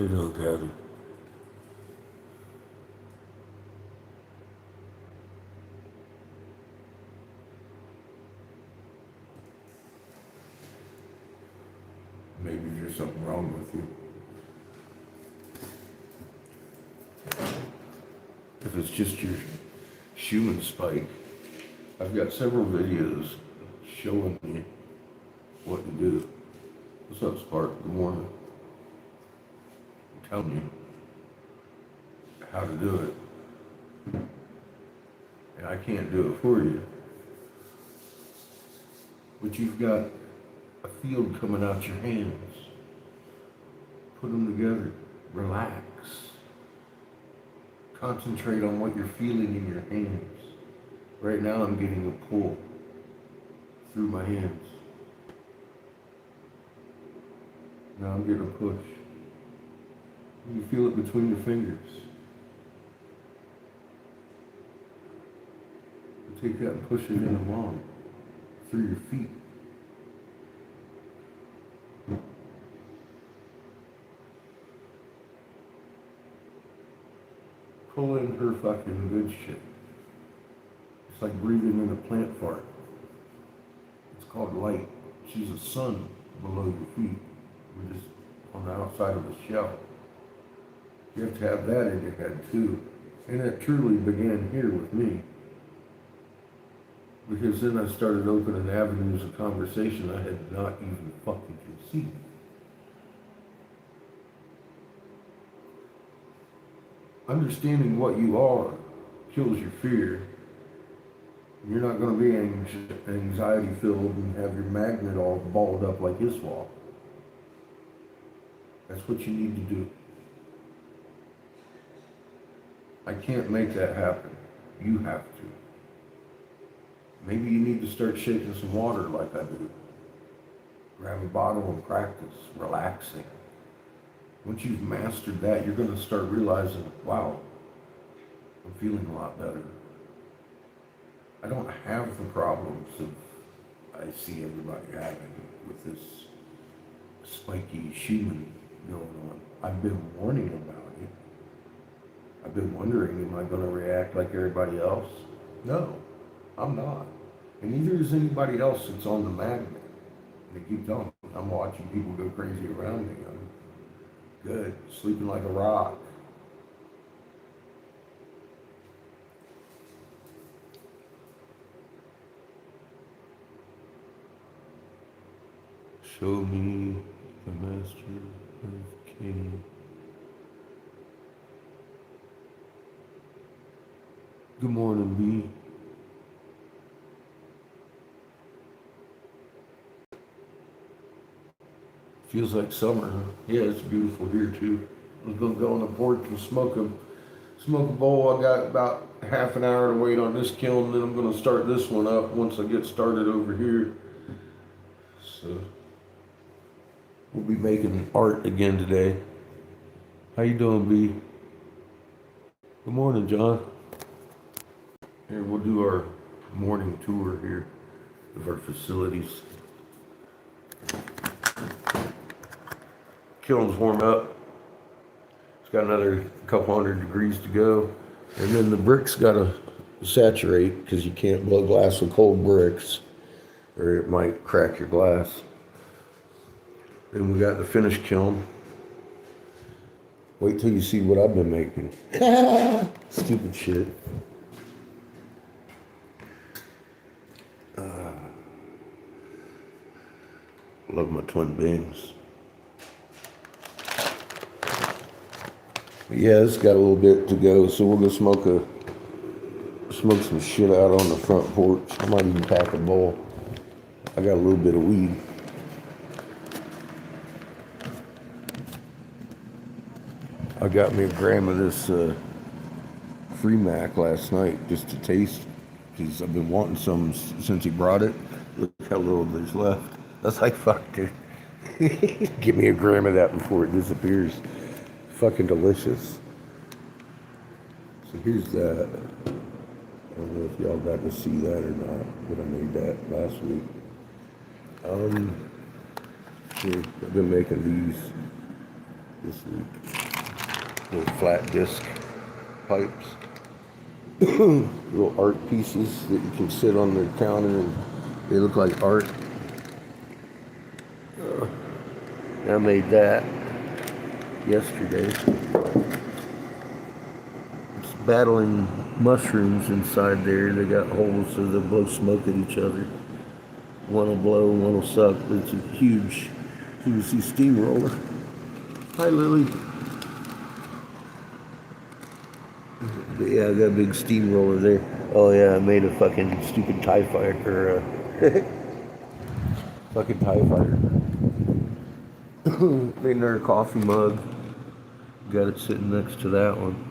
How you doing, Gabby? Maybe there's something wrong with you. If it's just your human spike, I've got several videos showing you what to do. What's up, Spark? Good morning. I'm telling you how to do it. And I can't do it for you. But you've got a field coming out your hands. Put them together. Relax. Concentrate on what you're feeling in your hands. Right now I'm getting a pull through my hands. Now I'm getting a push. You feel it between your fingers. Take that and push it in along through your feet. Pull in her fucking good shit. It's like breathing in a plant fart. It's called light. She's a sun below your feet. We're just on the outside of the shell. You have to have that in your head too. And it truly began here with me. Because then I started opening avenues of conversation I had not even fucking conceived. Understanding what you are kills your fear. You're not going to be anxiety filled and have your magnet all balled up like his wall. That's what you need to do. I can't make that happen. You have to. Maybe you need to start shaking some water like I do. Grab a bottle and practice relaxing. Once you've mastered that, you're going to start realizing, wow, I'm feeling a lot better. I don't have the problems that I see everybody having with this spiky human going on. I've been warning about it. I've been wondering, am I going to react like everybody else? No, I'm not. And neither is anybody else that's on the magnet. They keep telling me, I'm watching people go crazy around me. I'm good, sleeping like a rock. Show me the master of King. Good morning, B. Feels like summer, huh? Yeah, it's beautiful here too. I'm gonna go on the porch and smoke a bowl. I got about half an hour to wait on this kiln, then I'm gonna start this one up once I get started over here. So we'll be making art again today. How you doing, B? Good morning, John. Here, we'll do our morning tour here of our facilities. Kiln's warm up. It's got another couple hundred degrees to go. And then the bricks gotta saturate because you can't blow glass with cold bricks or it might crack your glass. Then we got the finished kiln. Wait till you see what I've been making. Stupid shit. Love my twin beams. But yeah, it's got a little bit to go, so we're gonna smoke some shit out on the front porch. I might even pack a bowl. I got a little bit of weed. I got me a gram of this free Mac last night just to taste, because I've been wanting some since he brought it. Look how little there's left. That's like, fuck, dude. Give me a gram of that before it disappears. Fucking delicious. So here's that. I don't know if y'all got to see that or not, but I made that last week. Here, I've been making these. This is little flat disc pipes. Little art pieces that you can sit on the counter and they look like art. I made that yesterday. It's battling mushrooms inside there. They got holes so they'll blow smoke at each other. One will blow, one will suck. It's a huge PVC steamroller. Hi, Lily. Yeah, I got a big steamroller there. Oh yeah, I made a fucking stupid TIE fighter, or fucking TIE fighter. Made another coffee mug. Got it sitting next to that one.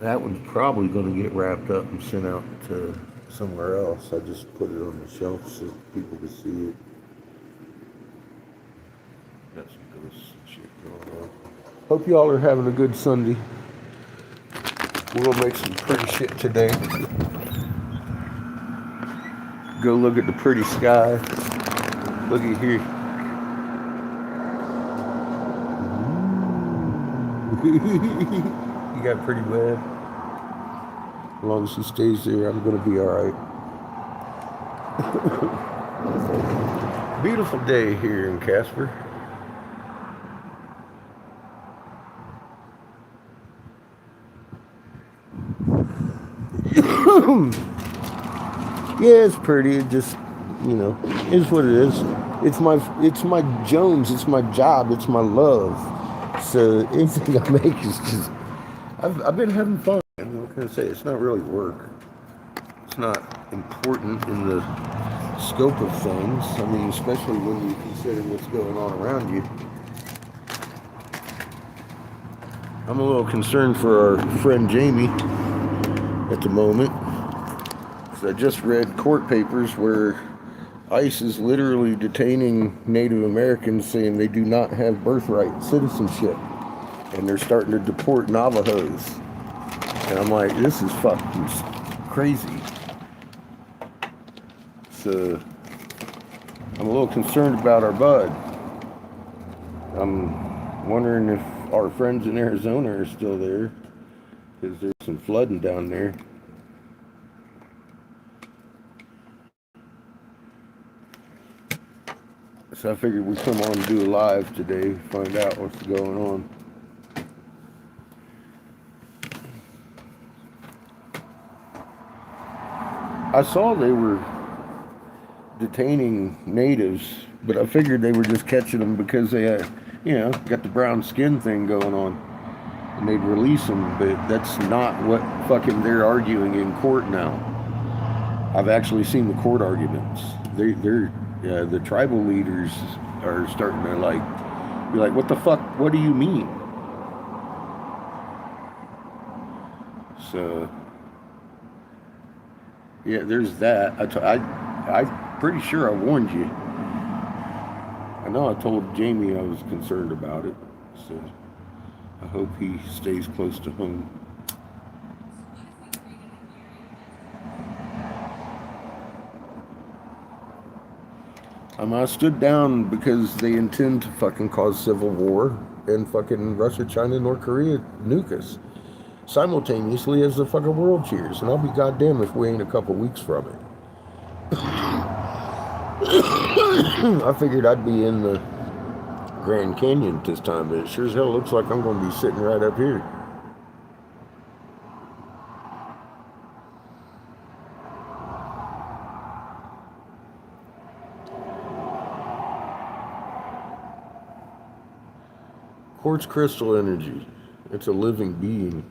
That one's probably going to get wrapped up and sent out to somewhere else. I just put it on the shelf so people can see it. Got some ghost shit going on. Hope y'all are having a good Sunday. We'll make some pretty shit today. Go look at the pretty sky. Look at here. You got pretty web. As long as she stays there, I'm gonna be alright. Beautiful day here in Casper. Yeah, it's pretty. It just, you know, is what it is. It's my Jones. It's my job. It's my love. So anything I make is just. I've been having fun. What can I say? It's not really work. It's not important in the scope of things. I mean, especially when you consider what's going on around you. I'm a little concerned for our friend Jamie at the moment. So I just read court papers where ICE is literally detaining Native Americans saying they do not have birthright citizenship. And they're starting to deport Navajos. And I'm like, this is fucking crazy. So I'm a little concerned about our bud. I'm wondering if our friends in Arizona are still there, because there's some flooding down there. So I figured we'd come on and do a live today, find out what's going on. I saw they were detaining natives, but I figured they were just catching them because they had, you know, got the brown skin thing going on, and they'd release them, but that's not what fucking they're arguing in court now. I've actually seen the court arguments. The tribal leaders are starting to be like, what the fuck, what do you mean? So, yeah, there's that. I'm pretty sure I warned you. I know I told Jamie I was concerned about it, so I hope he stays close to home. I stood down because they intend to fucking cause civil war, and fucking Russia, China, North Korea nuke us simultaneously as the fucking world cheers, and I'll be goddamn if we ain't a couple weeks from it. I figured I'd be in the Grand Canyon this time, but it sure as hell looks like I'm going to be sitting right up here. Quartz crystal energy. It's a living being.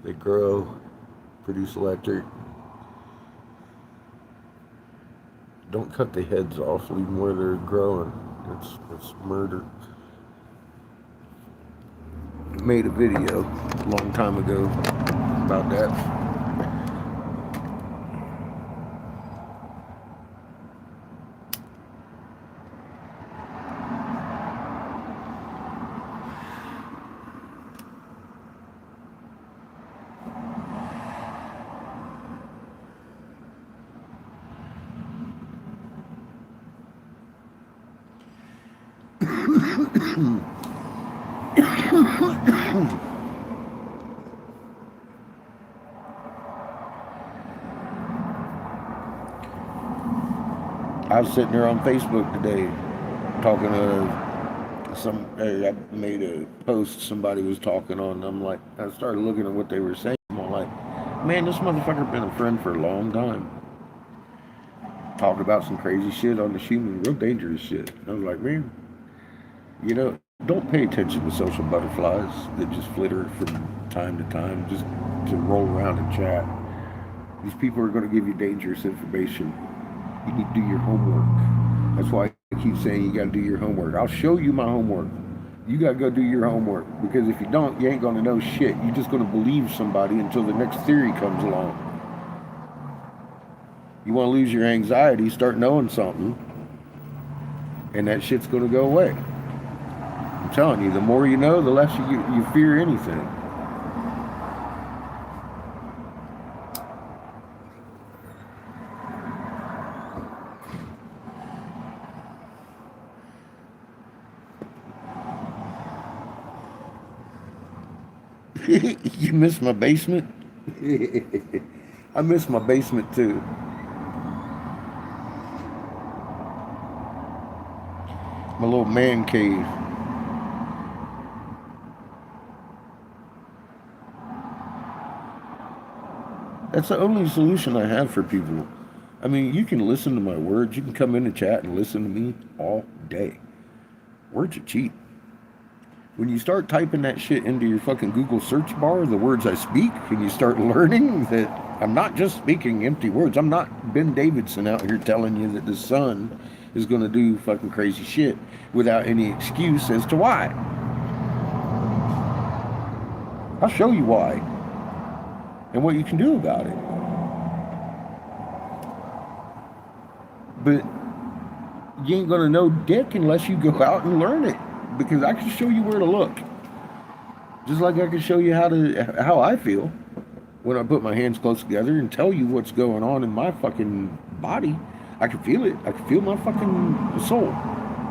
They grow, produce electric. Don't cut the heads off, leave them where they're growing. It's murder. Made a video a long time ago about that. I was sitting there on Facebook today talking to I made a post, somebody was talking on, I'm like, I started looking at what they were saying. I'm like, man, this motherfucker been a friend for a long time. Talked about some crazy shit on the human, real dangerous shit. I was like, man, don't pay attention to social butterflies that just flitter from time to time, just to roll around and chat. These people are going to give you dangerous information. You need to do your homework. That's why I keep saying you got to do your homework. I'll show you my homework. You got to go do your homework, because if you don't, you ain't going to know shit. You're just going to believe somebody until the next theory comes along. You want to lose your anxiety, start knowing something, and that shit's going to go away. I'm telling you, the more you know, the less you fear anything. You miss my basement? I miss my basement too. My little man cave. That's the only solution I have for people. I mean, you can listen to my words. You can come in the chat and listen to me all day. Words are cheap. When you start typing that shit into your fucking Google search bar, the words I speak, and you start learning that I'm not just speaking empty words. I'm not Ben Davidson out here telling you that the sun is going to do fucking crazy shit without any excuse as to why. I'll show you why and what you can do about it. But you ain't going to know dick unless you go out and learn it. Because I can show you where to look. Just like I can show you how I feel when I put my hands close together and tell you what's going on in my fucking body. I can feel it. I can feel my fucking soul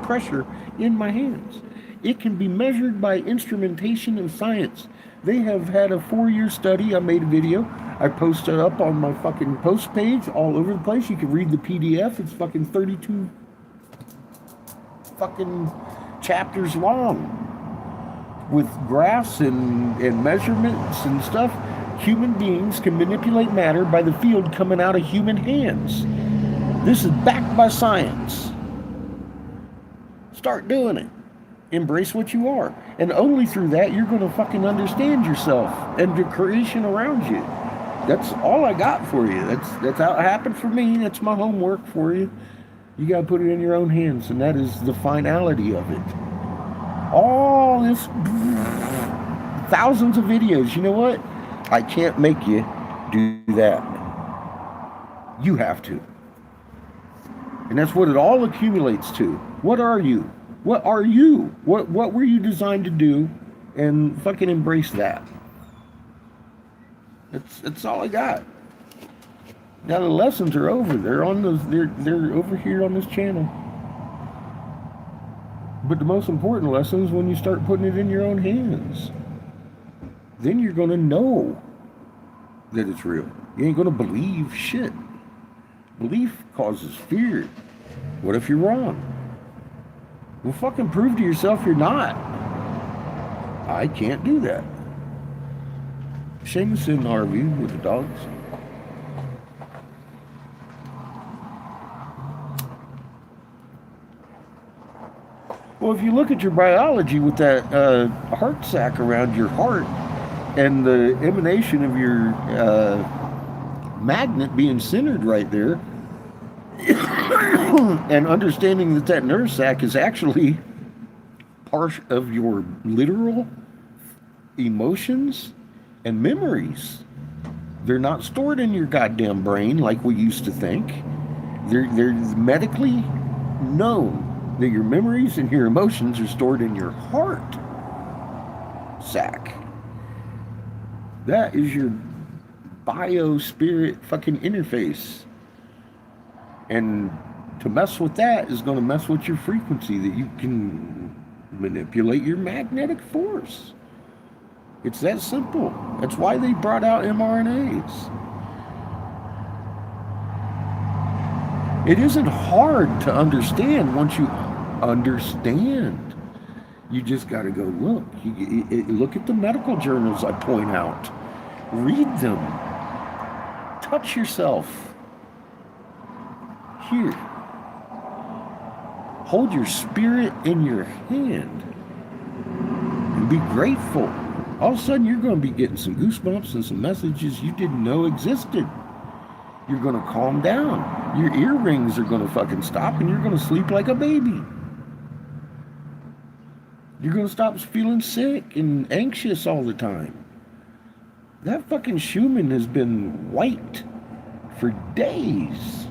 pressure in my hands. It can be measured by instrumentation and science. They have had a 4-year study. I made a video. I posted up on my fucking post page all over the place. You can read the PDF. It's fucking 32 fucking chapters long with graphs and measurements and stuff. Human beings can manipulate matter by the field coming out of human hands. This is backed by science. Start doing it. Embrace what you are. And only through that you're going to fucking understand yourself and the creation around you. That's all I got for you. That's how it happened for me. That's my homework for you. You got to put it in your own hands, and that is the finality of it. All this, thousands of videos. You know what? I can't make you do that. You have to. And that's what it all accumulates to. What are you? What are you? What were you designed to do? And fucking embrace that. That's all I got. Now the lessons are over. They're on those. They're over here on this channel. But the most important lesson is when you start putting it in your own hands. Then you're gonna know that it's real. You ain't gonna believe shit. Belief causes fear. What if you're wrong? Well, fucking prove to yourself you're not. I can't do that. Seamus in the RV with the dogs. Well, if you look at your biology with that heart sac around your heart and the emanation of your magnet being centered right there, and understanding that that nerve sac is actually part of your literal emotions and memories. They're not stored in your goddamn brain like we used to think. They're medically known that your memories and your emotions are stored in your heart sac. That is your bio-spirit fucking interface. And to mess with that is going to mess with your frequency, that you can manipulate your magnetic force. It's that simple. That's why they brought out mRNAs. It isn't hard to understand once you understand. You just got to go look. Look at the medical journals I point out. Read them. Touch yourself. Here. Hold your spirit in your hand. And be grateful. All of a sudden, you're going to be getting some goosebumps and some messages you didn't know existed. You're going to calm down. Your earrings are going to fucking stop and you're going to sleep like a baby. You're going to stop feeling sick and anxious all the time. That fucking Schumann has been white for days.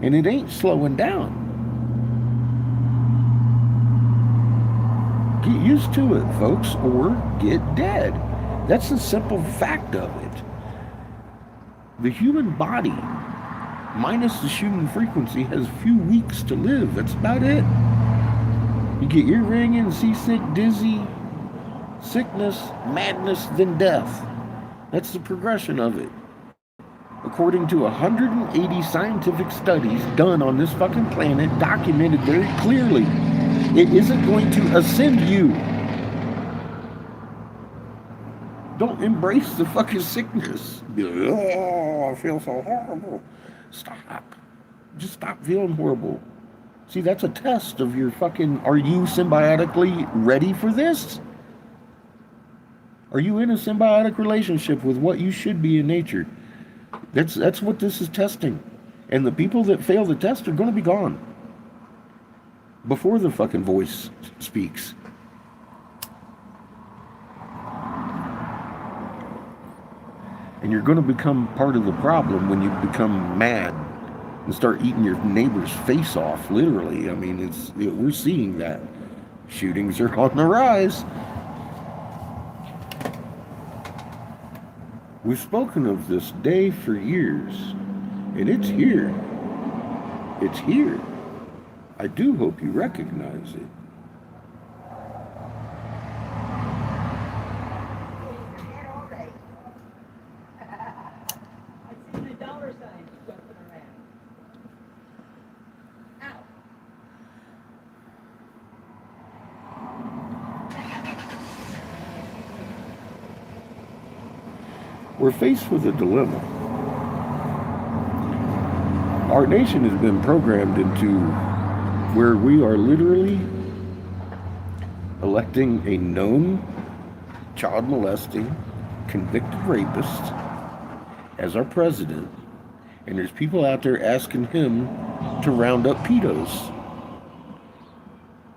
And it ain't slowing down. Get used to it, folks, or get dead. That's the simple fact of it. The human body, minus the Schumann frequency, has a few weeks to live. That's about it. You get ear ringing, seasick, dizzy, sickness, madness, then death. That's the progression of it. According to 180 scientific studies done on this fucking planet, documented very clearly, it isn't going to ascend you. Don't embrace the fucking sickness. Be like, oh, I feel so horrible. Stop. Just stop feeling horrible. See, that's a test of your fucking, are you symbiotically ready for this? Are you in a symbiotic relationship with what you should be in nature? That's what this is testing. And the people that fail the test are going to be gone before the fucking voice speaks. And you're going to become part of the problem when you become mad and start eating your neighbor's face off, literally. I mean, we're seeing that. Shootings are on the rise. We've spoken of this day for years, and it's here. It's here. I do hope you recognize it. We're faced with a dilemma. Our nation has been programmed into where we are literally electing a known child molesting, convicted rapist as our president, and there's people out there asking him to round up pedos.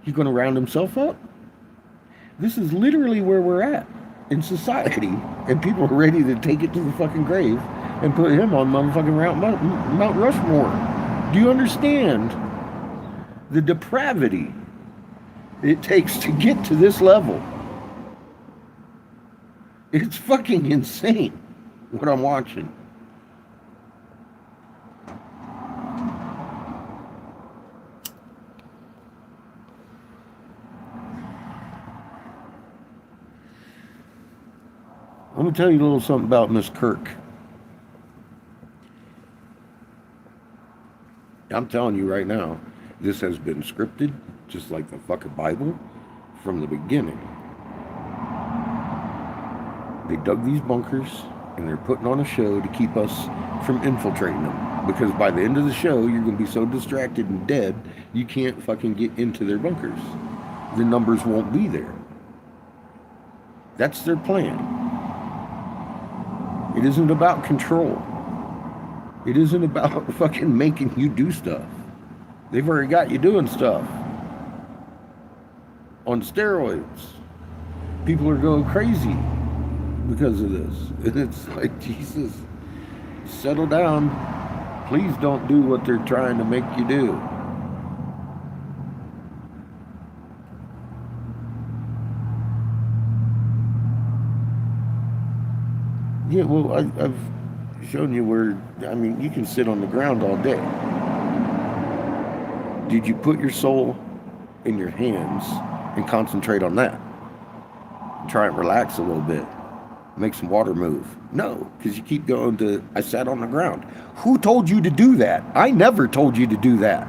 He's going to round himself up? This is literally where we're at in society, and people are ready to take it to the fucking grave and put him on motherfucking Mount Rushmore. Do you understand the depravity it takes to get to this level? It's fucking insane what I'm watching. I'm going to tell you a little something about Miss Kirk. I'm telling you right now, this has been scripted, just like the fucking Bible, from the beginning. They dug these bunkers, and they're putting on a show to keep us from infiltrating them. Because by the end of the show, you're going to be so distracted and dead, you can't fucking get into their bunkers. The numbers won't be there. That's their plan. It isn't about control. It isn't about fucking making you do stuff. They've already got you doing stuff on steroids. People are going crazy because of this. And it's like, Jesus, settle down. Please don't do what they're trying to make you do. Yeah, well, I've shown you where, I mean, you can sit on the ground all day. Did you put your soul in your hands and concentrate on that? Try and relax a little bit. Make some water move. No, because you keep going to, I sat on the ground. Who told you to do that? I never told you to do that.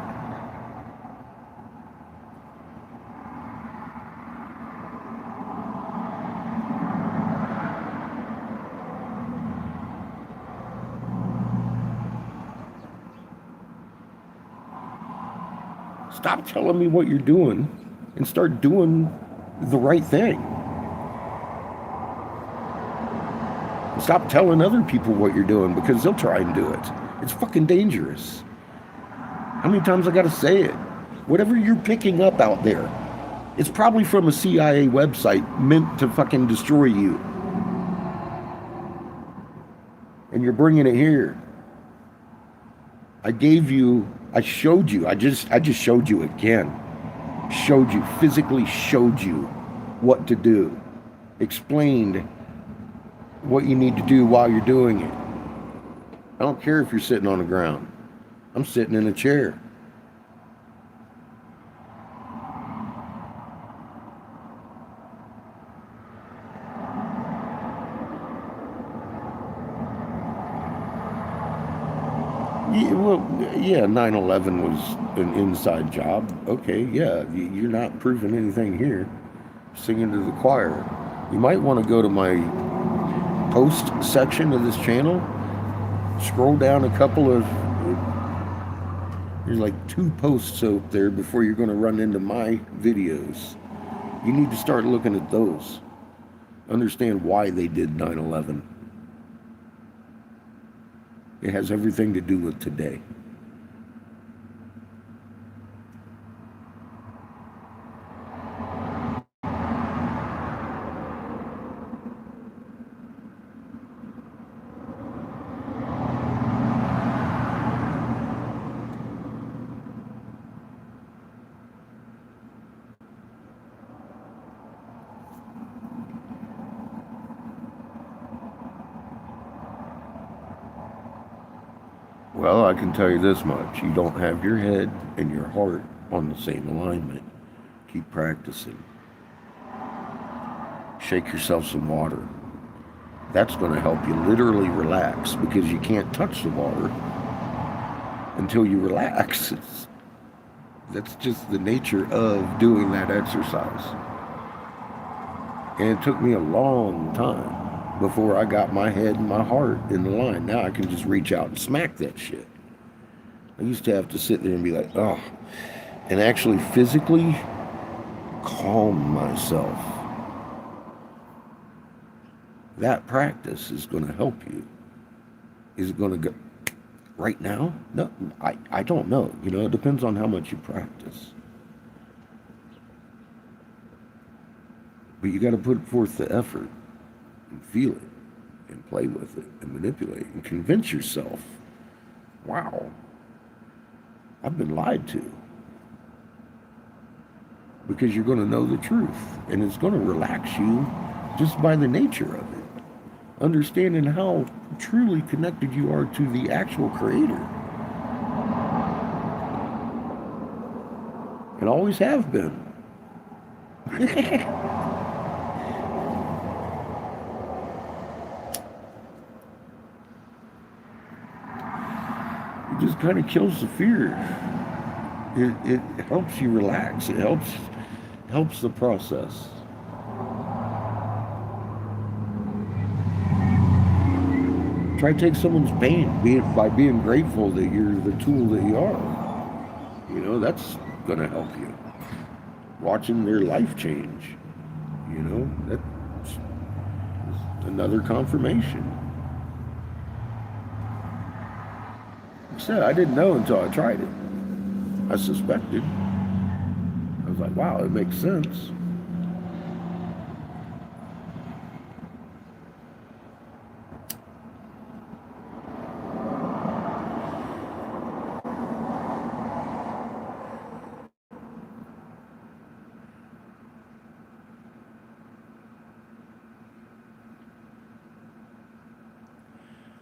Stop telling me what you're doing and start doing the right thing. Stop telling other people what you're doing because they'll try and do it. It's fucking dangerous. How many times I gotta say it? Whatever you're picking up out there, it's probably from a CIA website meant to fucking destroy you. And you're bringing it here. I showed you, I just showed you again. Physically showed you what to do. Explained what you need to do while you're doing it. I don't care if you're sitting on the ground. I'm sitting in a chair. Yeah, 9/11 was an inside job. Okay, yeah, you're not proving anything here. Singing to the choir. You might want to go to my post section of this channel. Scroll down a couple of, there's like 2 posts out there before you're going to run into my videos. You need to start looking at those. Understand why they did 9/11. It has everything to do with today. Well, I can tell you this much. You don't have your head and your heart on the same alignment. Keep practicing. Shake yourself some water. That's going to help you literally relax because you can't touch the water until you relax. That's just the nature of doing that exercise. And it took me a long time before I got my head and my heart in the line. Now I can just reach out and smack that shit. I used to have to sit there and be like, oh, and actually physically calm myself. That practice is going to help you. Is it going to go right now? No, I don't know. You know, it depends on how much you practice. But you got to put forth the effort and feel it and play with it and manipulate and convince yourself, wow, I've been lied to. Because you're going to know the truth and it's going to relax you just by the nature of it. Understanding how truly connected you are to the actual creator. And always have been. It just kind of kills the fear. It helps you relax. It helps the process. Try to take someone's pain by being grateful that you're the tool that you are. You know, that's going to help you. Watching their life change, you know, that's another confirmation. Like I said, I didn't know until I tried it. I suspected. I was like, wow, it makes sense.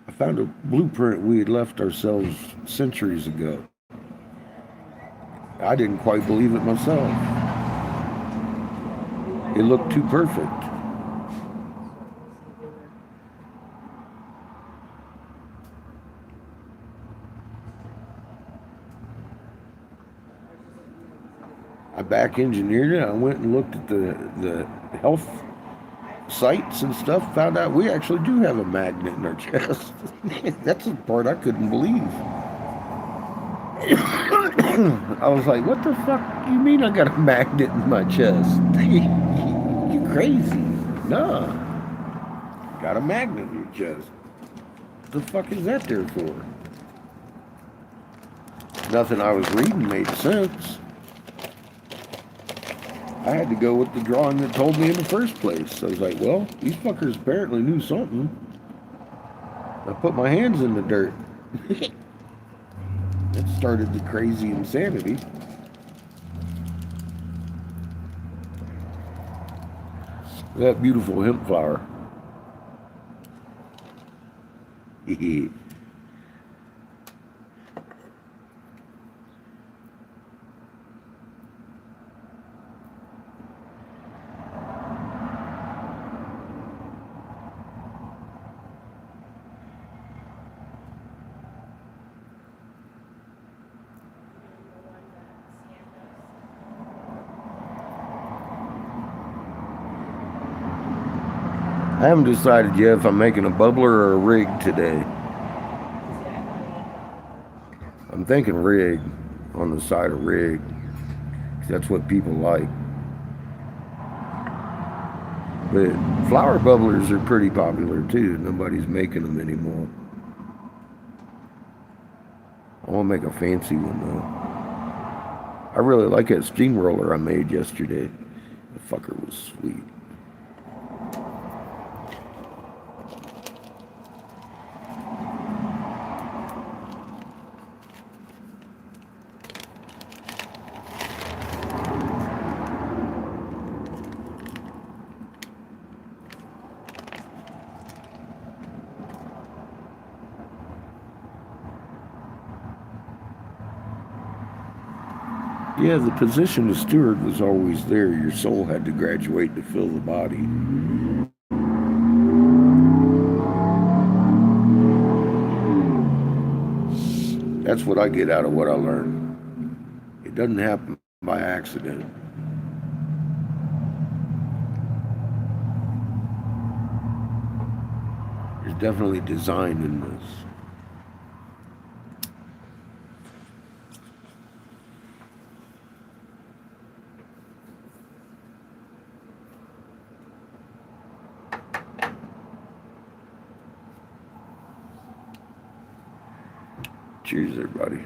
I found a blueprint we had left ourselves centuries ago. I didn't quite believe it myself. It looked too perfect. I back engineered it. I went and looked at the health sites and stuff. Found out we actually do have a magnet in our chest. That's the part I couldn't believe. I was like, what the fuck you mean I got a magnet in my chest? You crazy. Nah. Got a magnet in your chest. What the fuck is that there for? Nothing I was reading made sense. I had to go with the drawing that told me in the first place. I was like, well, these fuckers apparently knew something. I put my hands in the dirt. It started the crazy insanity. That beautiful hemp flower. I haven't decided yet if I'm making a bubbler or a rig today. I'm thinking rig on the side of rig. That's what people like. But flower bubblers are pretty popular too. Nobody's making them anymore. I want to make a fancy one though. I really like that steamroller I made yesterday. The fucker was sweet. Yeah, the position of steward was always there. Your soul had to graduate to fill the body. That's what I get out of what I learned. It doesn't happen by accident. There's definitely design in this. Cheers, everybody.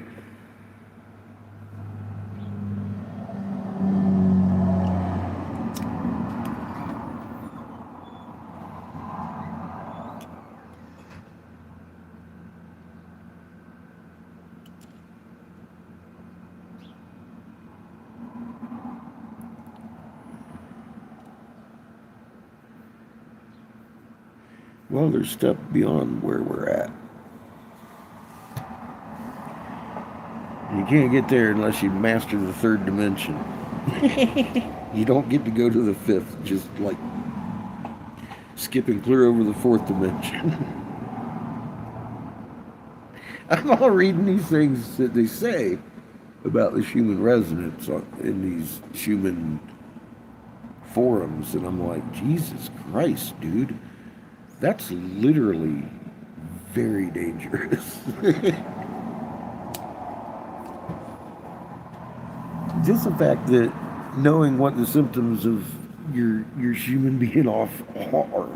Well, there's step beyond where we're at. You can't get there unless you master the third dimension. You don't get to go to the fifth, just like skipping clear over the fourth dimension. I'm all reading these things that they say about the human resonance in these human forums, and I'm like, Jesus Christ, dude, that's literally very dangerous. Just the fact that knowing what the symptoms of your human being off are,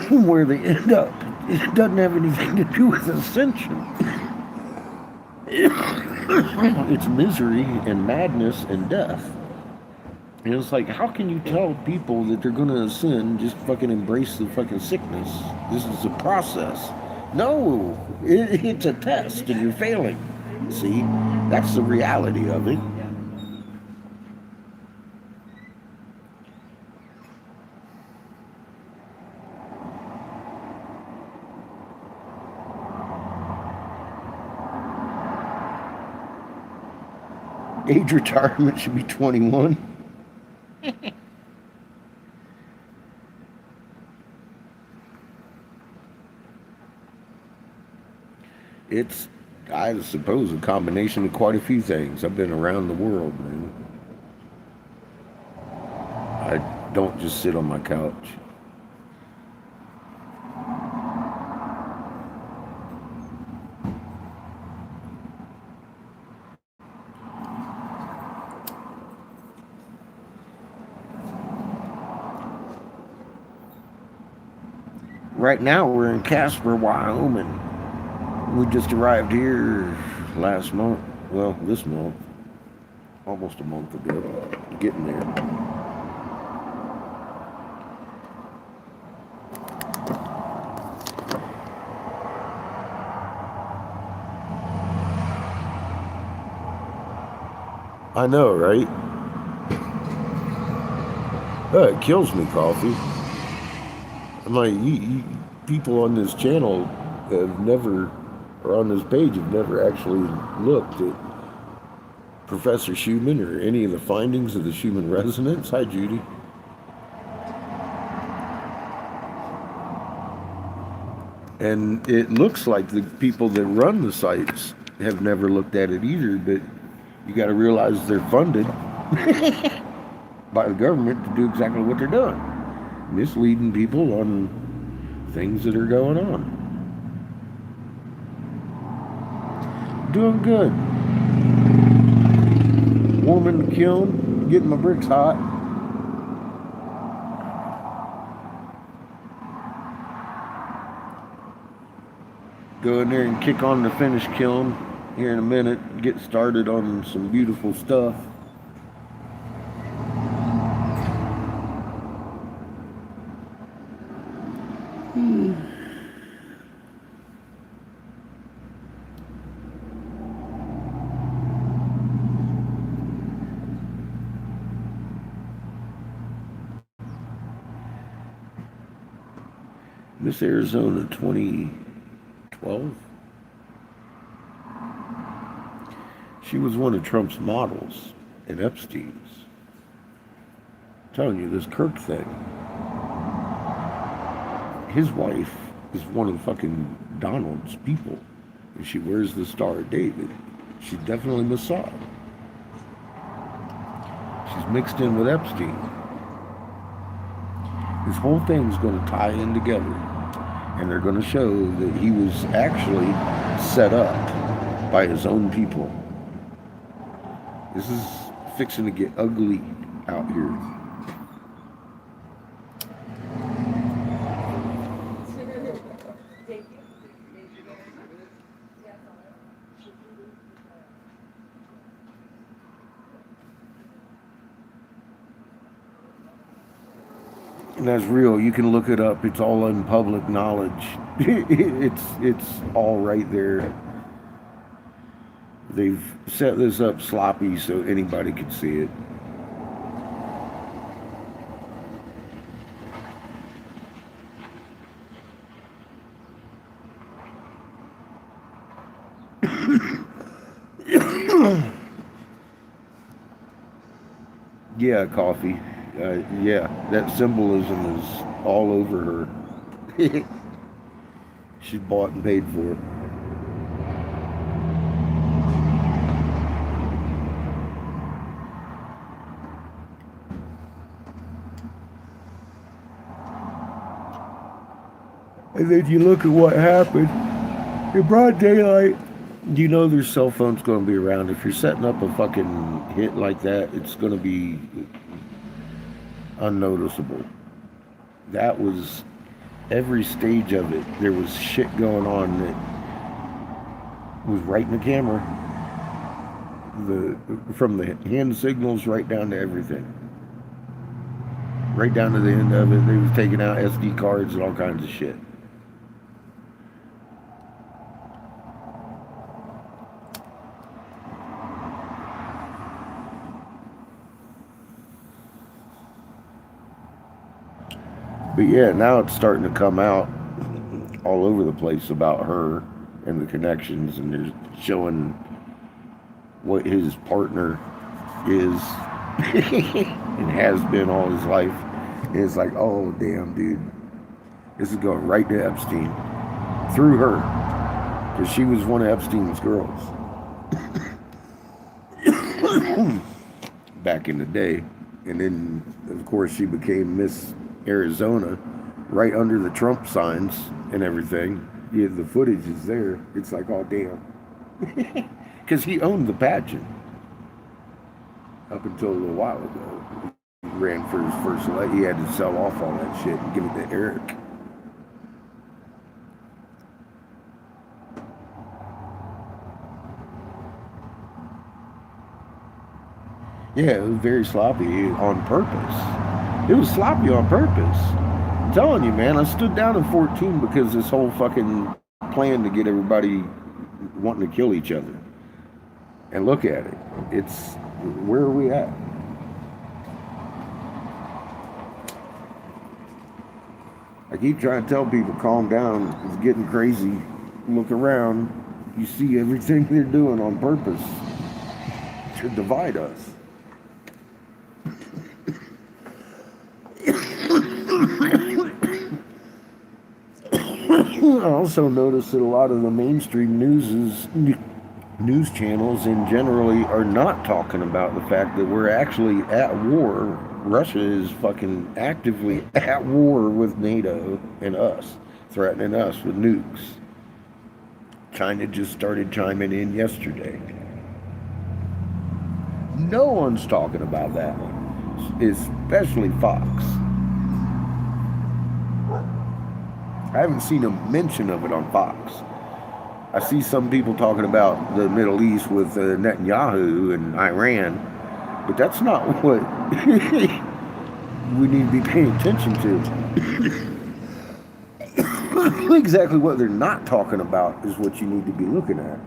where they end up, it doesn't have anything to do with ascension. It's misery and madness and death. And it's like, how can you tell people that they're going to ascend, just fucking embrace the fucking sickness? This is a process. No, it's a test and you're failing. See, that's the reality of it. Age retirement should be 21. It's I suppose a combination of quite a few things. I've been around the world, man. I don't just sit on my couch. Right now we're in Casper, Wyoming. We just arrived here last month. Well, this month. Almost a month ago. Getting there. I know, right? It kills me, coffee. I'm like, people on this channel have never, or on this page, have never actually looked at Professor Schumann or any of the findings of the Schumann resonance. Hi, Judy. And it looks like the people that run the sites have never looked at it either, but you got to realize they're funded by the government to do exactly what they're doing, misleading people on things that are going on. Doing good. Warming the kiln, getting my bricks hot. Go in there and kick on the finished kiln here in a minute. Get started on some beautiful stuff. Miss Arizona 2012. She was one of Trump's models and Epstein's. I'm telling you, this Kirk thing. His wife is one of fucking Donald's people. And she wears the Star of David. She's definitely Mossad. She's mixed in with Epstein. This whole thing's going to tie in together. And they're going to show that he was actually set up by his own people. This is fixing to get ugly out here. And that's real. You can look it up. It's all in public knowledge. it's all right there. They've set this up sloppy so anybody can see it. Yeah, coffee. Yeah, that symbolism is all over her. She's bought and paid for it. And then you look at what happened in broad daylight. You know their cell phone's going to be around. If you're setting up a fucking hit like that, it's going to be unnoticeable. That was every stage of it. There was shit going on that was right in the camera. From the hand signals right down to everything. Right down to the end of it. They was taking out SD cards and all kinds of shit. But yeah, now it's starting to come out all over the place about her and the connections, and they're showing what his partner is and has been all his life. And it's like, oh damn, dude, this is going right to Epstein through her. because she was one of Epstein's girls back in the day. And then, of course, she became Miss Arizona right under the Trump signs and everything. Yeah, the footage is there. It's like, oh, damn. Because he owned the pageant up until a little while ago. He ran for his first election. He had to sell off all that shit and give it to Eric. Yeah, it was very sloppy on purpose. It was sloppy on purpose. I'm telling you, man, I stood down in 14 because this whole fucking plan to get everybody wanting to kill each other. And look at it. It's, where are we at? I keep trying to tell people, calm down. It's getting crazy. Look around. You see everything they're doing on purpose to divide us. I also noticed that a lot of the mainstream news channels in generally are not talking about the fact that we're actually at war. Russia is fucking actively at war with NATO and us, threatening us with nukes. China just started chiming in yesterday. No one's talking about that one, especially Fox. I haven't seen a mention of it on Fox. I see some people talking about the Middle East with Netanyahu and Iran, but that's not what we need to be paying attention to. Exactly what they're not talking about is what you need to be looking at.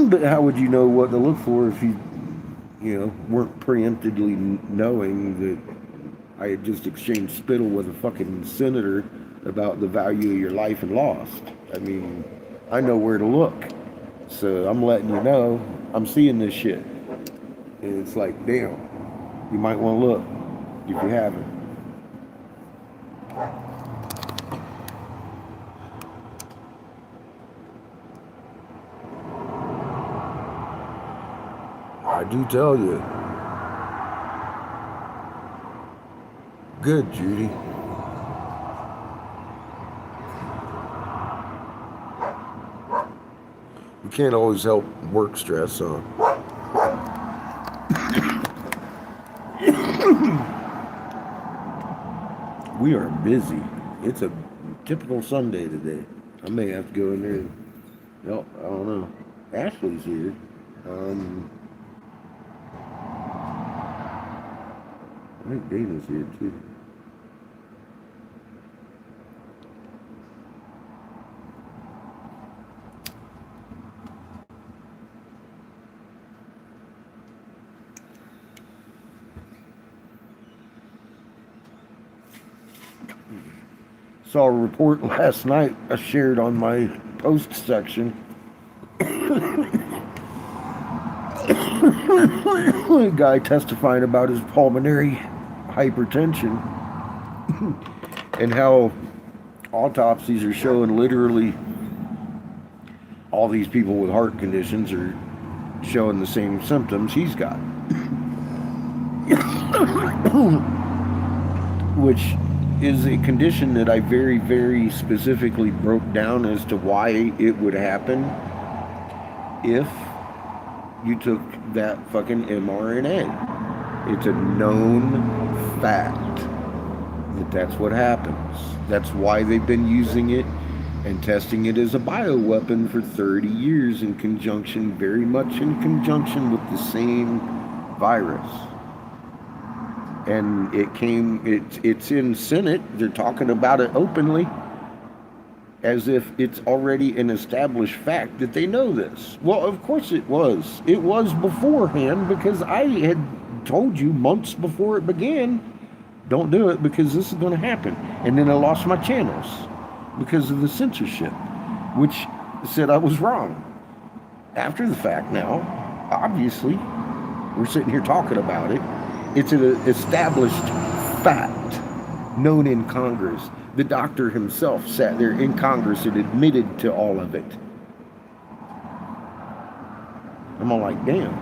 But how would you know what to look for if you weren't preemptively knowing that I had just exchanged spittle with a fucking senator about the value of your life and lost? I mean, I know where to look. So I'm letting you know, I'm seeing this shit. And it's like, damn, you might want to look if you haven't. I do tell you. Good, Judy. You can't always help work stress, huh? We are busy. It's a typical Sunday today. I may have to go in there. No, I don't know. Ashley's here. I think Dana's here too. Saw a report last night I shared on my post section. A guy testifying about his pulmonary hypertension and how autopsies are showing literally all these people with heart conditions are showing the same symptoms he's got. Which is a condition that I very, very specifically broke down as to why it would happen if you took that fucking mRNA. It's a known fact that that's what happens. That's why they've been using it and testing it as a bioweapon for 30 years in conjunction, very much in conjunction with the same virus. And it's in Senate. They're talking about it openly as if it's already an established fact that they know this. Well, of course it was. It was beforehand because I had told you months before it began, don't do it because this is going to happen. And then I lost my channels because of the censorship, which said I was wrong. After the fact now, obviously, we're sitting here talking about it. It's an established fact known in Congress The doctor himself sat there in Congress and admitted to all of it. I'm all like, damn.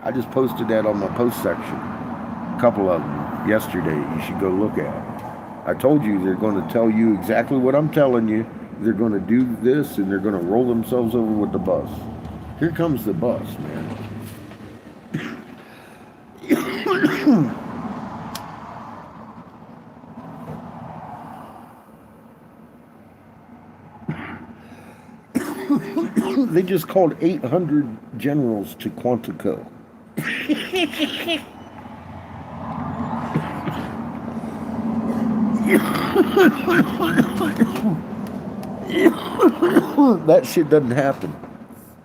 I just posted that on my post section. A couple of them yesterday. You should go look at. I told you they're going to tell you exactly what I'm telling you. They're going to do this and they're going to roll themselves over with the bus. Here comes the bus, man. They just called 800 generals to Quantico. That shit doesn't happen.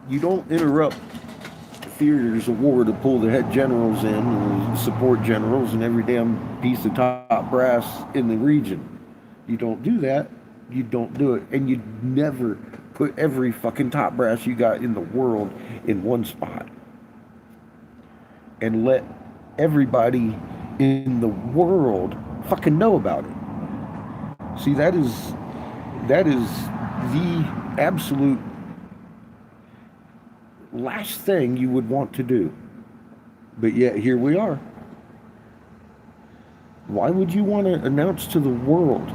You don't interrupt theaters of war to pull the head generals in and support generals and every damn piece of top brass in the region. You don't do that. You don't do it. And you never put every fucking top brass you got in the world in one spot. And let everybody in the world fucking know about it. See, that is the absolute last thing you would want to do. But yet here we are. Why would you want to announce to the world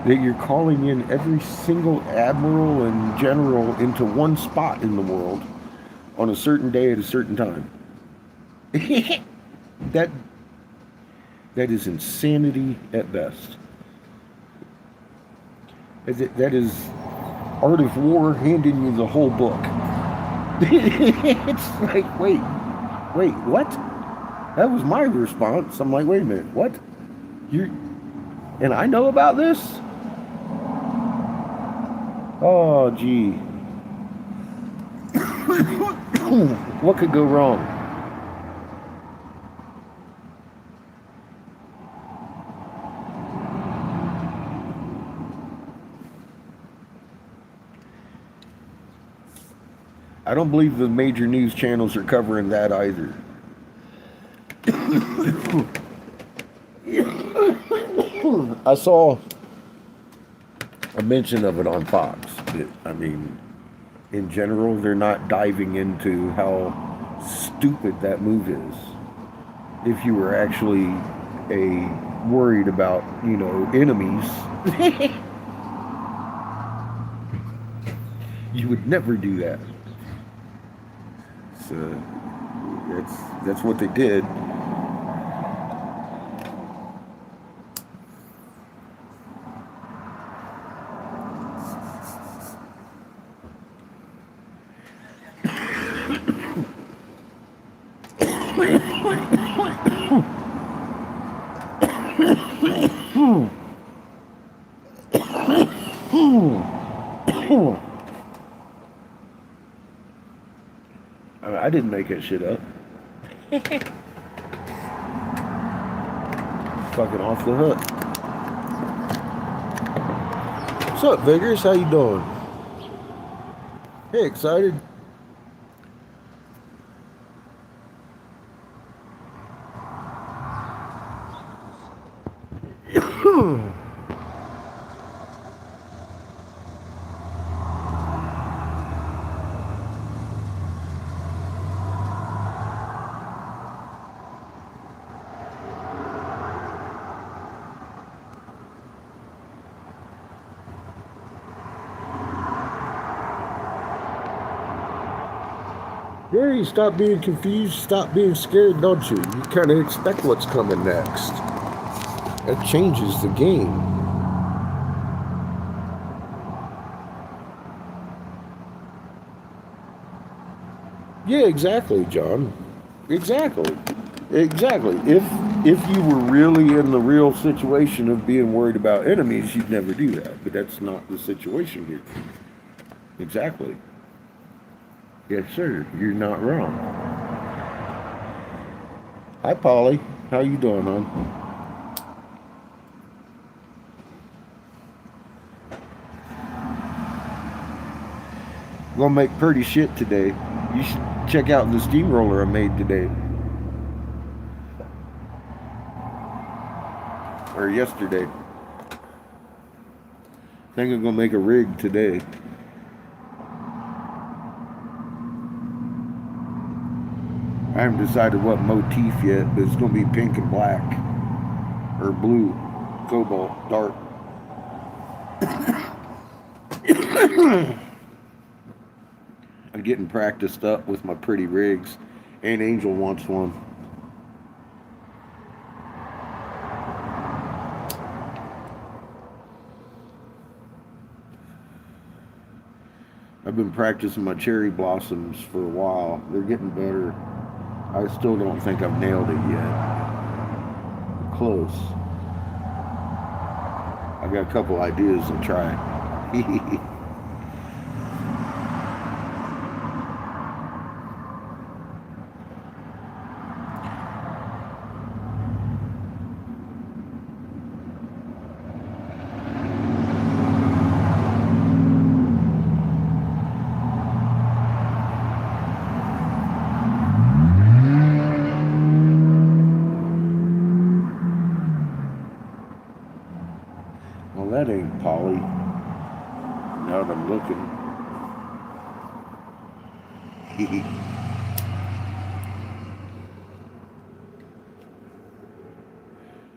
that you're calling in every single admiral and general into one spot in the world on a certain day at a certain time? That is insanity at best. That is Art of War handing you the whole book. It's like, wait, what? That was my response. I'm like, wait a minute, what? And I know about this? Oh, gee. What could go wrong? I don't believe the major news channels are covering that either. I saw a mention of it on Fox. But, I mean, in general, they're not diving into how stupid that move is. If you were actually worried about, enemies, you would never do that. So that's what they did. I didn't make that shit up. Fucking off the hook. What's up, Vigors? How you doing? Hey, excited? Gary, stop being confused, stop being scared, don't you? You kind of expect what's coming next. That changes the game. Yeah, exactly, John. Exactly. If you were really in the real situation of being worried about enemies, you'd never do that. But that's not the situation here. Exactly. Yes, sir. You're not wrong. Hi, Polly. How you doing, hon? Gonna make pretty shit today. You should check out the steamroller I made today. or yesterday. I think I'm gonna make a rig today. I haven't decided what motif yet, but it's gonna be pink and black, or blue, cobalt, dark. I'm getting practiced up with my pretty rigs, and Angel wants one. I've been practicing my cherry blossoms for a while. They're getting better. I still don't think I've nailed it yet. Close. I got a couple ideas to try. Well, that ain't poly. Now that I'm looking.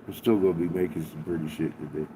I'm still gonna be making some pretty shit today.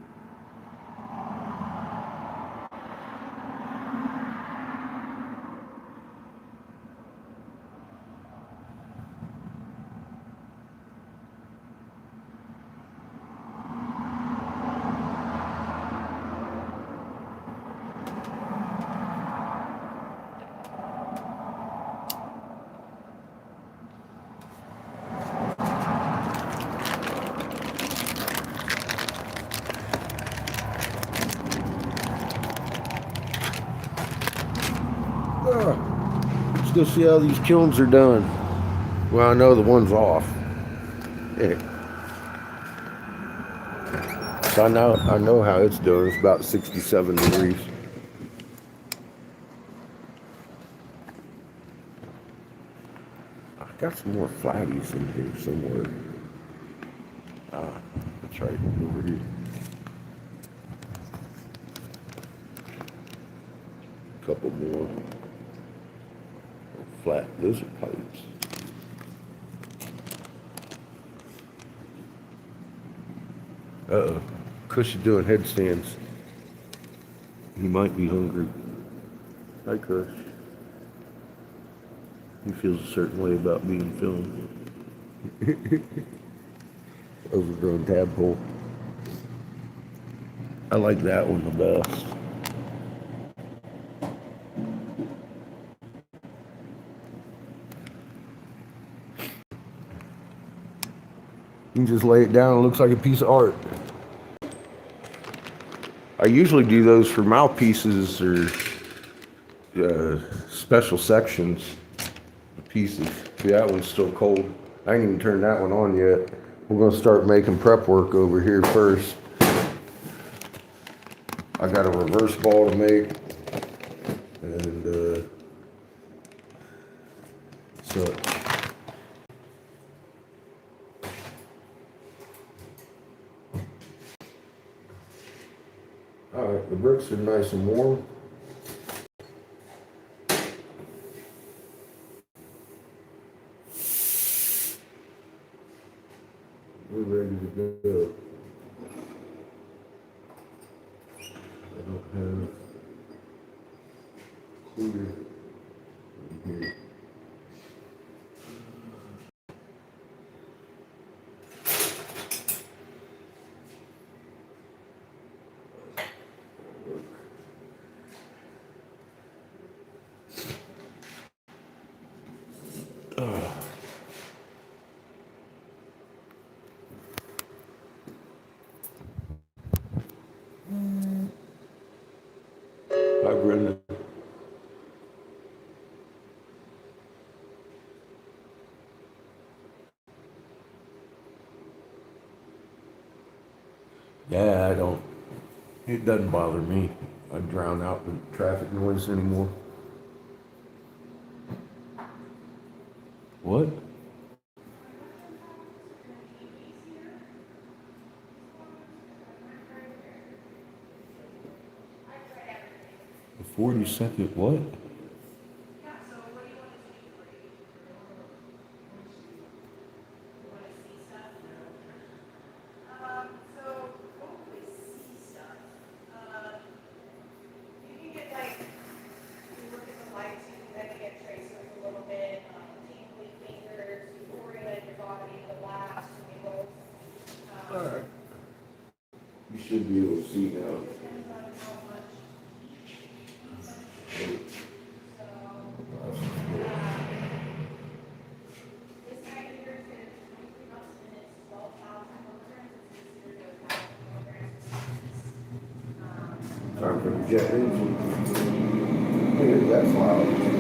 Let's go see how these kilns are done. Well, I know the one's off. Yeah. So I know how it's doing. It's about 67 degrees. I got some more flatties in here somewhere. Ah, that's right, over here. Couple more flat lizard pipes. Uh-oh. Kush is doing headstands. He might be hungry. Hi, Kush. He feels a certain way about being filmed. Overgrown tadpole. I like that one the best. You just lay it down, it looks like a piece of art. I usually do those for mouthpieces or special sections of pieces. See, that one's still cold. I ain't even turned that one on yet. We're gonna start making prep work over here first. I got a reverse ball to make, and such. Alright, the bricks are nice and warm. We're ready to go. I don't have clear in here. Hi, Brenda. Yeah, I don't. It doesn't bother me. I drown out the traffic noise anymore. What? 40-second what? Alright. You should be able to see now. Time for the jet engine. Look at that cloud.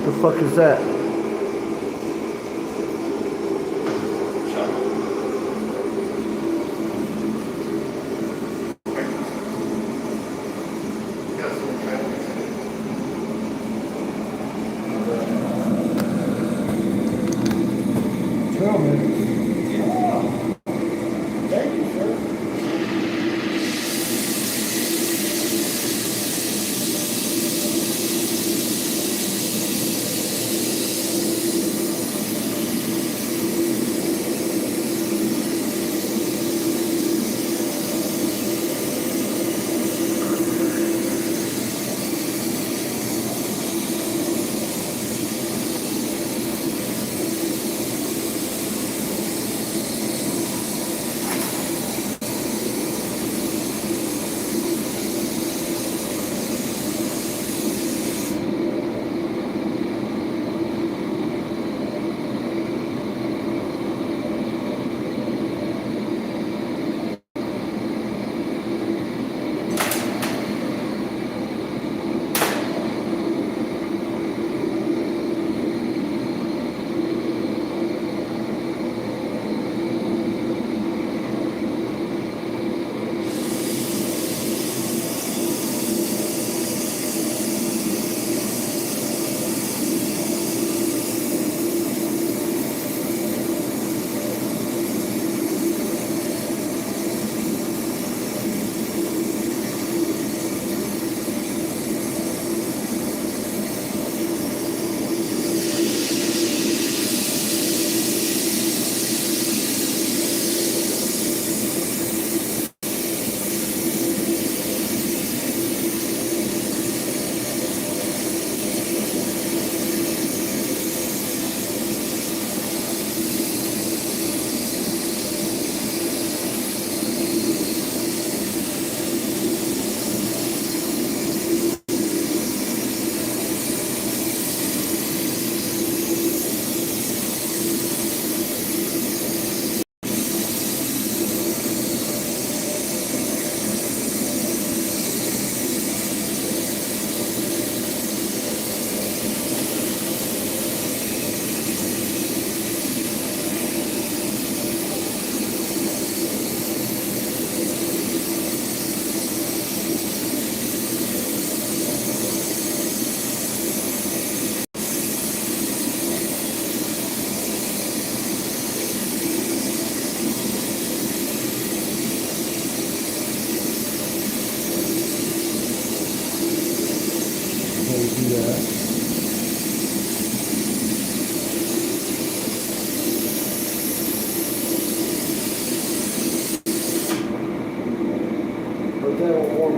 The fuck is that?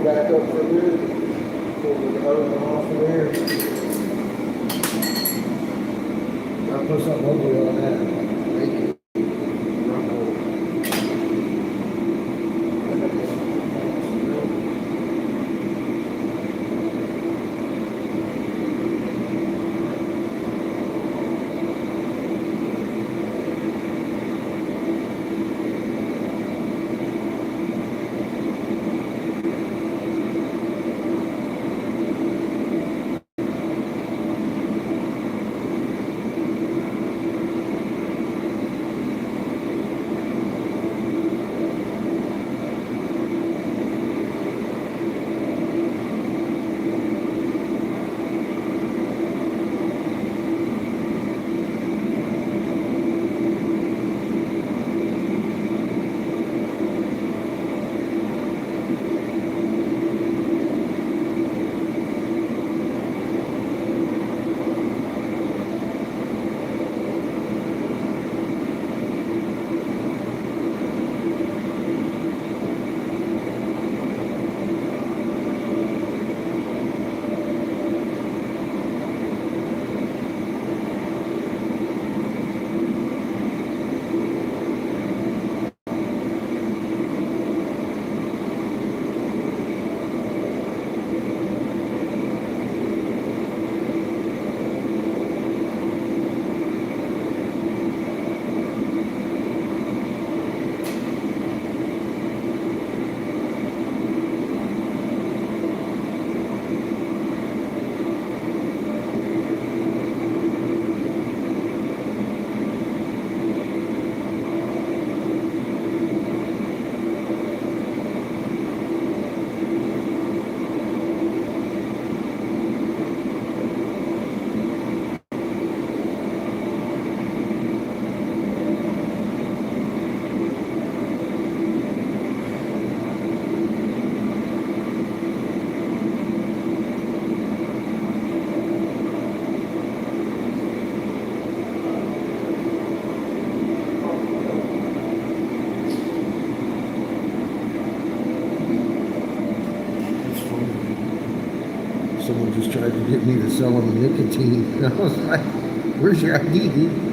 Back up for a minute, pull the hose off of there. I'll put something ugly on that. Make it someone just tried to get me to sell them nicotine. And I was like, where's your ID, dude?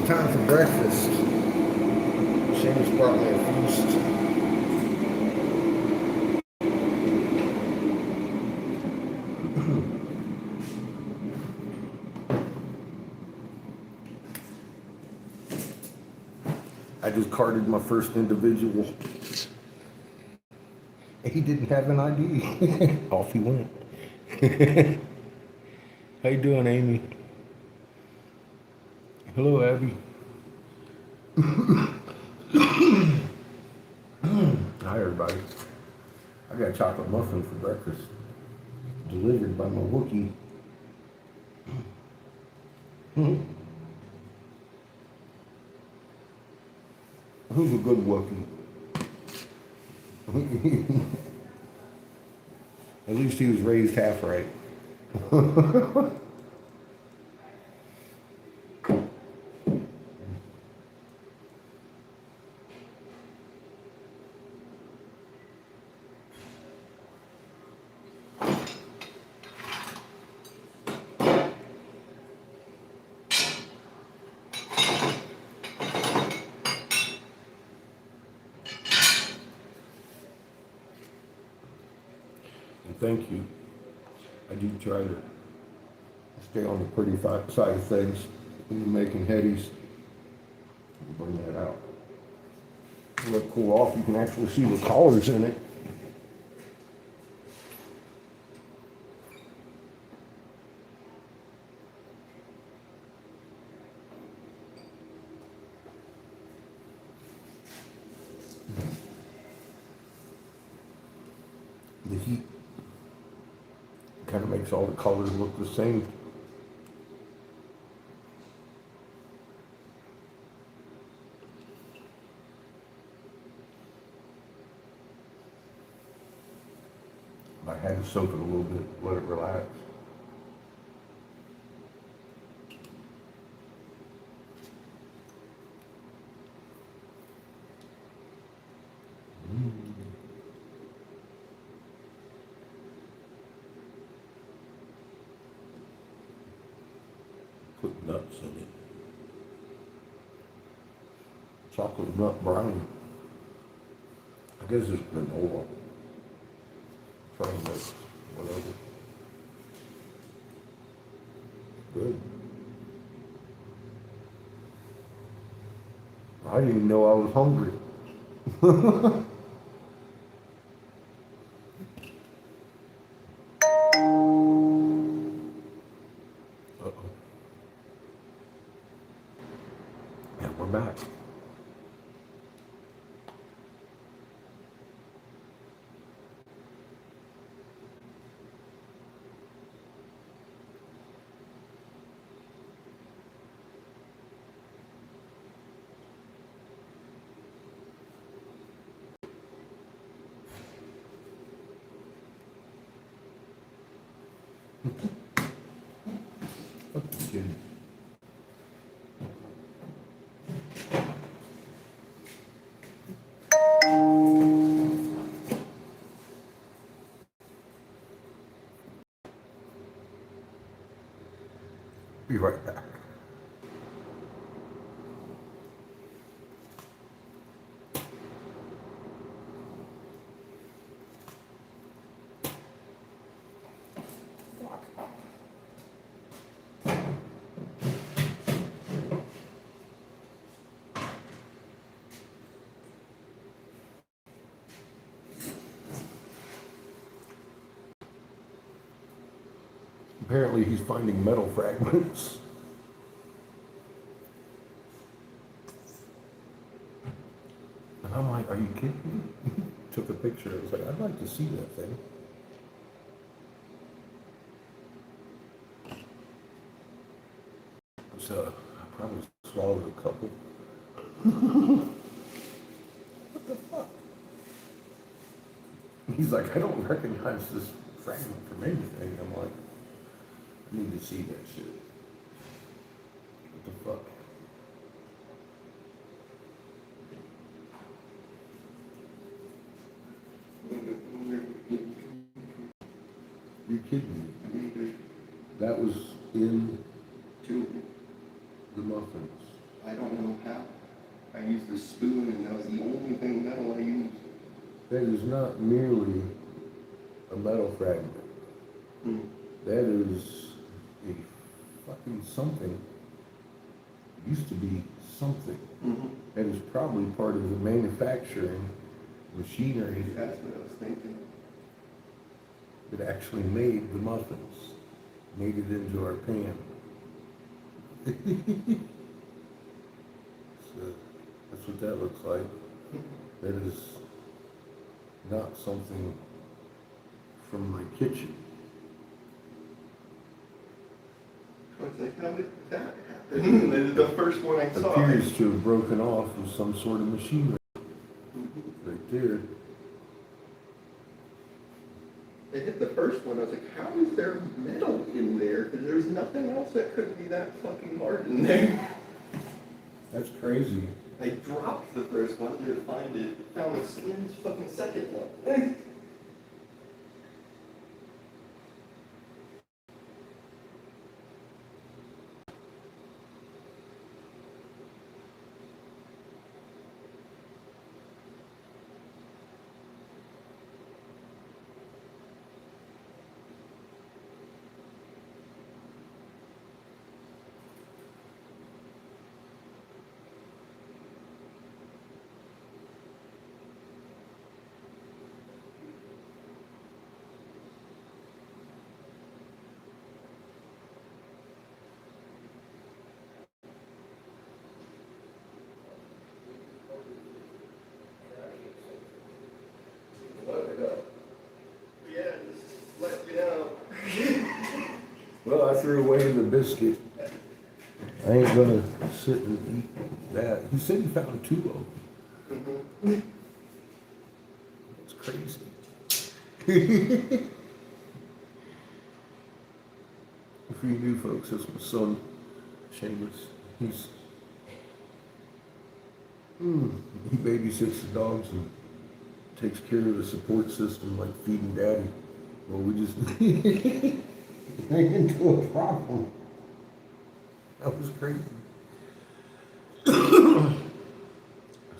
Time for breakfast. Shane's brought me a feast. I just carded my first individual. He didn't have an ID. Off he went. How you doing, Amy? Hello, Abby. Hi, everybody. I got chocolate muffin for breakfast, delivered by my Wookiee. Who's a good Wookiee? At least he was raised half right. And thank you. I do try to stay on the pretty side of things when you're making headies. Bring that out. Let it cool off. You can actually see the collars in it. The heat kind of makes all the colors look the same. I had to soak it a little bit, let it relax. Put nuts in it. Chocolate nut brownie. I guess it's granola. Trail mix, whatever. Good. I didn't even know I was hungry. Uh-oh. And we're back. Okay. Be right back. Apparently he's finding metal fragments. And I'm like, are you kidding me? Took a picture. I was like, I'd like to see that thing. So I probably swallowed a couple. What the fuck? He's like, I don't recognize this fragment from anything. I'm like, I need to see that shit. What the fuck? You're kidding me. That was in the muffins. I don't know how. I used a spoon and that was the only thing metal I used. That is not merely a metal fragment. That is a fucking something. Used to be something. That is probably part of the manufacturing machinery That's what I was thinking. that actually made the muffins, made it into our pan. So that's what that looks like. That is not something from my kitchen. I was like, how did that happen? This is the first one I saw. Appears to have broken off with some sort of machinery. Right there. I hit the first one, I was like, how is there metal in there? Because there's nothing else that could be that fucking hard in there. That's crazy. I dropped the first one to find it, found the skin's fucking second one. Yeah, just let me know. Well, I threw away the biscuit. I ain't gonna sit and eat that. He said he found two of them. That's crazy. For you new folks, that's my son, Seamus. He babysits the dogs and takes care of the support system like feeding daddy. Well, we just ran into a problem. That was crazy.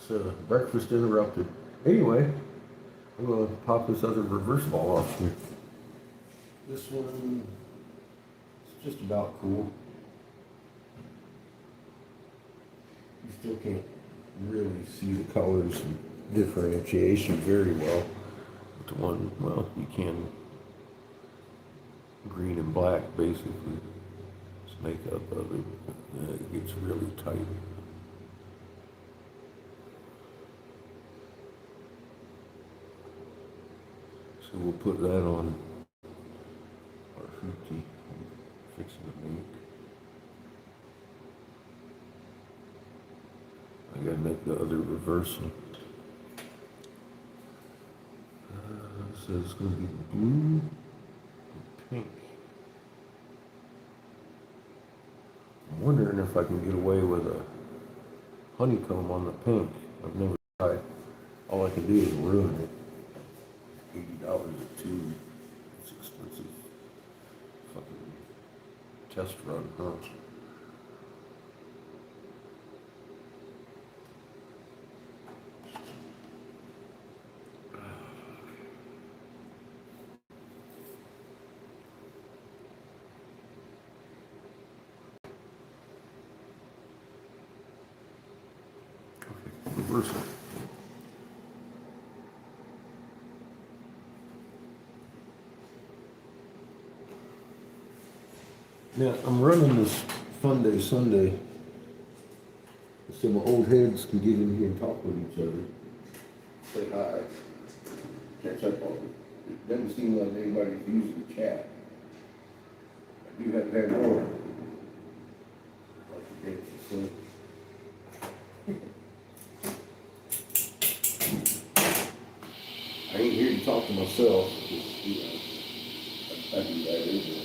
So, breakfast interrupted. Anyway, I'm gonna pop this other reverse ball off here. This one is just about cool. You still can't really see the colors and differentiation very well. But the one, well, you can. Green and black, basically. It's makeup of it. It gets really tight. So we'll put that on our fruity fixing to make. I gotta make the other reversal. So it's gonna be blue and pink. I'm wondering if I can get away with a honeycomb on the pink. I've never tried. All I can do is ruin it. $80 a tube. It's expensive. Fucking test run, huh? Reverse it. Now, I'm running this funday Sunday so my old heads can get in here and talk with each other. Say hi. Catch up on it. It doesn't seem like anybody's using the chat. You have had more. Like you did, so. I ain't here to talk to myself, because, you know, I do that anyway.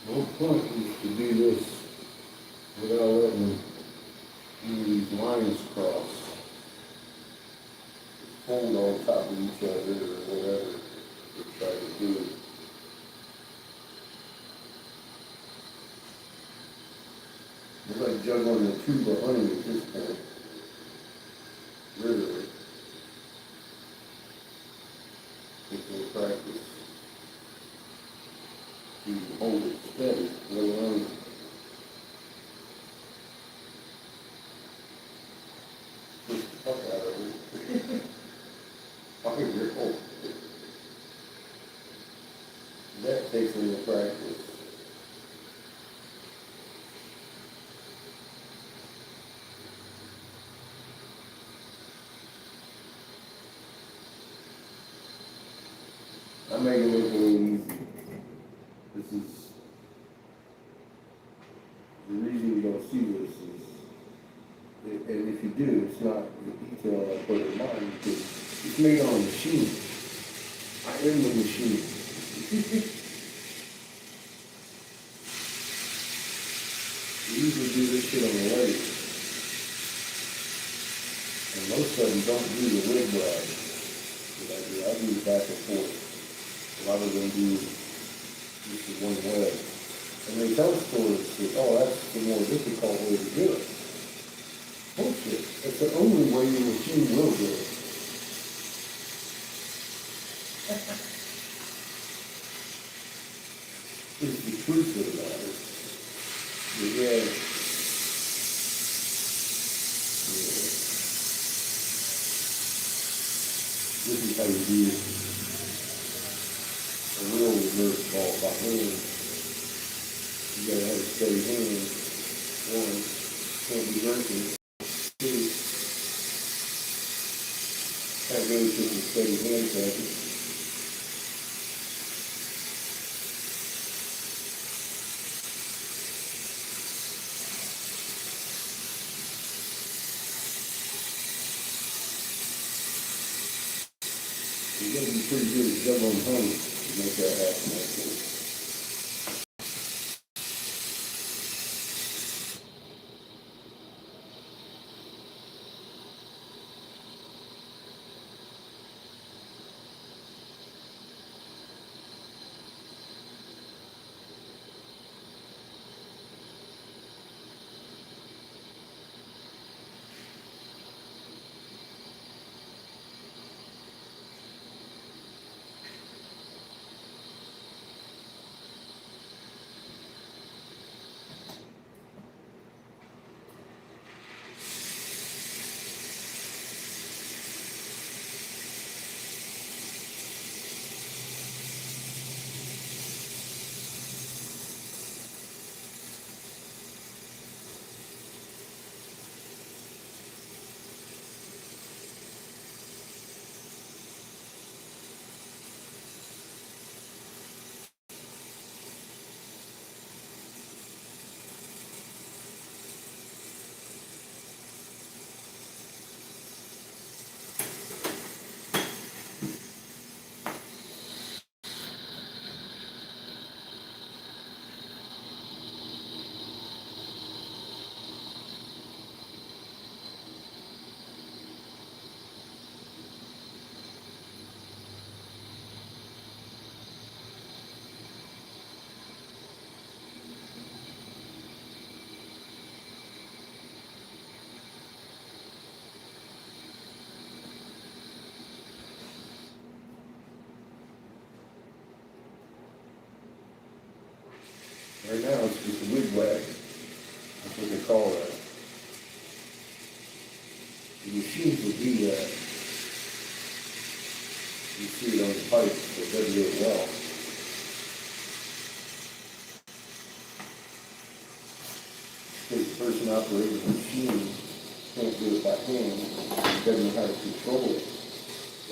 No point is to do this without letting these lines cross. Hold on top of each other or whatever they try to do. It's like juggling a tube of honey at this point. Literally. It's a practice. You hold it steady, let alone push the fuck out of it. Fucking grip. That takes a little practice. I make it look a little easy. This is the reason you don't see this is, and if you do, it's not the detail I put in mind because it's made on a machine. I am the machine. We usually do this shit on the lathe, and most of them don't do the wig ride that I do. I do the back and forth. A lot of them do just the one way. And they tell stories that, oh, that's the more difficult way to do it. Bullshit. It's the only way your machine will do it. It's the truth of the matter. But yeah. This is how you do a real reverse ball by hand. You gotta have a steady hand. One, can't be jerking. Two, that goes with a steady hand practice. You gotta be pretty good at juggling honey to make that happen, I think. Right now, it's just a wigwag. That's what they call that. The machines will do that. You see it on the pipe, it doesn't do it well. Because the person operating the machine can't do it by hand, he doesn't know how to control it.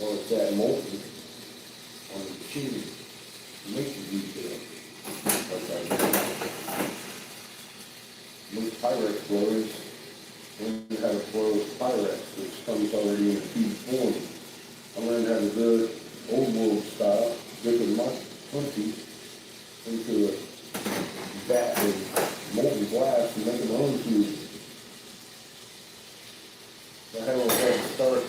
Well, it's that molten on the machine, it makes it easier. Like that. Most Pyrex blowers learn how to blow Pyrex, which comes already in a tube form. I learned how to do it old world style, dipping my 20 into a vat of molten glass and making my own tube. I had a head start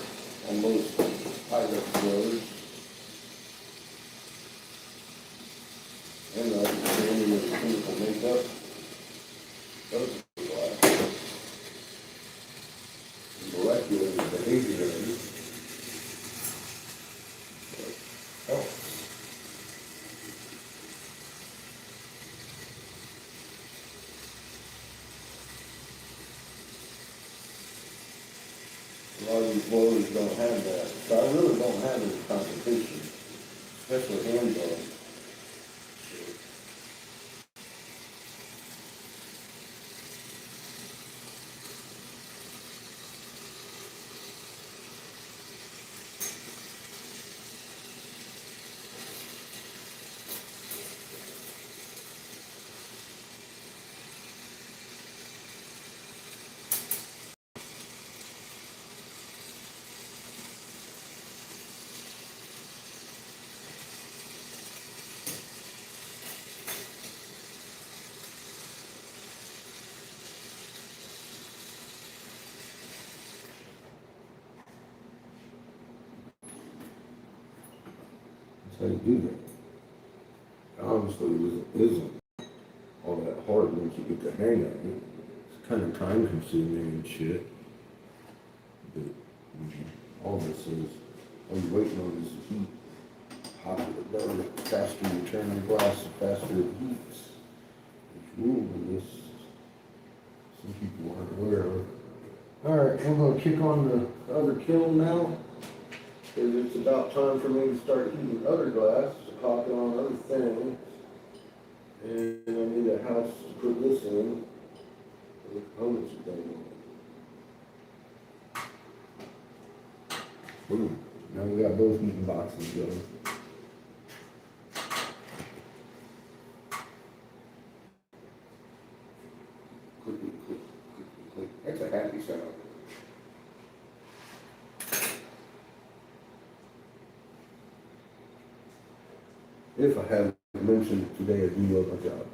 on most Pyrex blowers. And I was doing with chemical makeup. Those are the glass. The molecular behavior of it. Oh. A lot of these blowers don't have that. So I really don't have any competition, especially hand blowing. That's how you do that. Honestly, it isn't all that hard once you get the hang of it. It's kind of time consuming and shit. But all this is, all you're waiting on is the heat. Hotter the better. The faster you turn the glass, the faster it heats. It's rule in this. Some people aren't aware of. Alright, I'm gonna kick on the other kiln now. Because it's about time for me to start heating other glass, copy on other things. And I need a house to put this in. The components are done. Boom. Now we got both heating boxes going. Clickety, click, clickety, click. That's a happy sound. If I haven't mentioned today, I do love my job.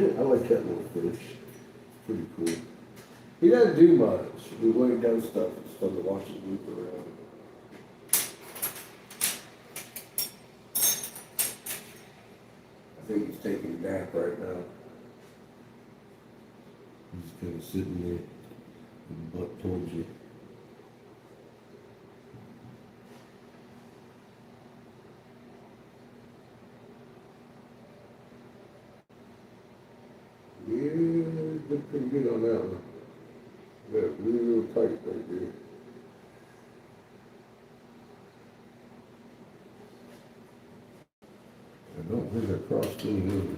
I like that little fish. Pretty cool. He doesn't do much. The way he does stuff, it's fun to watch him move around. think he's taking a nap right now. He's kind of sitting there, with the butt towards you. Yeah, did pretty good on that one. Got real tight right there. I don't think I crossed any over.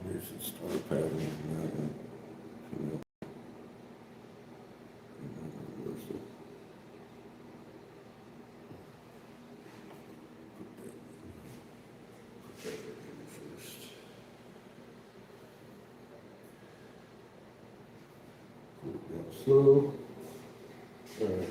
There's some star pattern in that one. Slow. All right.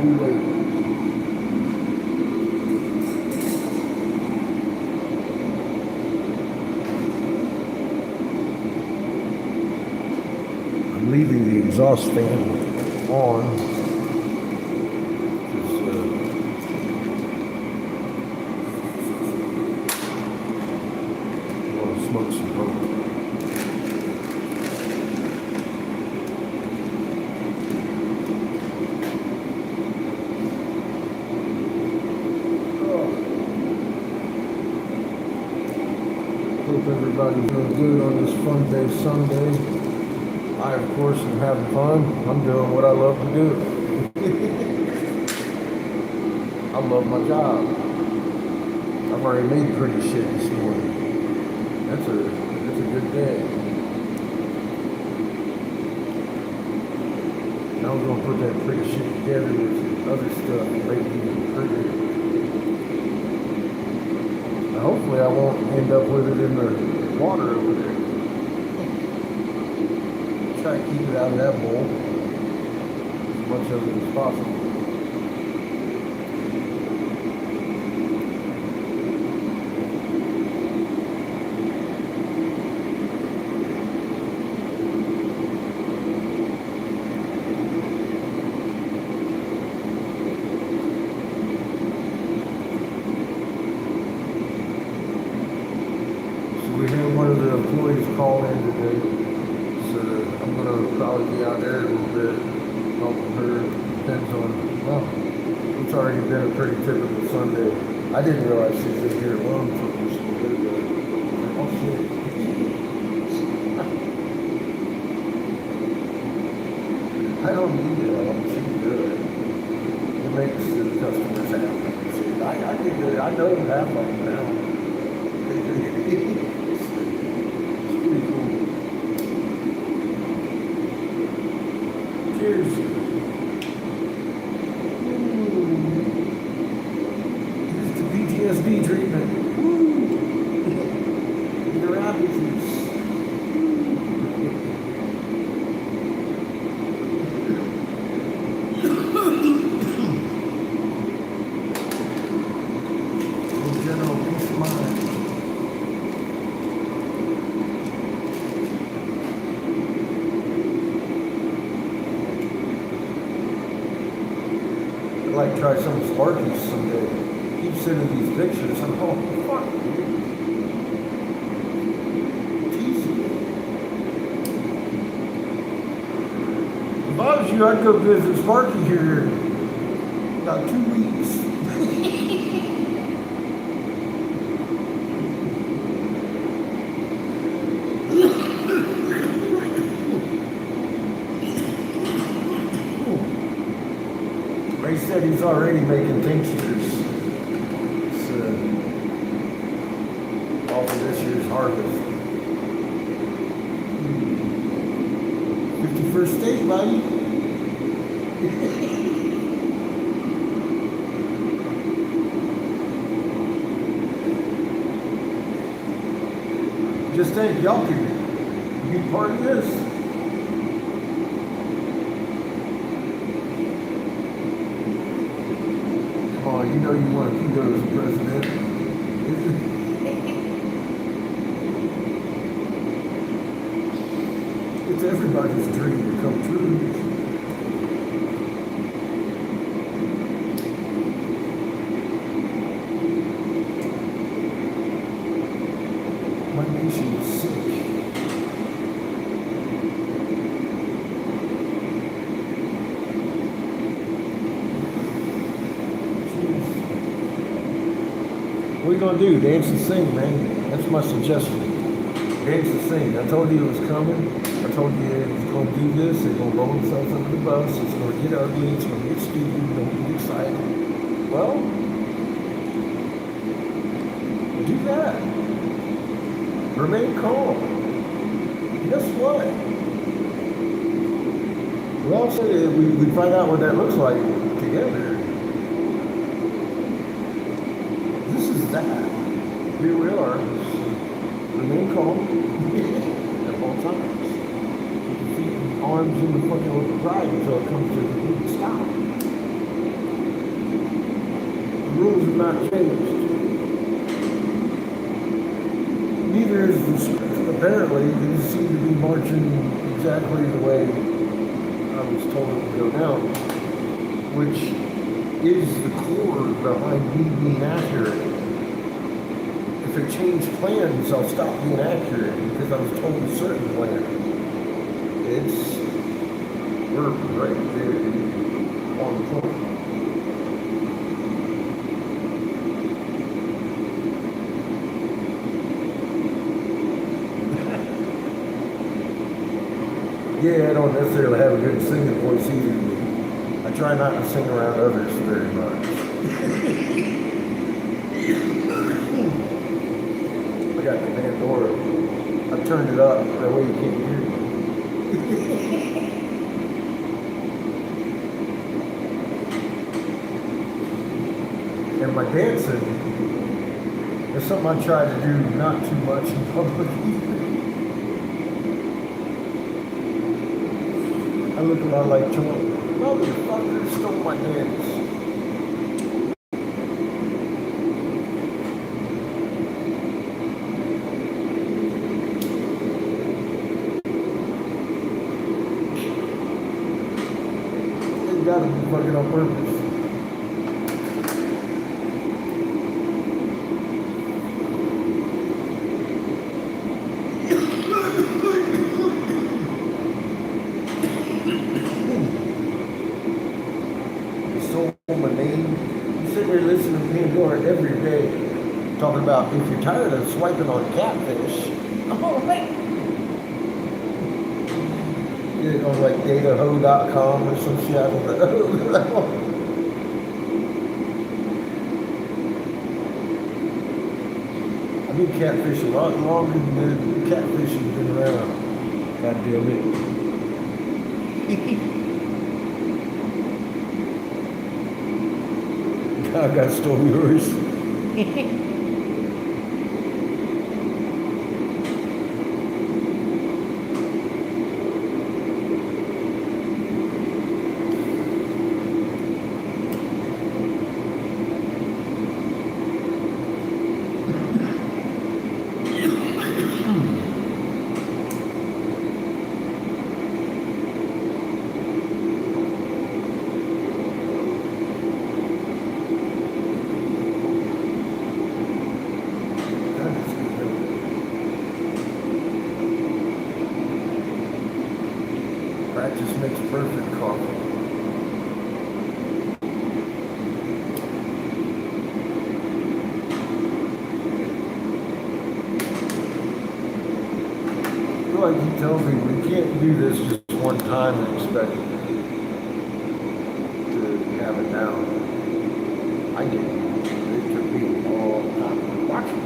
you wait. I'm leaving the exhaust fan on. I want to smoke some dope. Hope everybody's doing good on this fun day Sunday. I, of course, am having fun. I'm doing what I love to do. I love my job. I've already made pretty shit this morning. That's a good day. Now I'm gonna put that pretty shit together with other stuff and make it even prettier. Now, hopefully I won't end up with it in the water over there. Try to keep it out of that bowl as much of it as possible. So we had one of the employees call in today. I'm gonna probably be out there a little bit, helping her. Depends on, well, it's already been a pretty typical Sunday. I didn't realize she was in here alone until just a little bit ago. Oh shit. I don't need it all. She's good. It makes the customers happy. I can do it. I know half of them now. It's pretty cool. Cheers. Here's the PTSD treatment. Your apple juice. General peace of mind. I'd like to try some Sparkies someday. Keep sending these pictures. I'm oh fuck, dude. Easy. If I was you, I'd go visit Sparky here in about 2 weeks. Ray said he's already making tinctures. It's off of this year's harvest. 51st state, buddy. Just think, y'all can be part of this. Oh, you know you want to go as president. It's everybody's dream to come true. My nation is sick. What are you gonna do? Dance and sing, man. That's my suggestion. Dance and sing. I told you it was coming. I told you it was gonna do this. It's gonna roll itself under the bus. It's gonna get ugly. It's gonna get stupid. Don't get excited. Well, do that. Remain calm. Guess what? We all said we find out what that looks like together. That. Here we are. Remain calm at all times. Keep your feet and arms in the fucking open pride until it comes to a complete stop. rules have not changed. Neither is the script. Apparently, these seem to be marching exactly the way I was told it would go down, which is the core behind me being accurate. If I change plans, I'll stop being accurate because I was told a certain plan. We're right there on the point. Yeah, I don't necessarily have a good singing voice either. I try not to sing around others very much. I got the Pandora. I've turned it up, that way you can't hear me. And my dancing is something I try to do not too much in public either. I look a lot like Trump. Motherfucker stole my dance. They gotta be fucking on purpose. Every day, talking about if you're tired of swiping on catfish, I'm all right. Get it on like dataho.com or some shit. I don't know. I've been catfishing a lot longer than the catfish has been around. God damn it. I got stole yours. Practice makes perfect coffee. Like he tells me, we can't do this just one time and expect to have it down. I get it. It took me a long time. Watch me.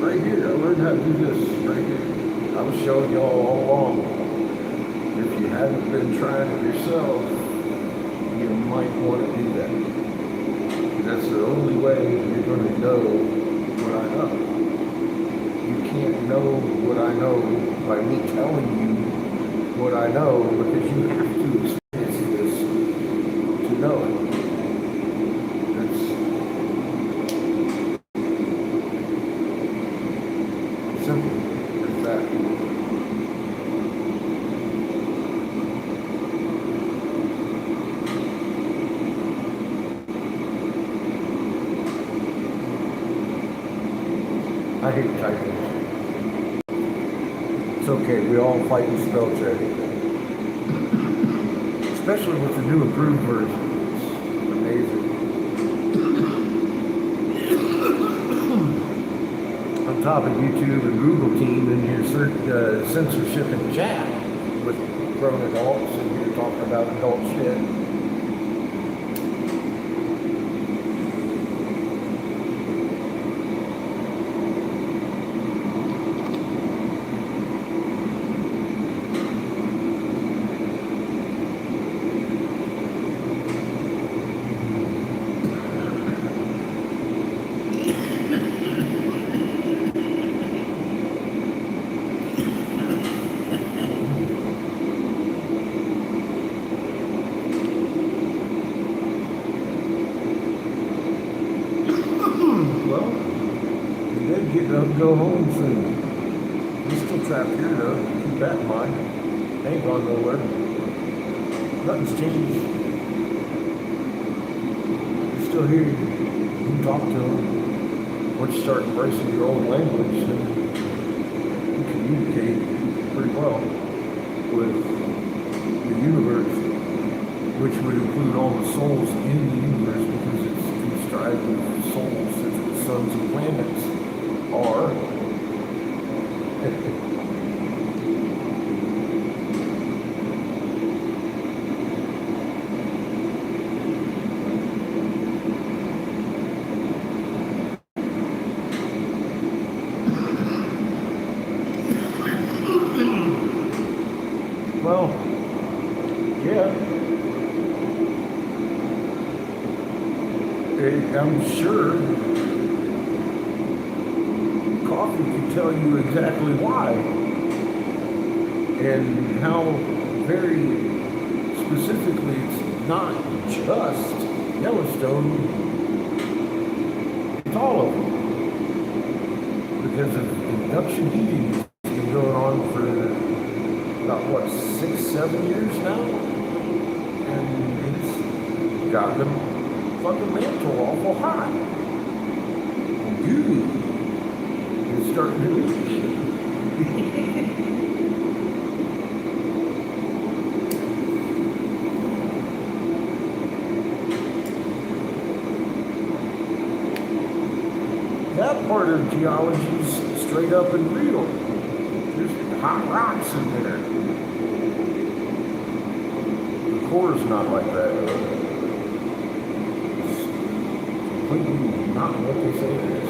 Right here. I learned how to do this right here. I was showing y'all all along. If you haven't been trying it yourself, you might want to do that. That's the only way you're going to know what I know. You can't know what I know by me telling you what I know, because you have to experience this to know it. That's simple as that. I hate typing. It's okay, we all fight with spell check. Especially with the new improved version. It's amazing. On top of YouTube and Google team and your censorship and chat with grown adults, and you're talking about adult shit. to go home soon. We're still trapped here though. Keep that in mind. Ain't gone nowhere. Nothing's changed. You're still here. You can talk to them. Once you start embracing your own language, then you communicate pretty well with the universe, which would include all the souls in the universe because it's comprised of souls, such as the suns and planets are. Well, yeah. I'm sure coffee can tell you exactly why and how very specifically it's not just Yellowstone, it's all of them. Because of induction heating has been going on for about what, 6-7 years now, and it's got them fucking mantle awful hot. Goo is starting to leak. That part of geology is straight up and real. There's hot rocks in there. The core is not like that. It's completely not what they say it is.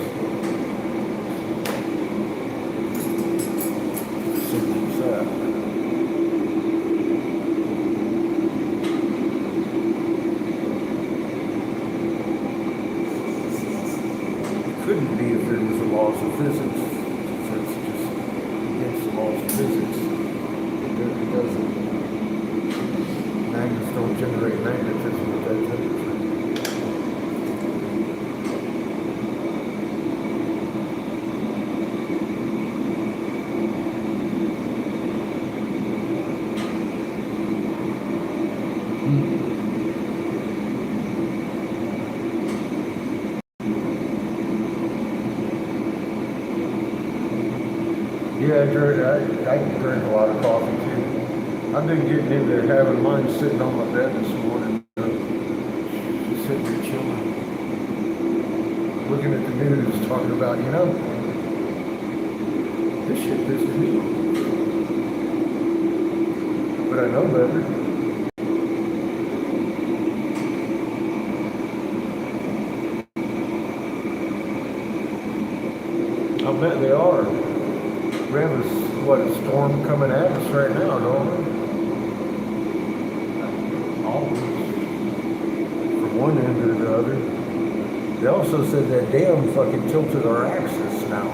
Simple as that. It couldn't be if there was the laws of physics. So it's just against the laws of physics. It doesn't. Magnets don't generate magnetism at that temperature. Yeah, I drink a lot of coffee too. I've been getting in there, having mine sitting on my bed this morning, just sitting there chilling, looking at the news, talking about, this shit pisses me off. But I know better. I bet they are. We have a storm coming at us right now, don't we? Always. From one end or the other. They also said that dam fucking tilted our axis now.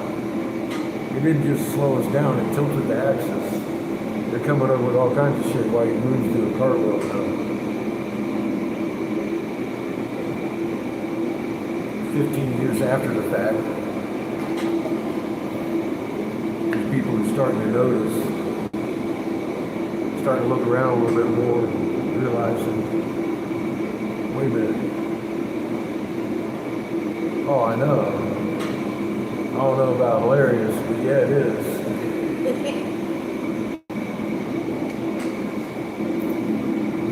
It didn't just slow us down, it tilted the axis. They're coming up with all kinds of shit while you move through a cartwheel now. 15 years after the fact. People are starting to notice, starting to look around a little bit more, realizing, wait a minute. Oh, I know. I don't know about hilarious, but yeah, it is.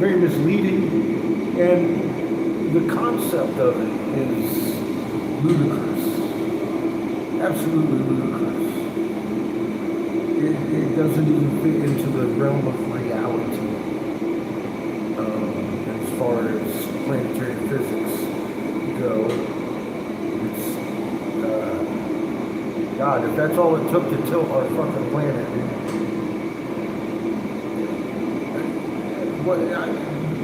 Very misleading, and the concept of it is ludicrous. Absolutely ludicrous. It doesn't even fit into the realm of reality as far as planetary physics go. It's, God, if that's all it took to tilt our fucking planet,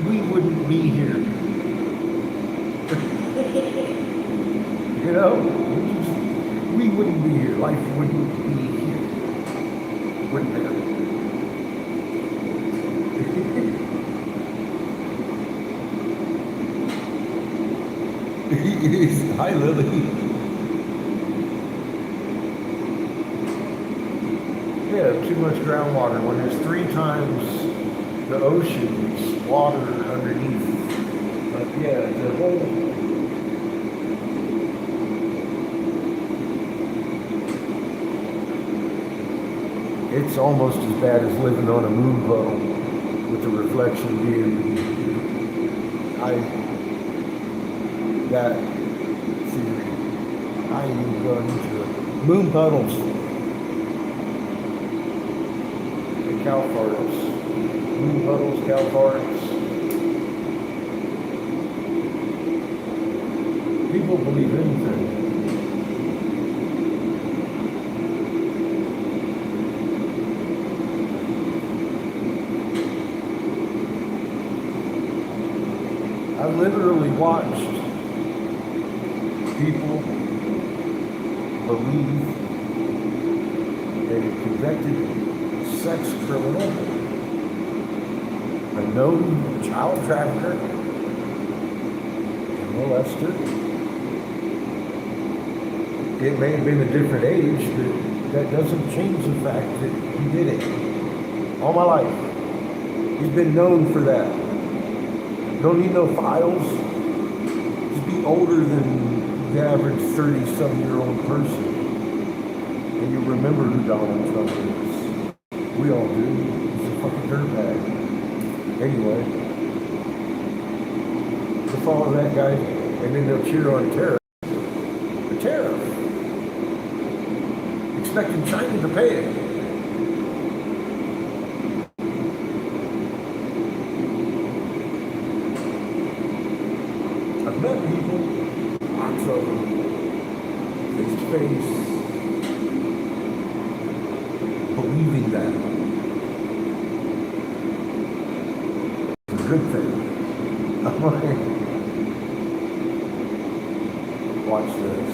we wouldn't be here. We wouldn't be here. Life wouldn't be here. Wouldn't happen. Hi, Lily. Yeah, too much groundwater when there's 3 times the ocean's water underneath. But yeah, the whole it's almost as bad as living on a moon puddle with the reflection being that theory. I ain't even going into it. Moon puddles. Cow farts. Moon puddles, cow farts. People believe anything. I literally watched people believe a convicted sex criminal, a known child trafficker, a molester. It may have been a different age, but that doesn't change the fact that he did it. All my life. He's been known for that. Don't need no files. Just be older than the average 30-some-year-old person. And you remember who Donald Trump is. We all do. He's a fucking dirtbag. Anyway, to follow that guy, and then they'll cheer on tariff. The tariff. Expecting China to pay it. I've met people, lots of them, face to face, believing that. It's a good thing. I'm like, watch this.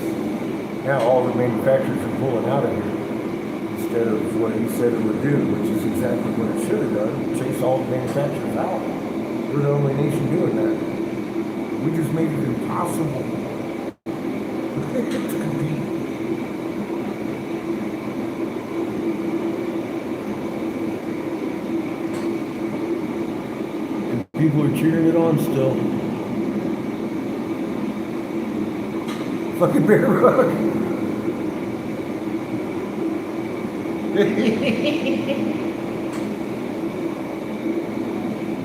Now all the manufacturers are pulling out of here instead of what he said it would do, which is exactly what it should have done. Chase all the manufacturers out. We're the only nation doing that. We just made it impossible to compete. People are cheering it on still. Fucking bear rug.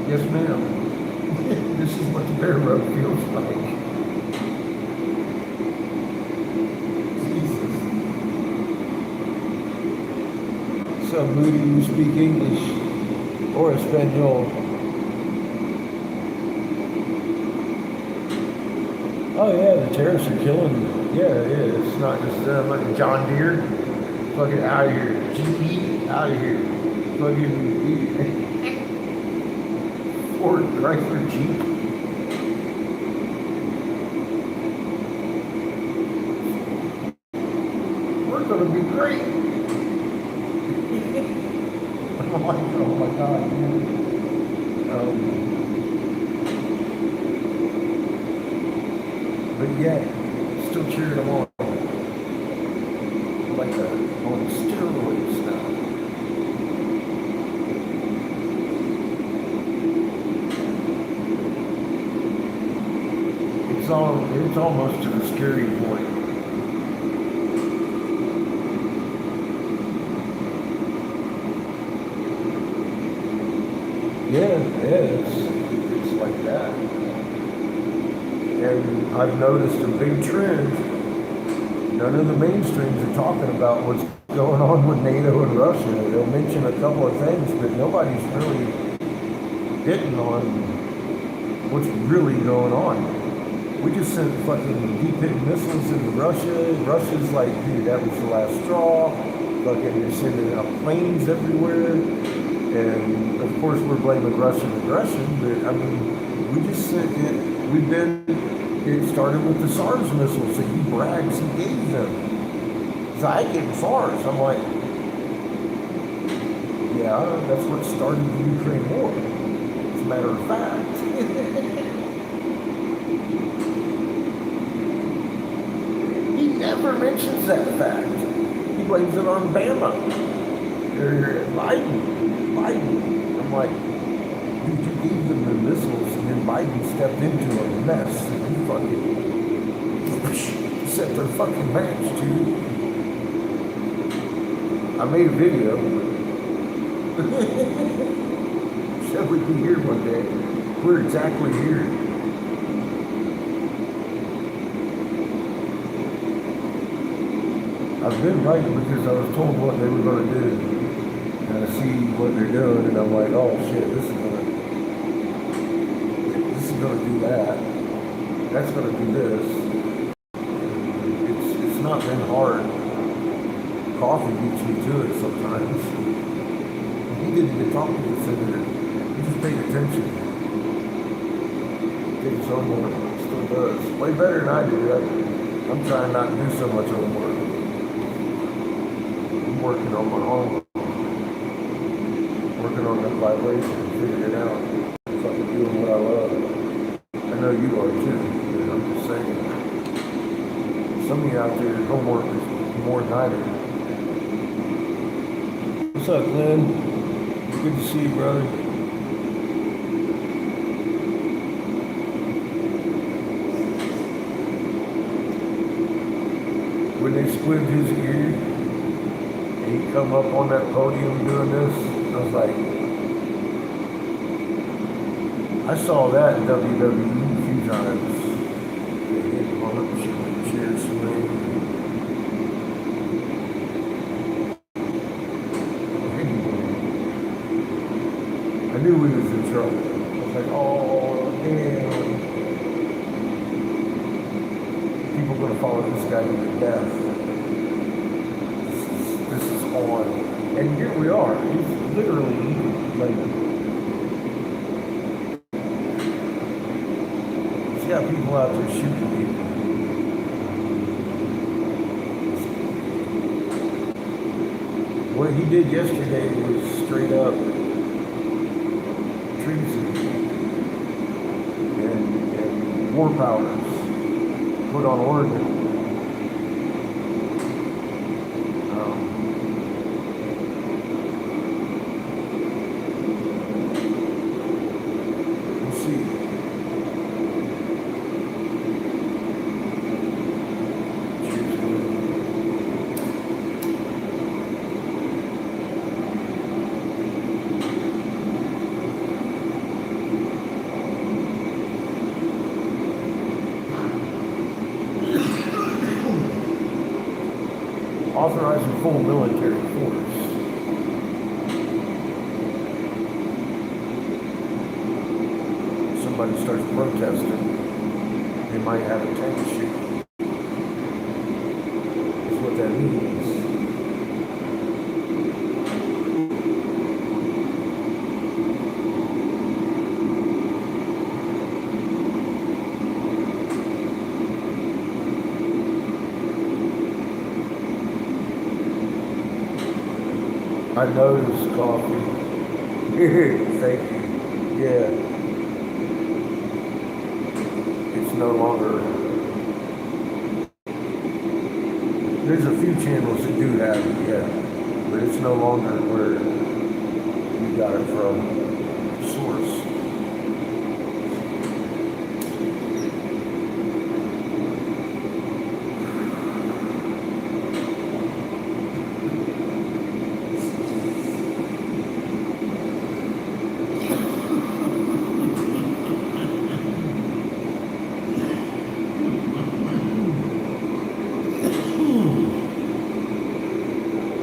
Yes, ma'am. This is what the bear rug feels like. Jesus. Some Moody who speak English or Espanol. Oh yeah, the terrorists are killing. Yeah, it is. It's not just like a John Deere. Fucking out of here. GE, out of here. Fucking Ford Chrysler Jeep. We're gonna be great. Oh my God, man. But yet, still cheering them on. Like on steroids now. It's almost to the scary point. Yeah, it's like that. And I've noticed a big trend. None of the mainstreams are talking about what's going on with NATO and Russia. They'll mention a couple of things, but nobody's really hitting on what's really going on. We just sent fucking deep hit missiles into Russia. Russia's like, dude, that was the last straw. Fucking they're sending out planes everywhere. And of course we're blaming Russian aggression, but I mean, we just sent it, it started with the SARS missiles that he brags he gave them. He's like, I gave them SARS. I'm like, yeah, that's what started the Ukraine war. As a matter of fact. He never mentions that fact. He blames it on Bama. They're Biden. I'm like, dude, you gave them the missiles, and then Biden stepped into a mess, and he fucking set their fucking match, dude. I made a video. Said we'd be here one day. We're exactly here. I've been right because I was told what they were going to do. And I see what they're doing, and I'm like, oh shit, this is going to do that. That's going to do this. It's not been hard. Coffee beats me to it sometimes. He didn't even talk to the senator. He just paid attention. Did his homework. Still does. Way better than I do. I'm trying not to do so much homework. I'm working on my own. Working on that vibration, figuring it out. So I can do what I love. I know you are too. But I'm just saying. Some of you out there, homework is more than I do. What's up, Glenn? Good to see you, brother. When they split his ear and he come up on that podium doing this, I was like, I saw that in WWE a few times. They hit him on the chair swing. I knew we was in trouble. I was like, oh, damn. People gonna follow this guy to death. This is on. And here we are. He's literally like, he's got people out there shooting people. What he did yesterday was straight up treason and war powers put on Oregon. We'll see. Authorizing full military force. Somebody starts protesting, they might have a tank shoot. That's what that means. I noticed coffee. Thank you. Yeah. It's no longer. There's a few channels that do have it, yeah. But it's no longer where you got it from. Source.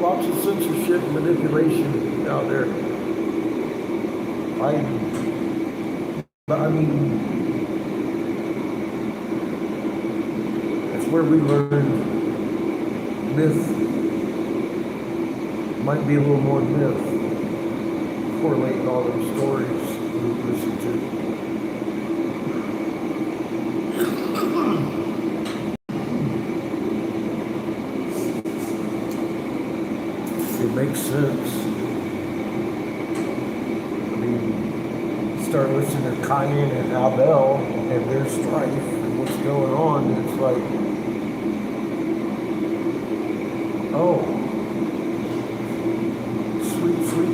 Lots of censorship, manipulation out there. But I mean, that's where we learned myth. Might be a little more myth. Correlating all those stories we listen to. It makes sense. I mean, start listening to Cayenne and Abel and their strife and what's going on, and it's like, oh,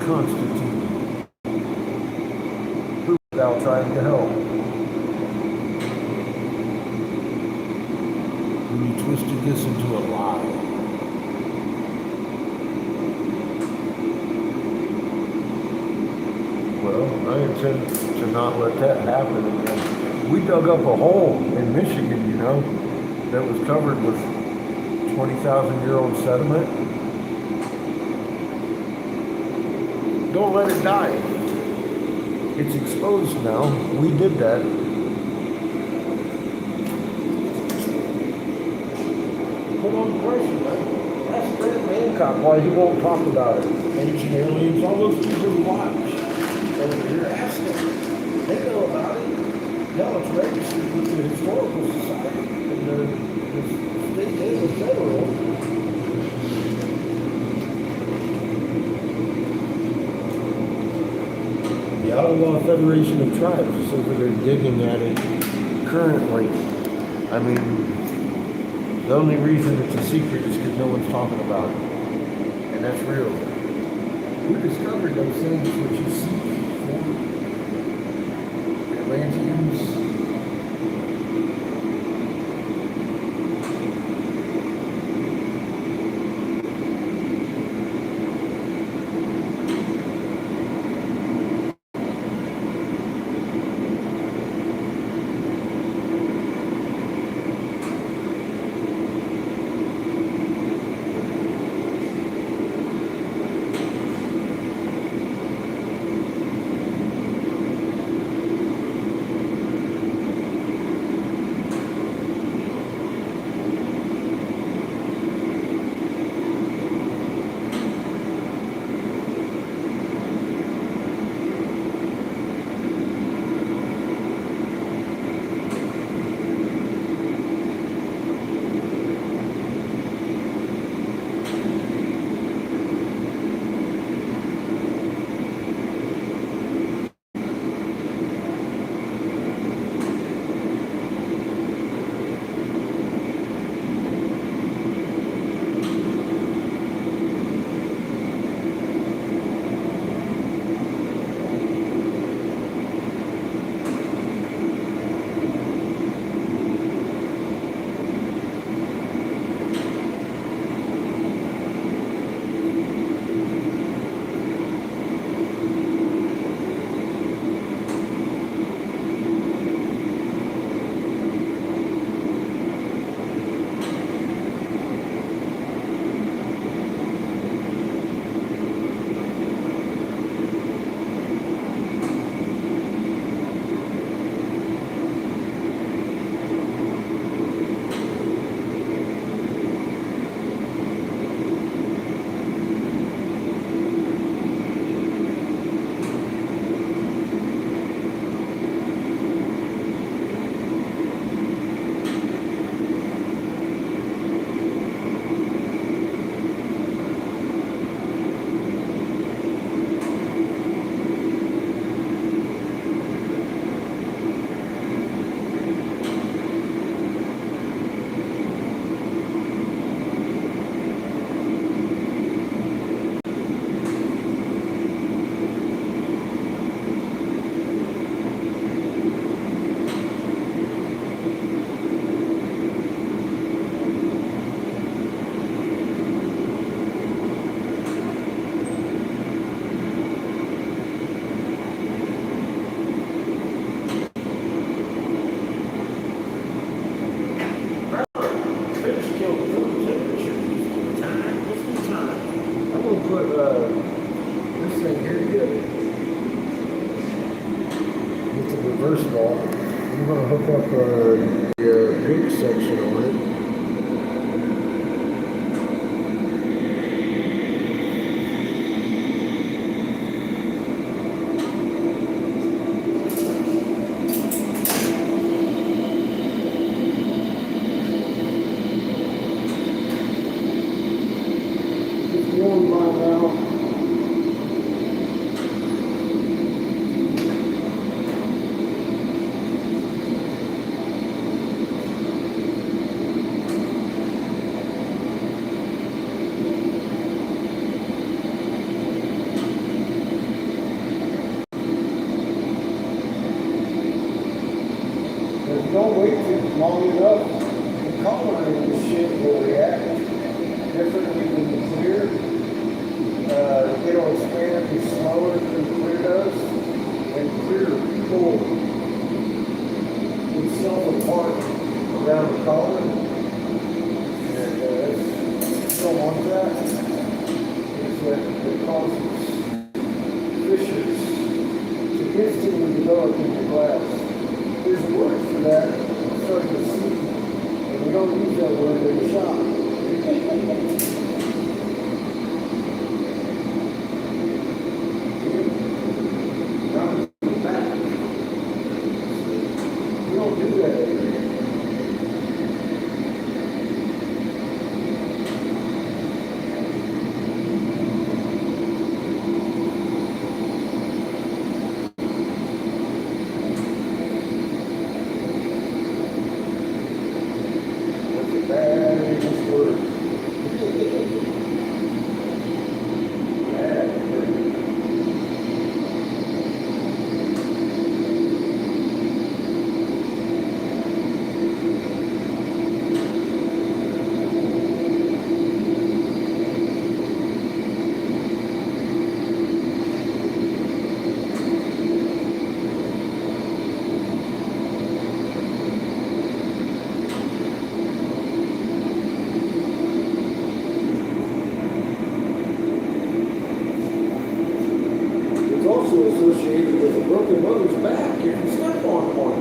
Constantine. Who thou trying to help? And you twisted this into a lie. Well, I intend to not let that happen again. We dug up a hole in Michigan, you know, that was covered with 20,000-year-old sediment. Don't let it die. It's exposed now. We did that. Put on pressure, man. Ask Grant Hancock why he won't talk about it. Ancient aliens, all those people who watch over here, ask them. They know about it. Hell, it's registered with the Historical Society and the state and the federal. The Ottawa Federation of Tribes is over there digging at it currently. I mean, the only reason it's a secret is because no one's talking about it. And that's real. We discovered those things which you see for Atlanteans. This thing here together. It's a reversible. I'm going to hook up the big section on it. long enough, the color in the shit will react differently than the clear. It'll expand slower than clear does, and clear pulls itself apart around the collar. And don't want that. It's that it causes fissures to instantly develop in the glass. There's a word for that. It's starting to see. And we don't use that word in the shop. We don't do that anymore. That's a bad English word. Bad word. It's also associated with a broken mother's back if you step on one.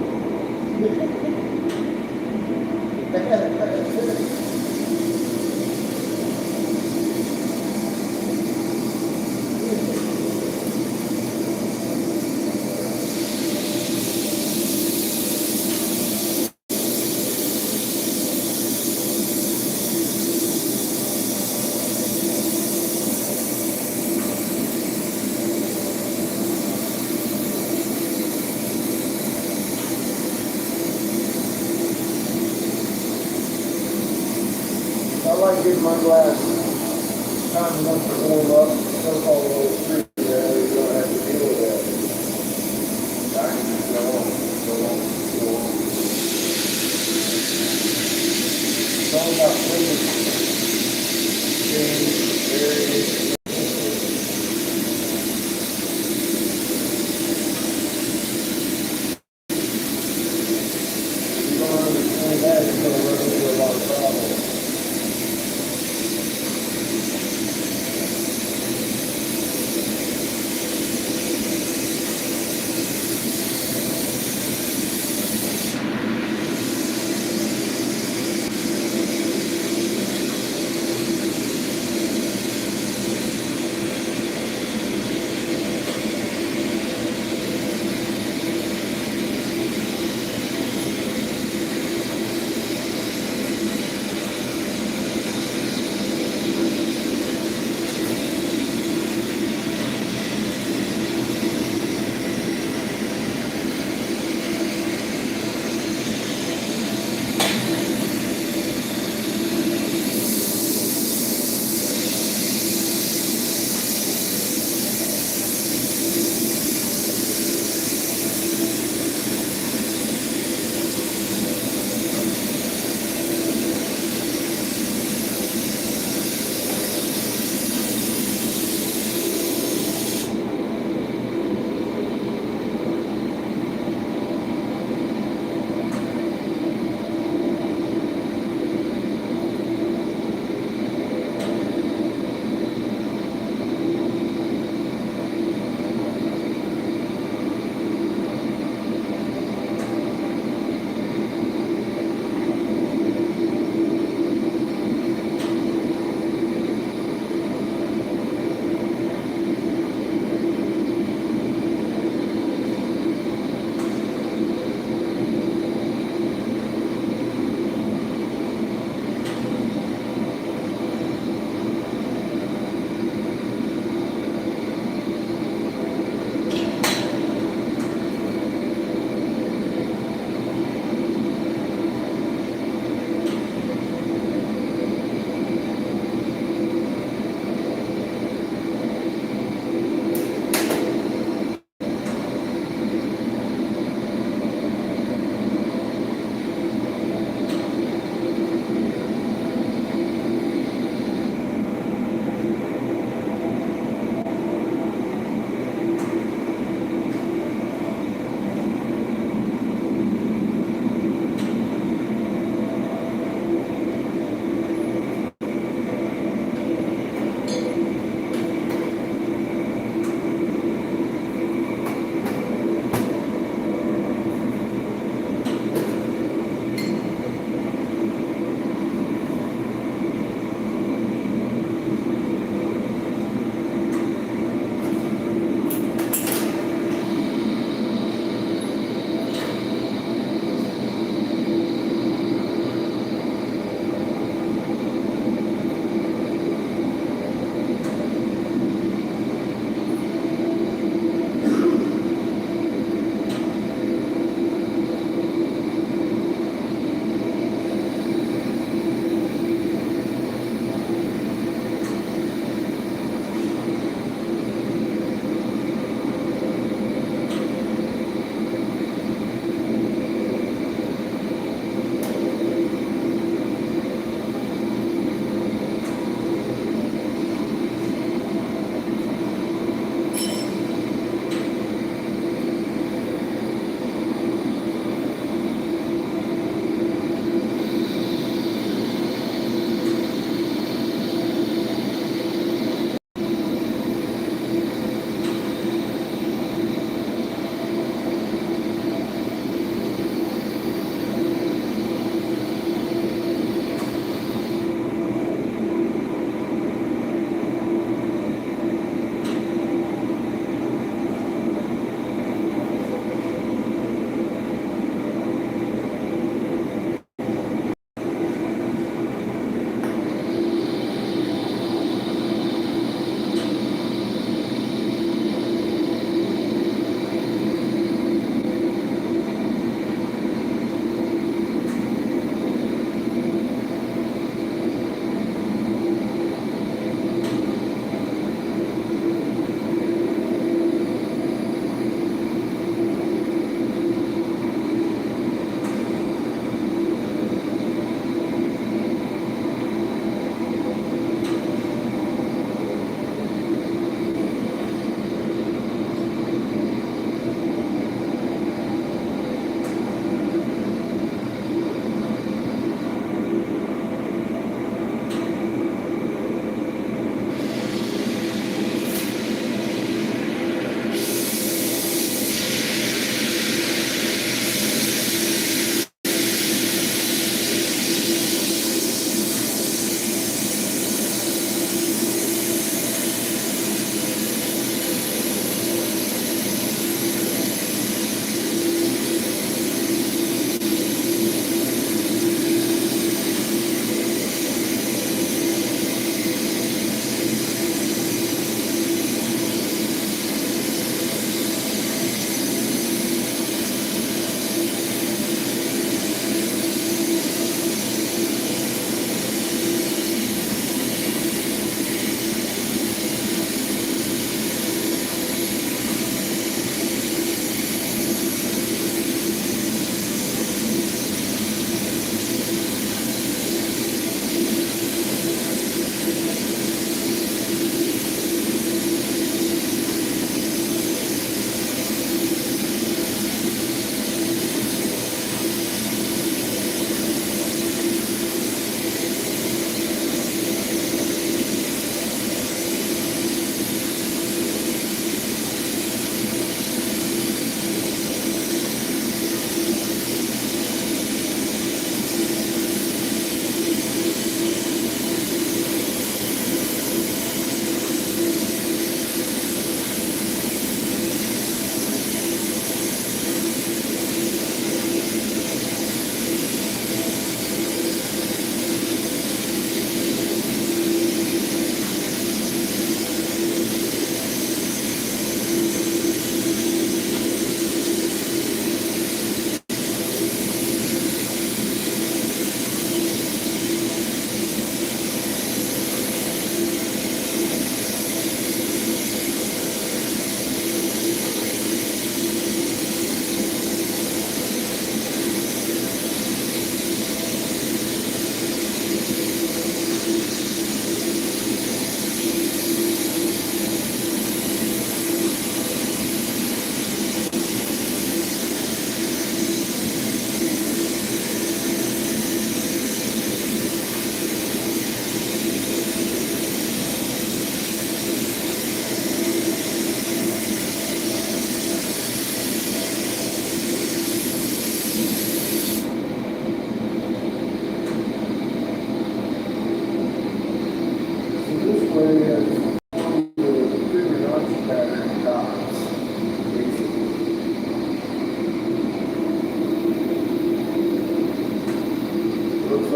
I like getting my glass time enough to warm up, soak all the way through there, you don't have to deal with that. I can just go on. It's all about flavor. Change, various. If you don't understand that, you're going to run into a lot of problems.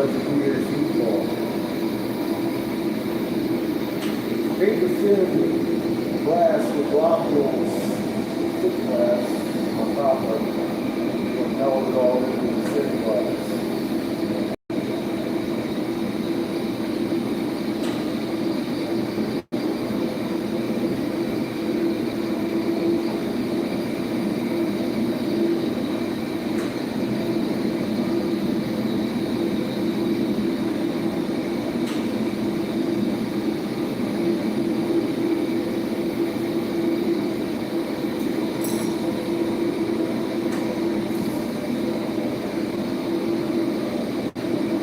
like a BSU ball. Paper thin glass with globules, thick glass on top of it. Will melt it all into the thin glass.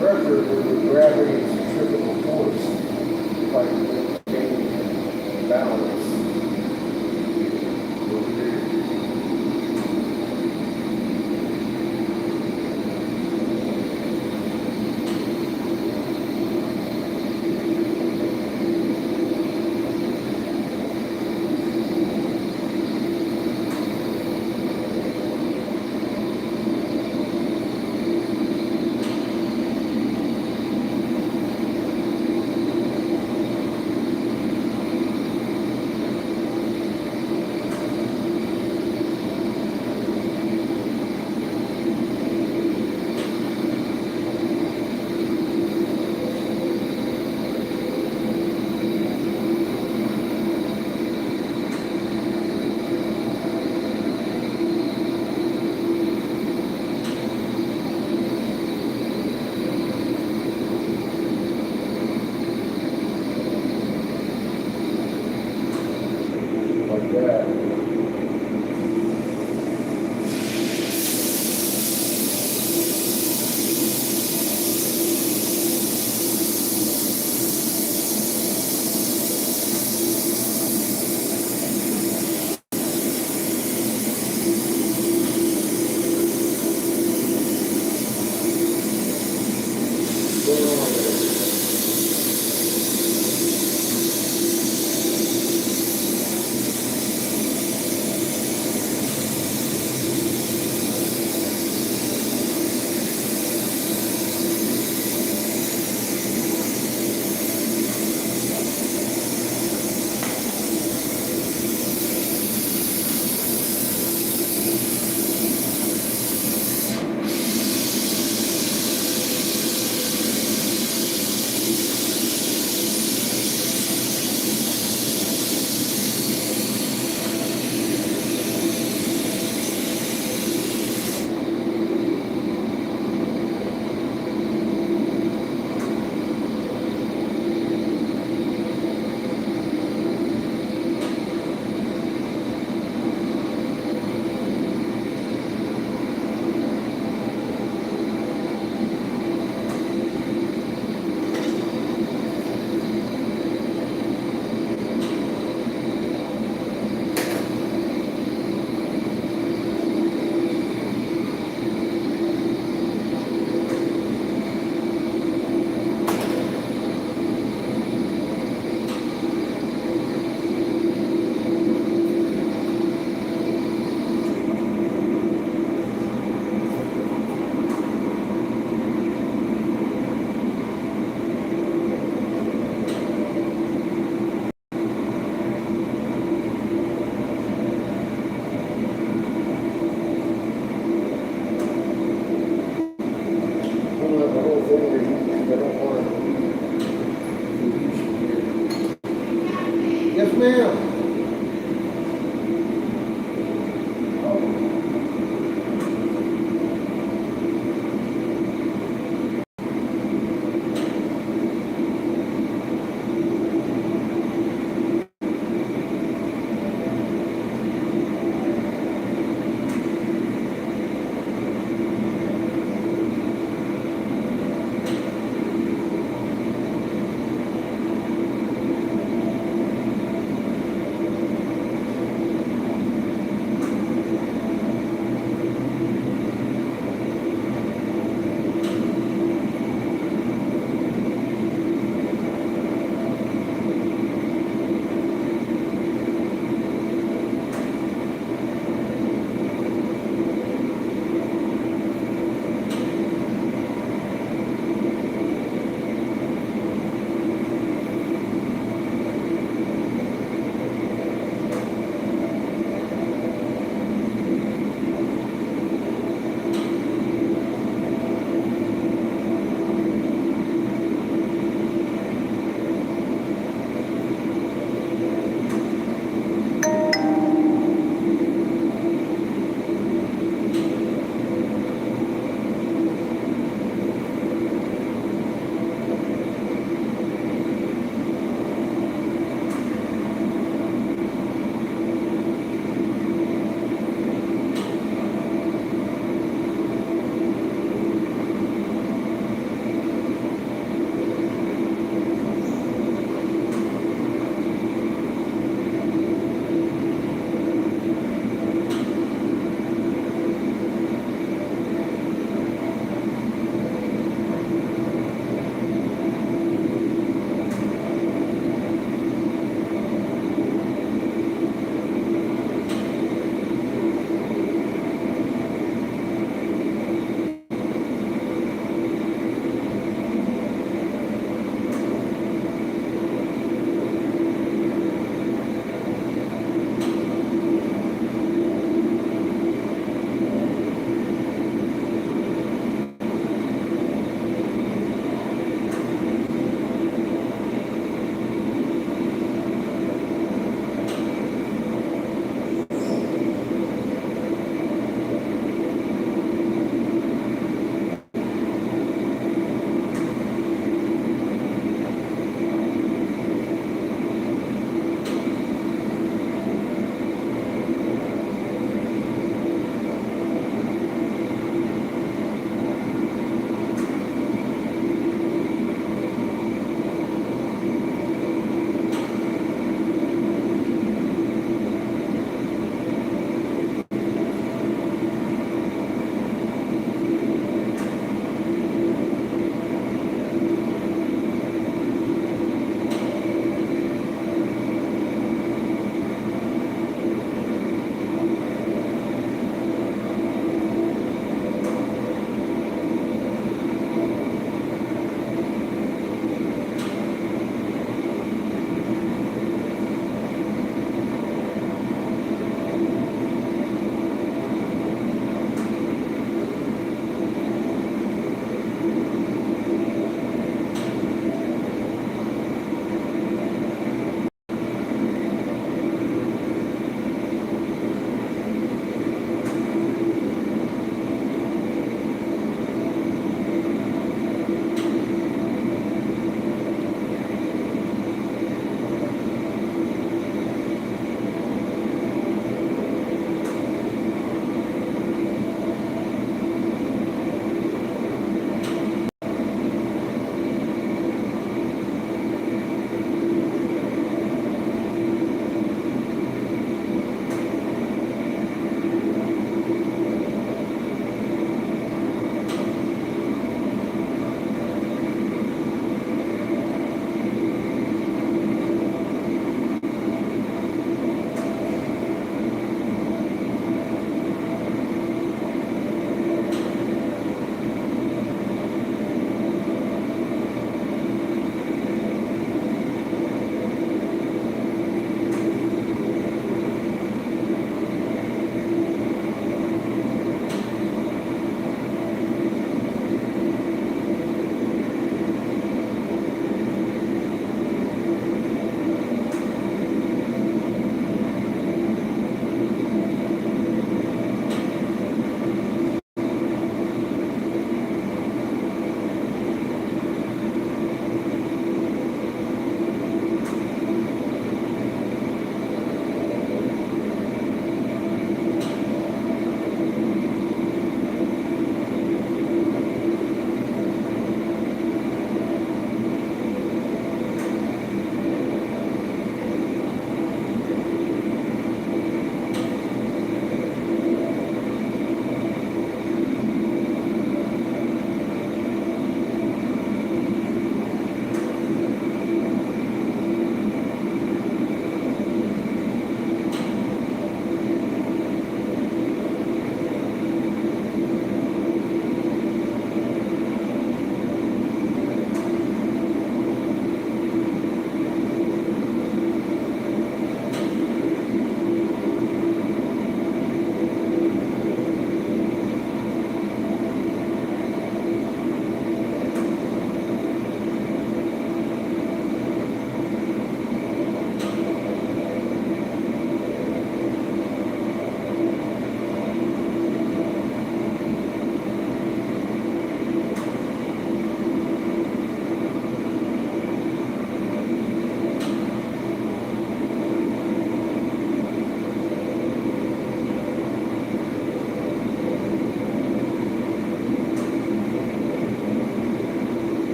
Pressure with gravity and centrifugal force, like maintaining balance. Over here. Like that.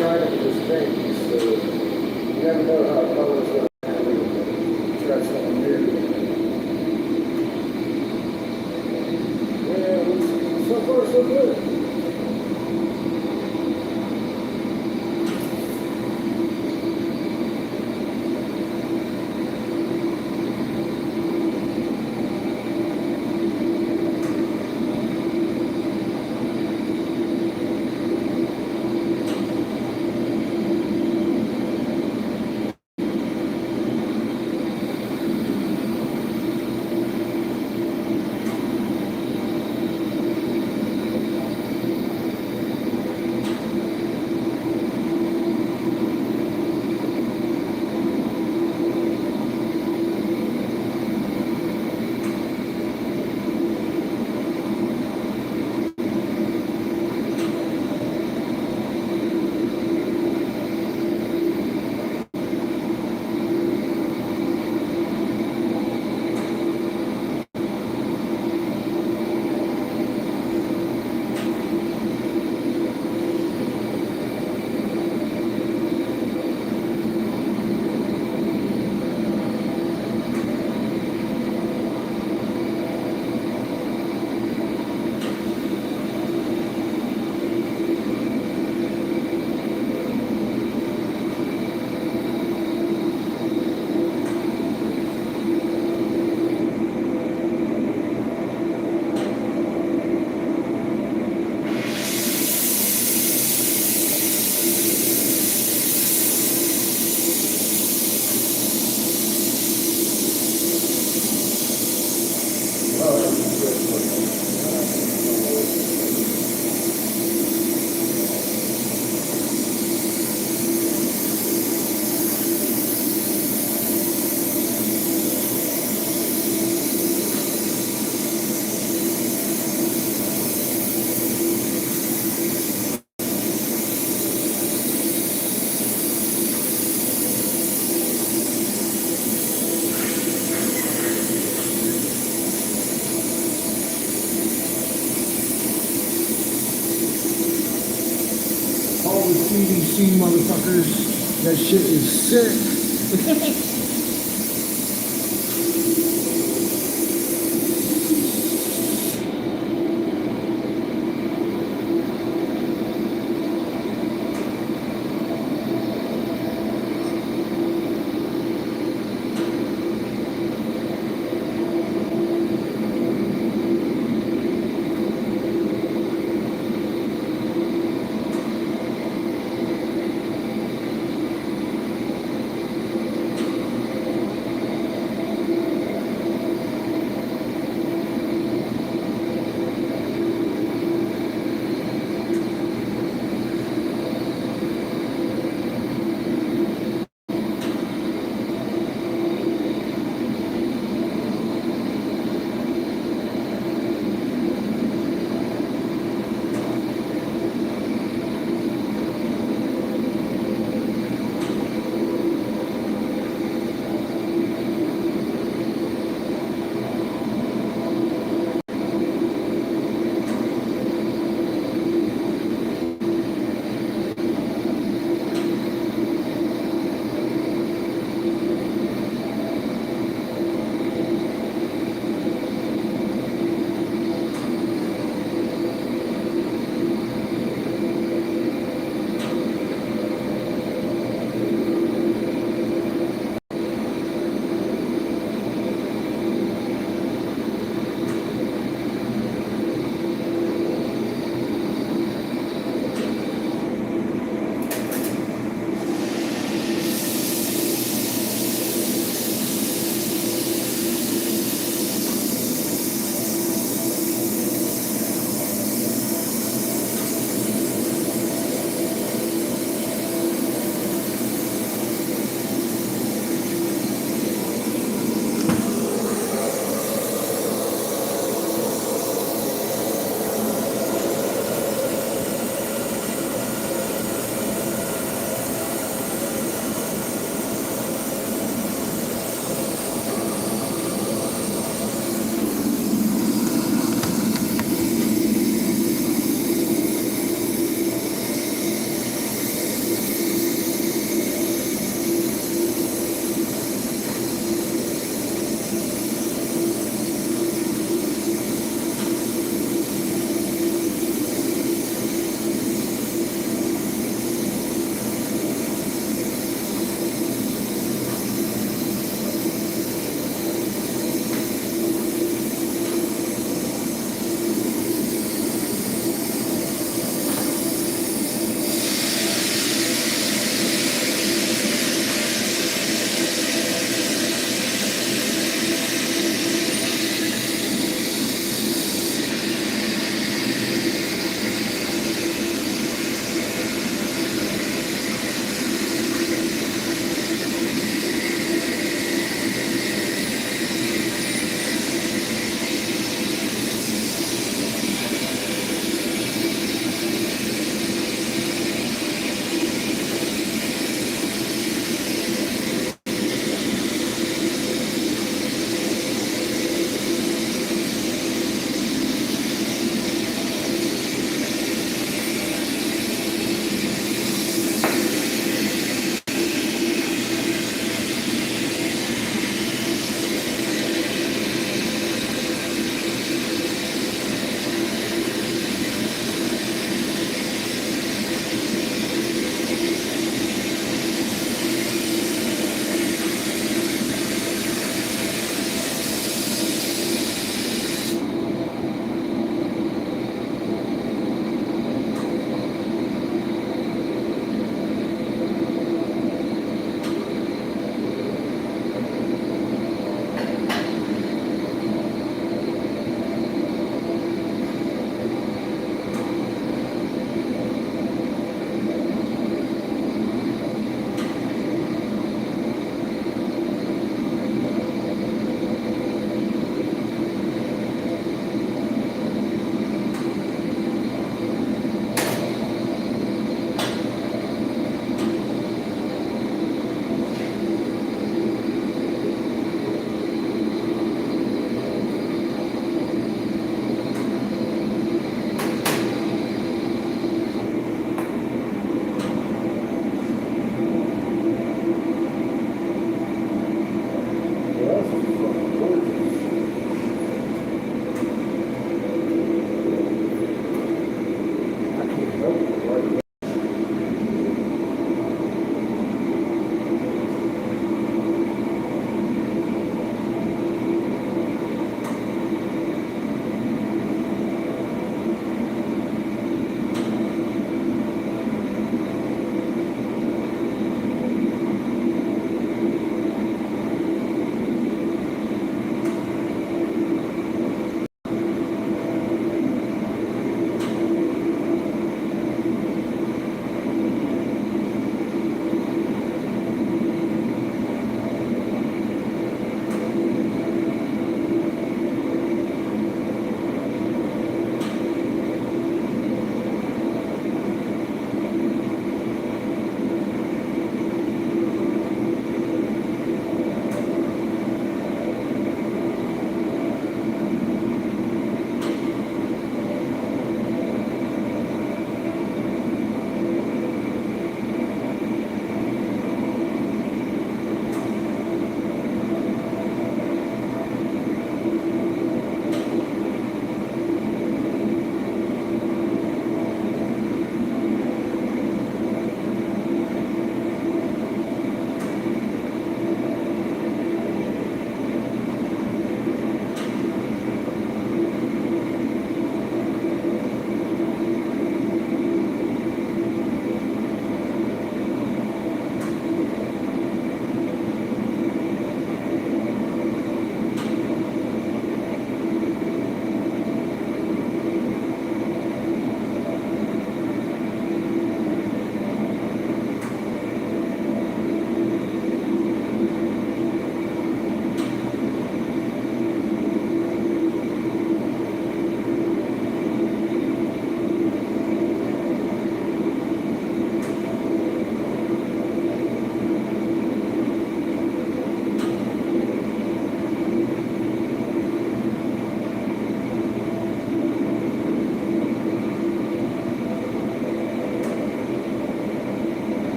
tried it with this paint, so you never know how a color's going to handle. Try something new. Yeah, so far so good. All the CDC motherfuckers, that shit is sick.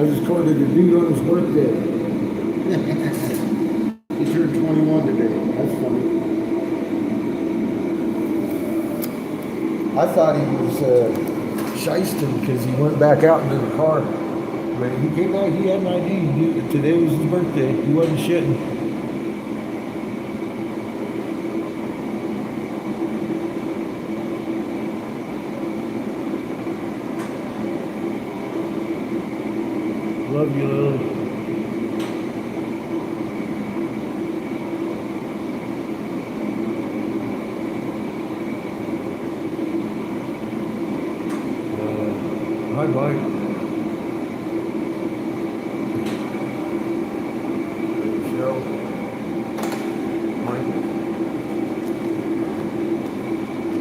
I just recorded a dude on his birthday. He turned 21 today. That's funny. I thought he was shysting because he went back out into the car. But he came out, he had an ID. Today was his birthday. He wasn't shitting. Love you, Lily. Hi, Mike. Michelle. Michael.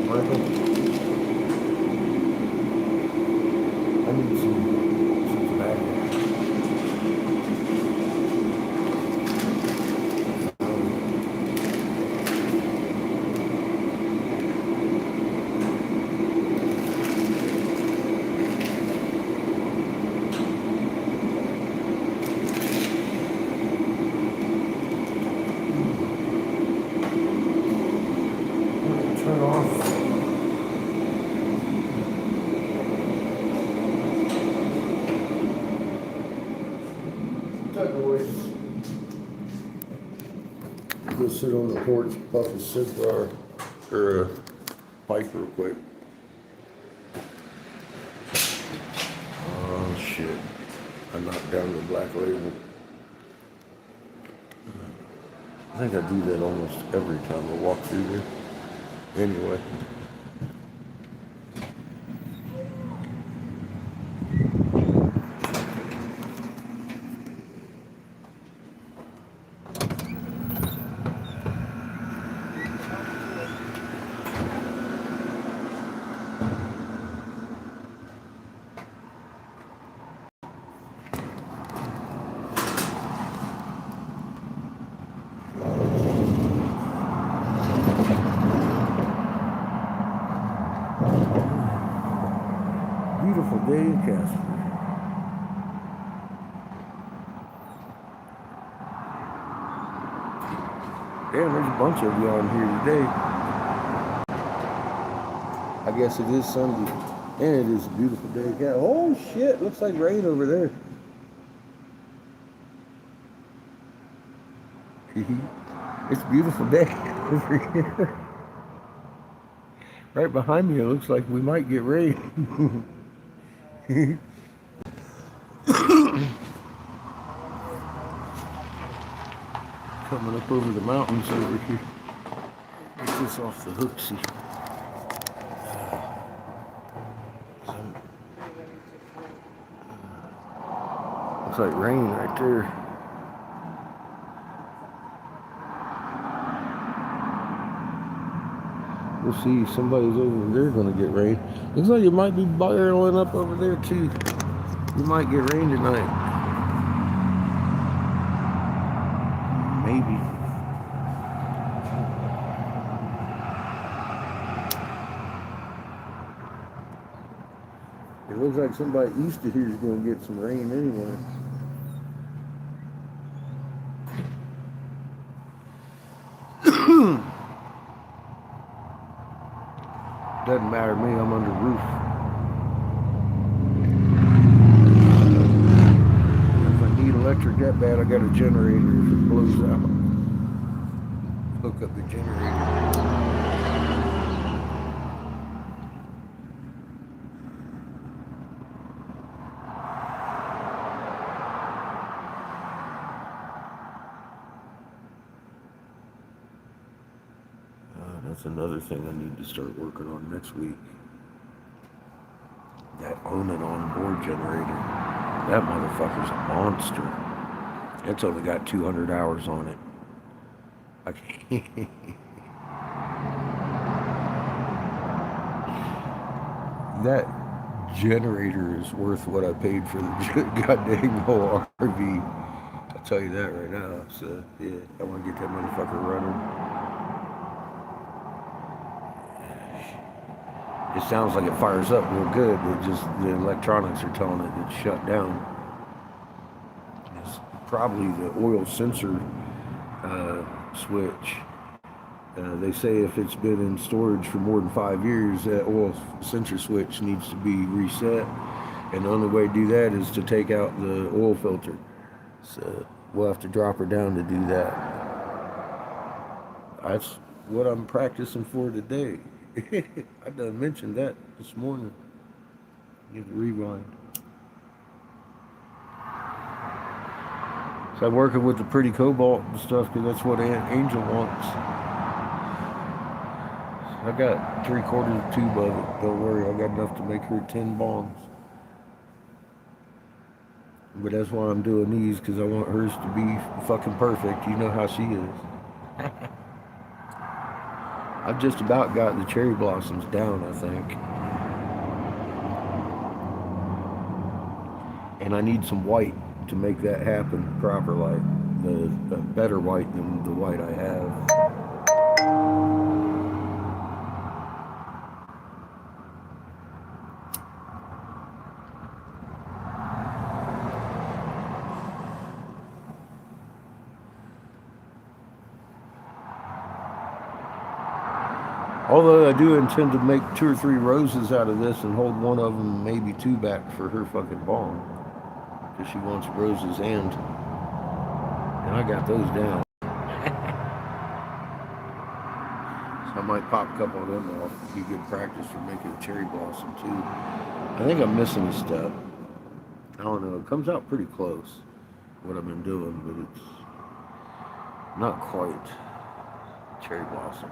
Michael. I need some tobacco. go sit on the porch, puff a cigar or a pipe real quick. Oh shit. I knocked down the black label. I think I do that almost every time I walk through there. Anyway. Beautiful day in Casper. Damn, there's a bunch of you on here today. I guess it is Sunday. And it is a beautiful day. Yeah. Oh shit, looks like rain over there. It's a beautiful day over here. Right behind me, it looks like we might get rain. Coming up over the mountains over here. Get this off the hook, see. Looks like rain right there. We'll see, somebody's over there gonna get rain. Looks like it might be barreling up over there too. We might get rain tonight. Maybe. It looks like somebody east of here is gonna get some rain anyway. Doesn't matter to me, I'm under roof. If I need electric that bad, I got a generator if it blows out. Hook up the generator. That's another thing I need to start working on next week. That on and on board generator. That motherfucker's a monster. It's only got 200 hours on it. I can't. That generator is worth what I paid for the goddamn whole RV. I'll tell you that right now. So, yeah, I want to get that motherfucker running. It sounds like it fires up real good, but just the electronics are telling it it's shut down. It's probably the oil sensor switch. They say if it's been in storage for more than 5 years, that oil sensor switch needs to be reset. And the only way to do that is to take out the oil filter. So we'll have to drop her down to do that. That's what I'm practicing for today. I done mentioned that this morning. Get the rewind. So I'm working with the pretty cobalt and stuff because that's what Angel wants. I got 3/4 tube of it. Don't worry, I got enough to make her 10 bongs. But that's why I'm doing these, because I want hers to be fucking perfect. You know how she is. I've just about got the cherry blossoms down, I think. And I need some white to make that happen proper, like the better white than the white I have. Although I do intend to make 2 or 3 roses out of this and hold one of them, maybe 2 back for her fucking bong. Because she wants roses and I got those down. I might pop a couple of them off. Be good practice for making a cherry blossom too. I think I'm missing a step. I don't know. It comes out pretty close, what I've been doing, but it's not quite cherry blossom.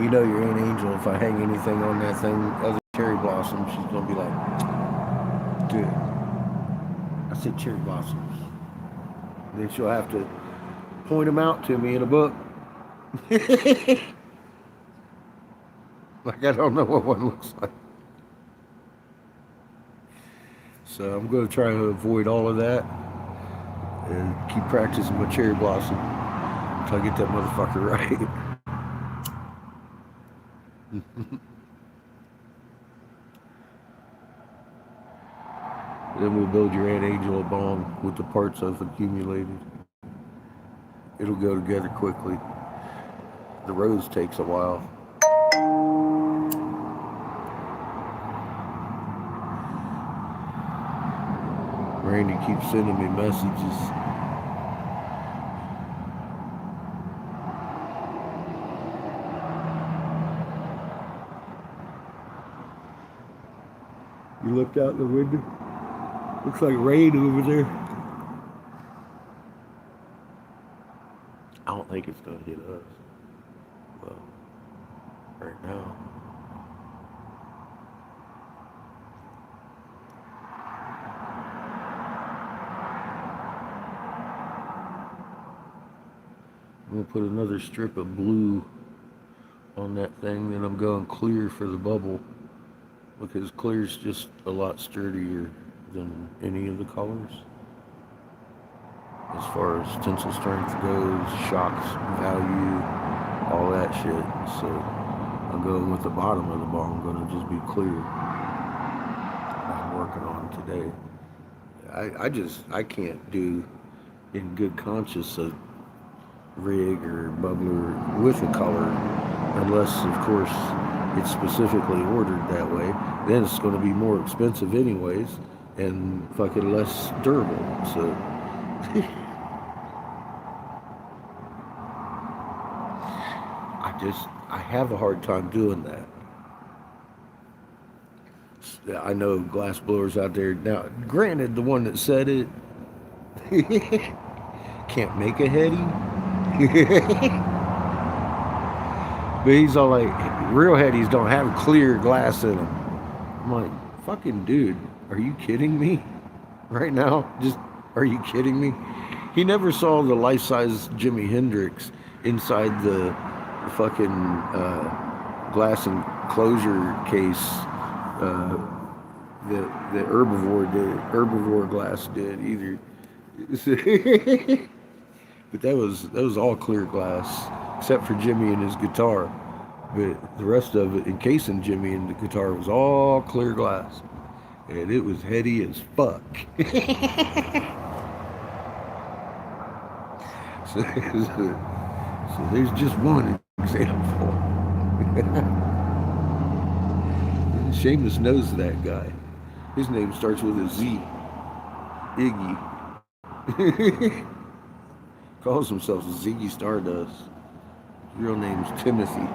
You know your Aunt Angel, if I hang anything on that thing other cherry blossom, she's going to be like, dude, I said cherry blossoms. Then she'll have to point them out to me in a book. Like I don't know what one looks like. So I'm going to try to avoid all of that and keep practicing my cherry blossom until I get that motherfucker right. Then we'll build your Aunt Angel a bomb with the parts I've accumulated. It'll go together quickly. The rose takes a while. Randy keeps sending me messages. You looked out the window? Looks like rain over there. I don't think it's gonna hit us. Well, right now. I'm gonna put another strip of blue on that thing, then I'm going clear for the bubble, because clear's just a lot sturdier than any of the colors as far as tensile strength goes, shocks value, all that shit. So I'm going with the bottom of the ball. I'm going to just be clear. I'm working on today. I can't do in good conscience a rig or bubbler with a color unless, of course, it's specifically ordered that way. Then it's going to be more expensive anyways and fucking less durable. So I have a hard time doing that. I know glass blowers out there now. Granted, the one that said it can't make a heady. But he's all like, real headies don't have clear glass in them. I'm like, fucking dude, are you kidding me? Right now? Just, are you kidding me? He never saw the life-size Jimi Hendrix inside the fucking glass enclosure case that herbivore glass did either. But that was all clear glass, except for Jimmy and his guitar. But the rest of it, encasing Jimmy and the guitar, was all clear glass. And it was heady as fuck. So there's just one example. Seamus knows that guy. His name starts with a Z. Iggy. Calls himself Ziggy Stardust. His real name's Timothy.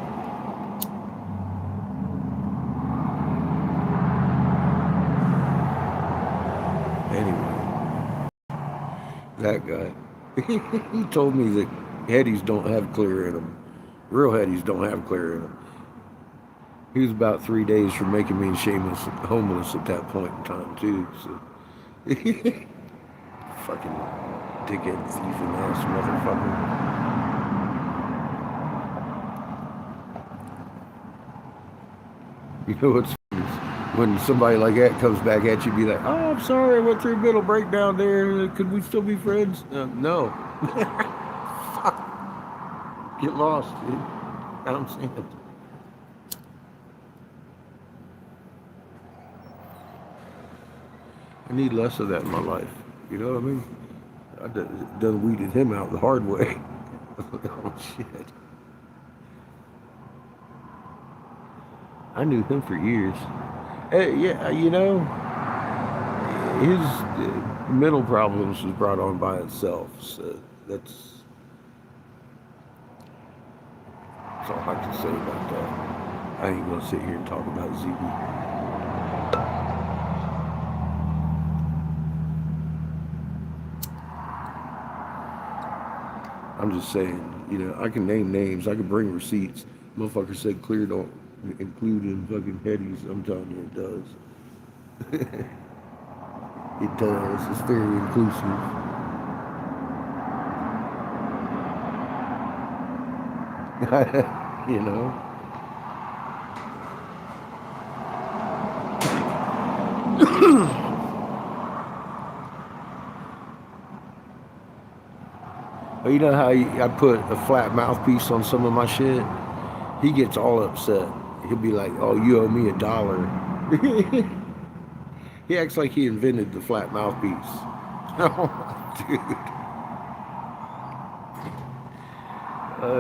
Anyway, that guy. He told me that headies don't have clear in them. Real headies don't have clear in them. He was about 3 days from making me and Seamus homeless at that point in time, too. So, fucking dickhead, thieving ass motherfucker. You know what's funny is when somebody like that comes back at you, be like, "Oh, I'm sorry, I went through a mental breakdown there. Could we still be friends?" No. Fuck. Get lost, dude. I don't see it. I need less of that in my life. You know what I mean? I done weeded him out the hard way. Oh, shit. I knew him for years. Yeah, you know, his mental problems was brought on by itself. So that's That's all I can say about that. I ain't gonna sit here and talk about Ziggy. I'm just saying, you know, I can name names, I can bring receipts. Motherfucker said clear don't include in fucking headies. I'm telling you, it does. It does. It's very inclusive. You know? Well, you know how I put a flat mouthpiece on some of my shit? He gets all upset. He'll be like, oh, you owe me $1. He acts like he invented the flat mouthpiece. Oh, dude.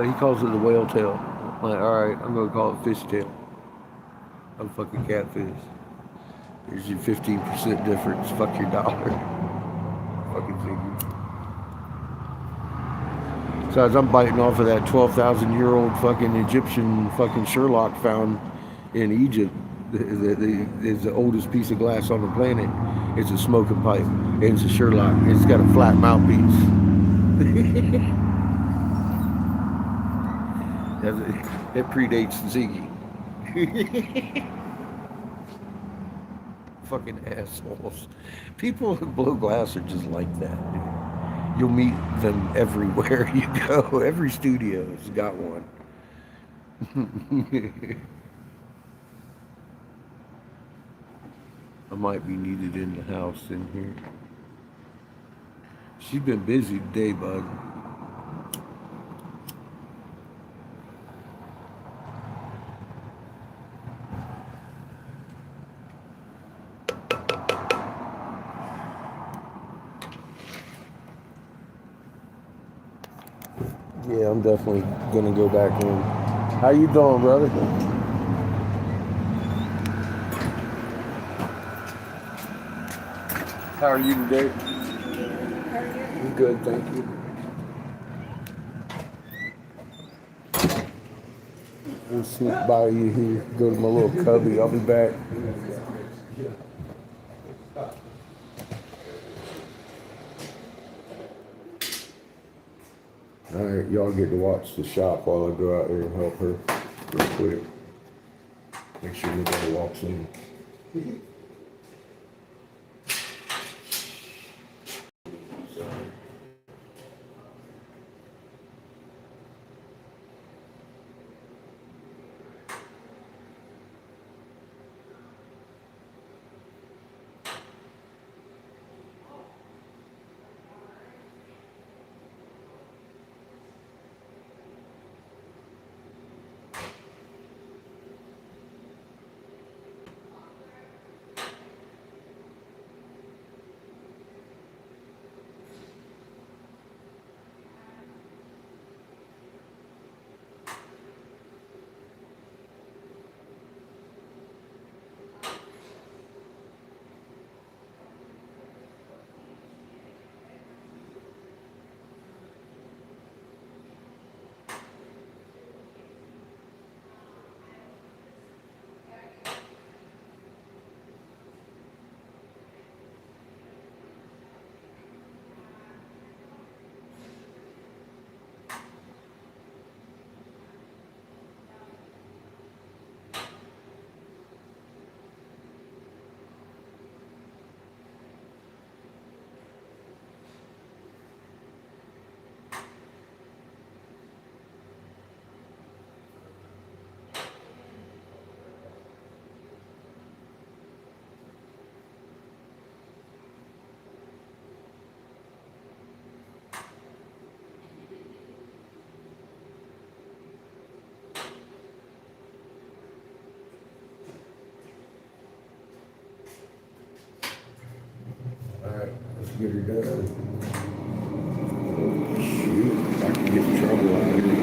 He calls it the whale tail. I'm like, alright, I'm gonna call it fish tail. I'm fucking catfish. There's your 15% difference. Fuck your dollar. Fucking figure. Besides, I'm biting off of that 12,000-year-old fucking Egyptian fucking Sherlock found in Egypt. It's the oldest piece of glass on the planet. It's a smoking pipe. And it's a Sherlock. It's got a flat mouthpiece. It predates Ziggy. Fucking assholes. People who blow glass are just like that, dude. You'll meet them everywhere you go. Every studio's got one. I might be needed in the house in here. She's been busy today, bud. Yeah, I'm definitely gonna go back in. How you doing, brother? How are you today? How are you? I'm good, thank you. I'll sneak by you here, go to my little cubby. I'll be back. Alright, y'all get to watch the shop while I go out there and help her real quick. Make sure nobody walks in. Alright, let's get her done. Oh, shoot, I can get in trouble out here.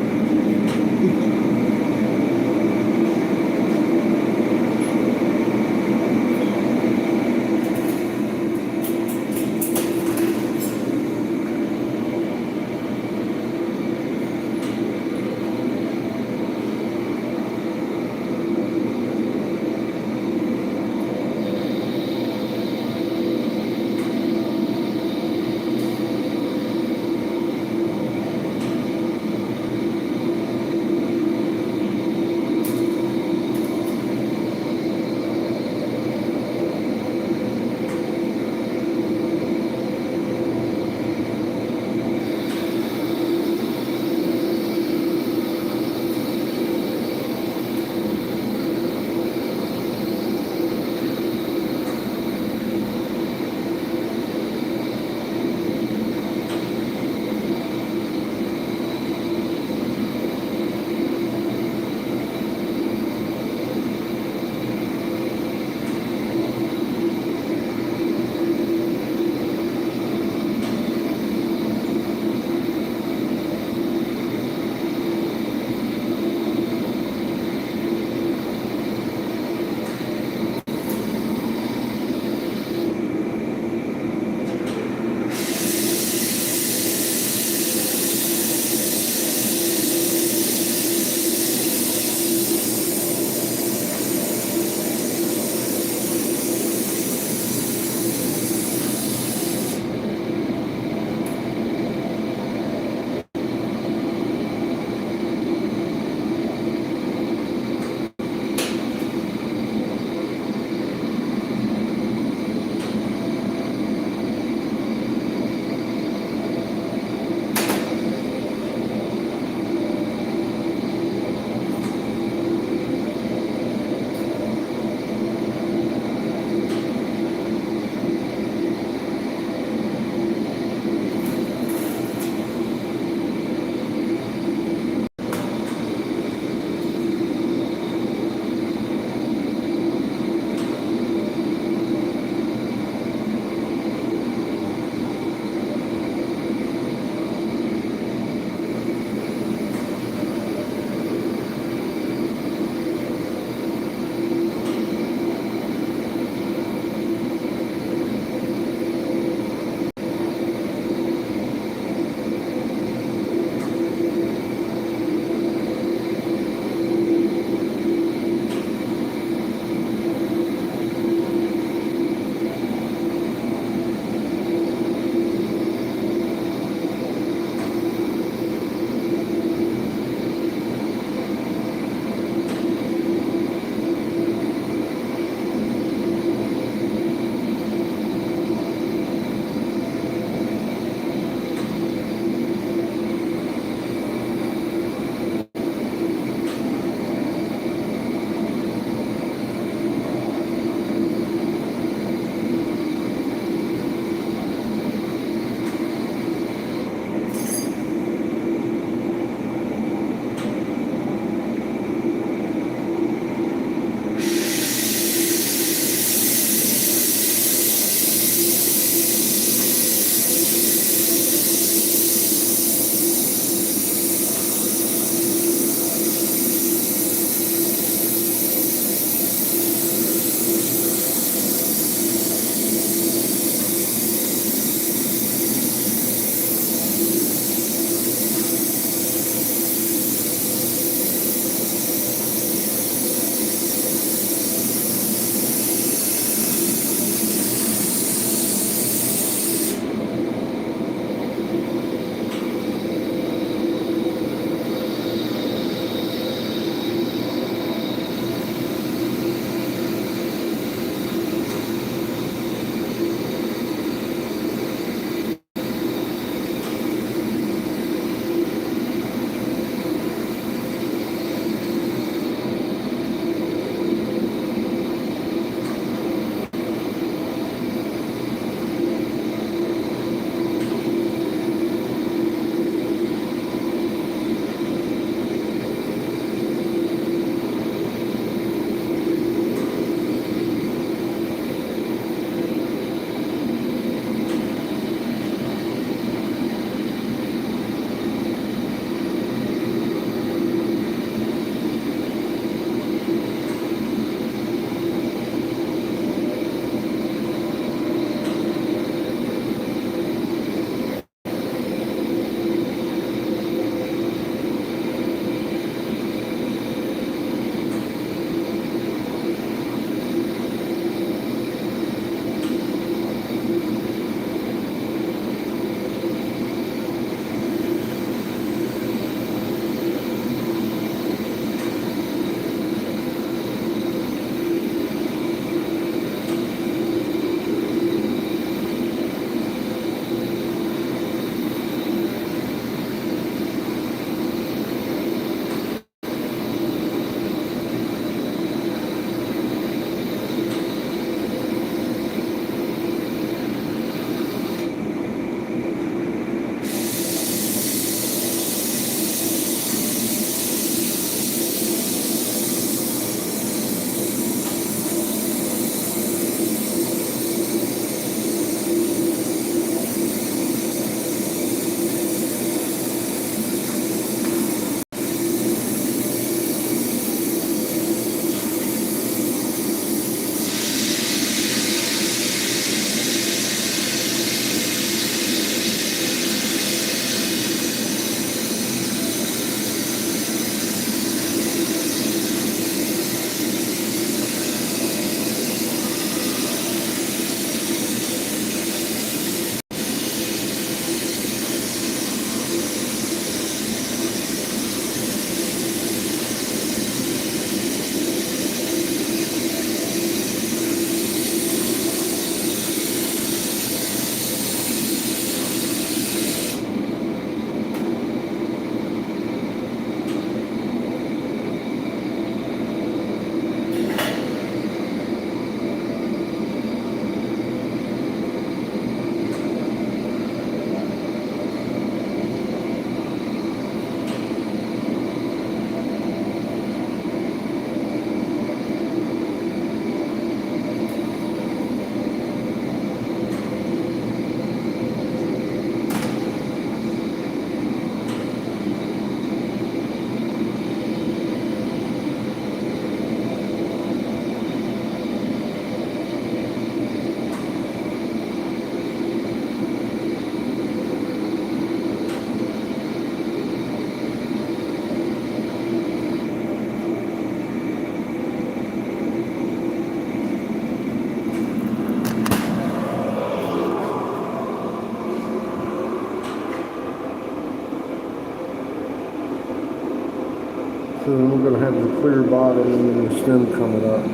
So then we're gonna have the clear bottom and then the stem coming up.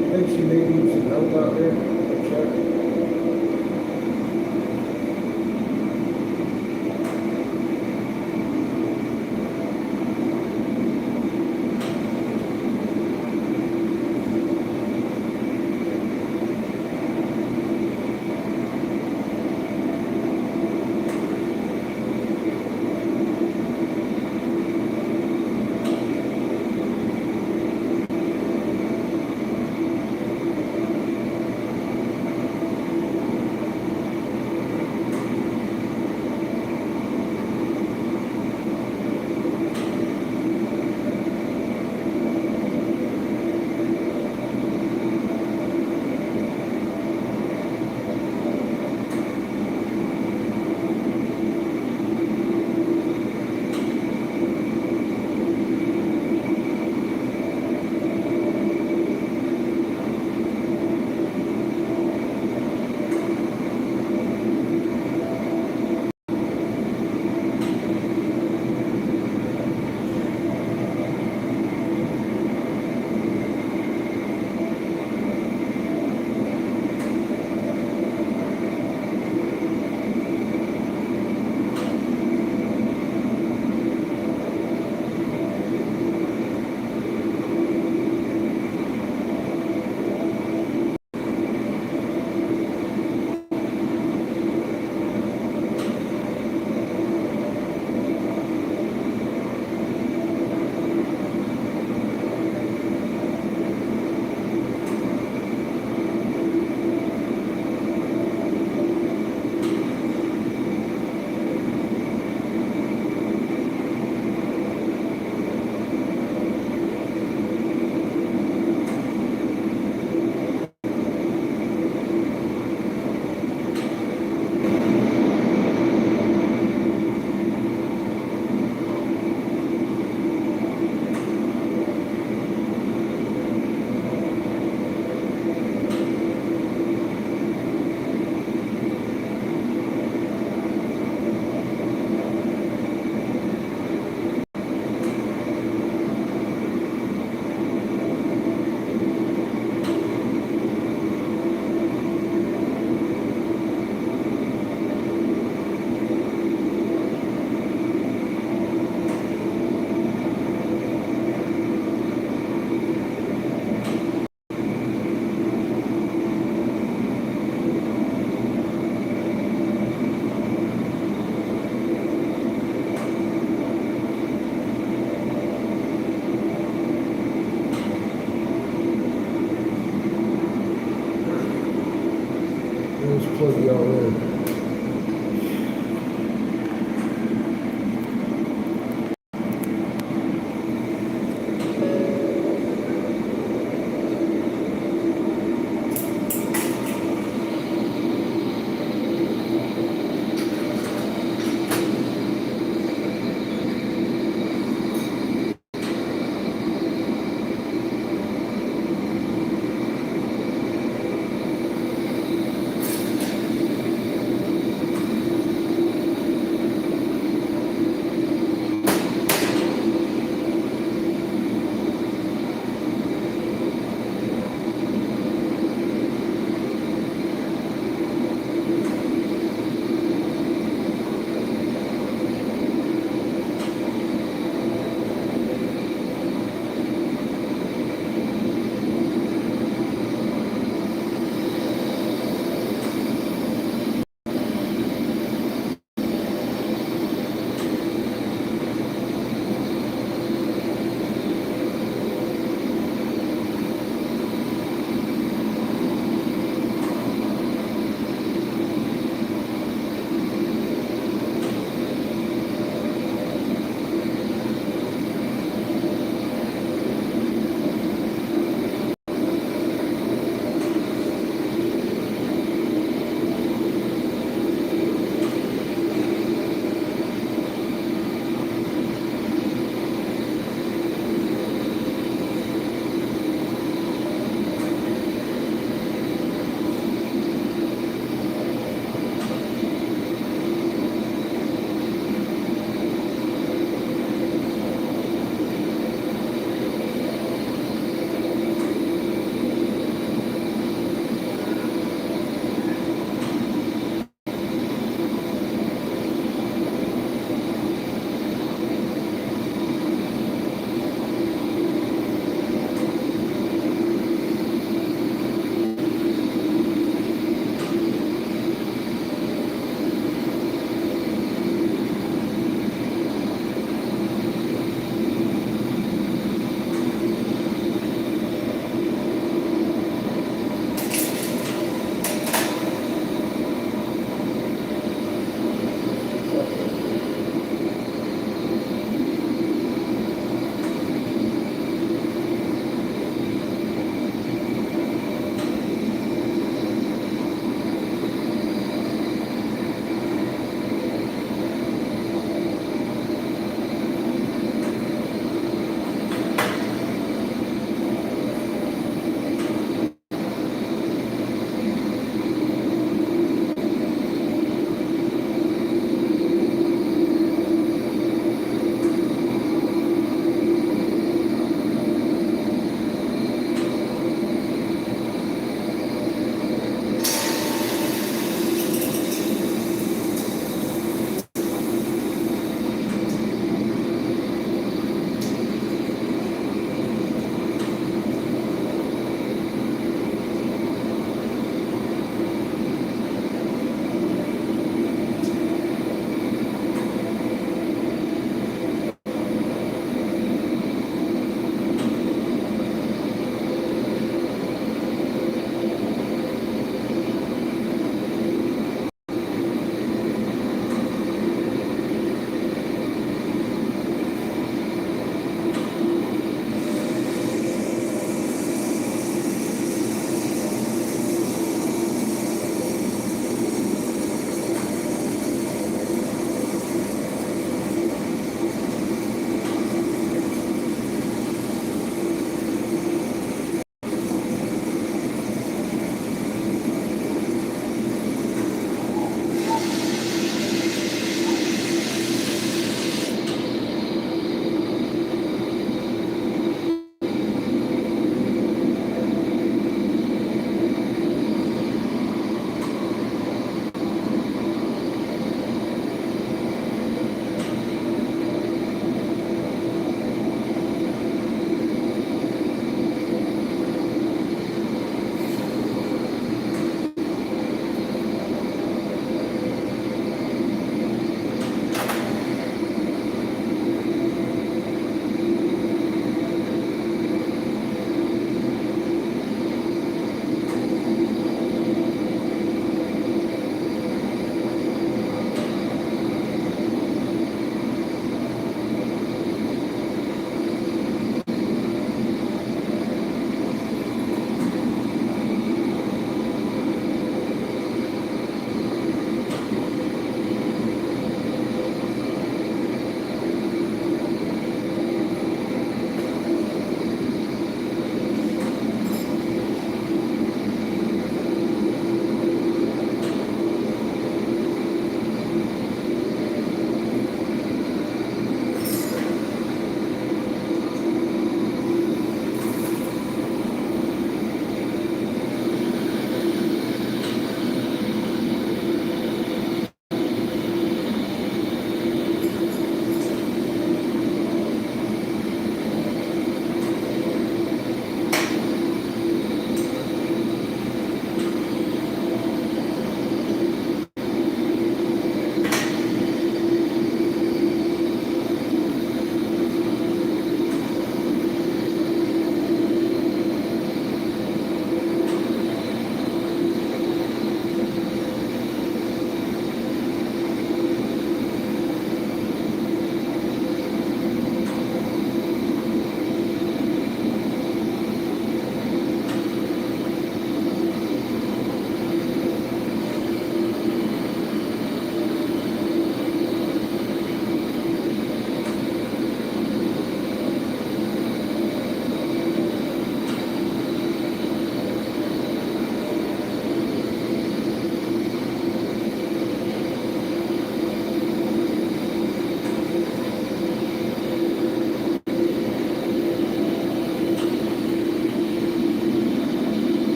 I think she may need some help out there. Check. Let's plug y'all in.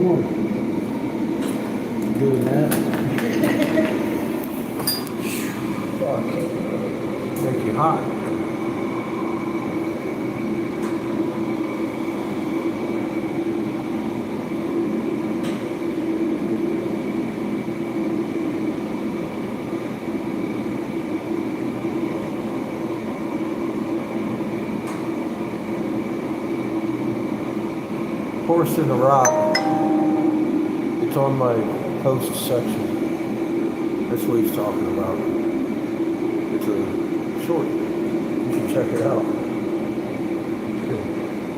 Lord. Doing that. Fuck. Make you hot. Horse in the rock. It's on my post section. That's what he's talking about. It's a short. You should check it out.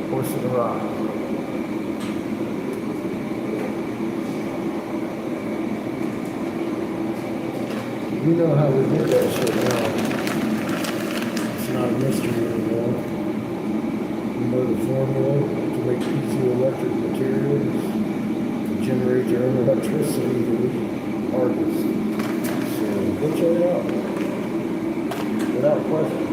Horse in the rock. You know how we do that shit now. It's not a mystery anymore. You know the formula to make piezoelectric materials to generate their own electricity to artists. So go check it out. Without question.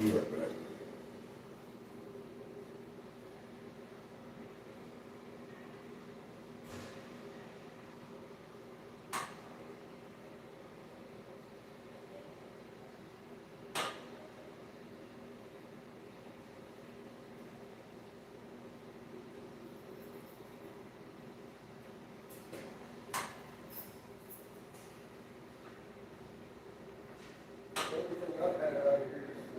Be right back. Everything I've had out here is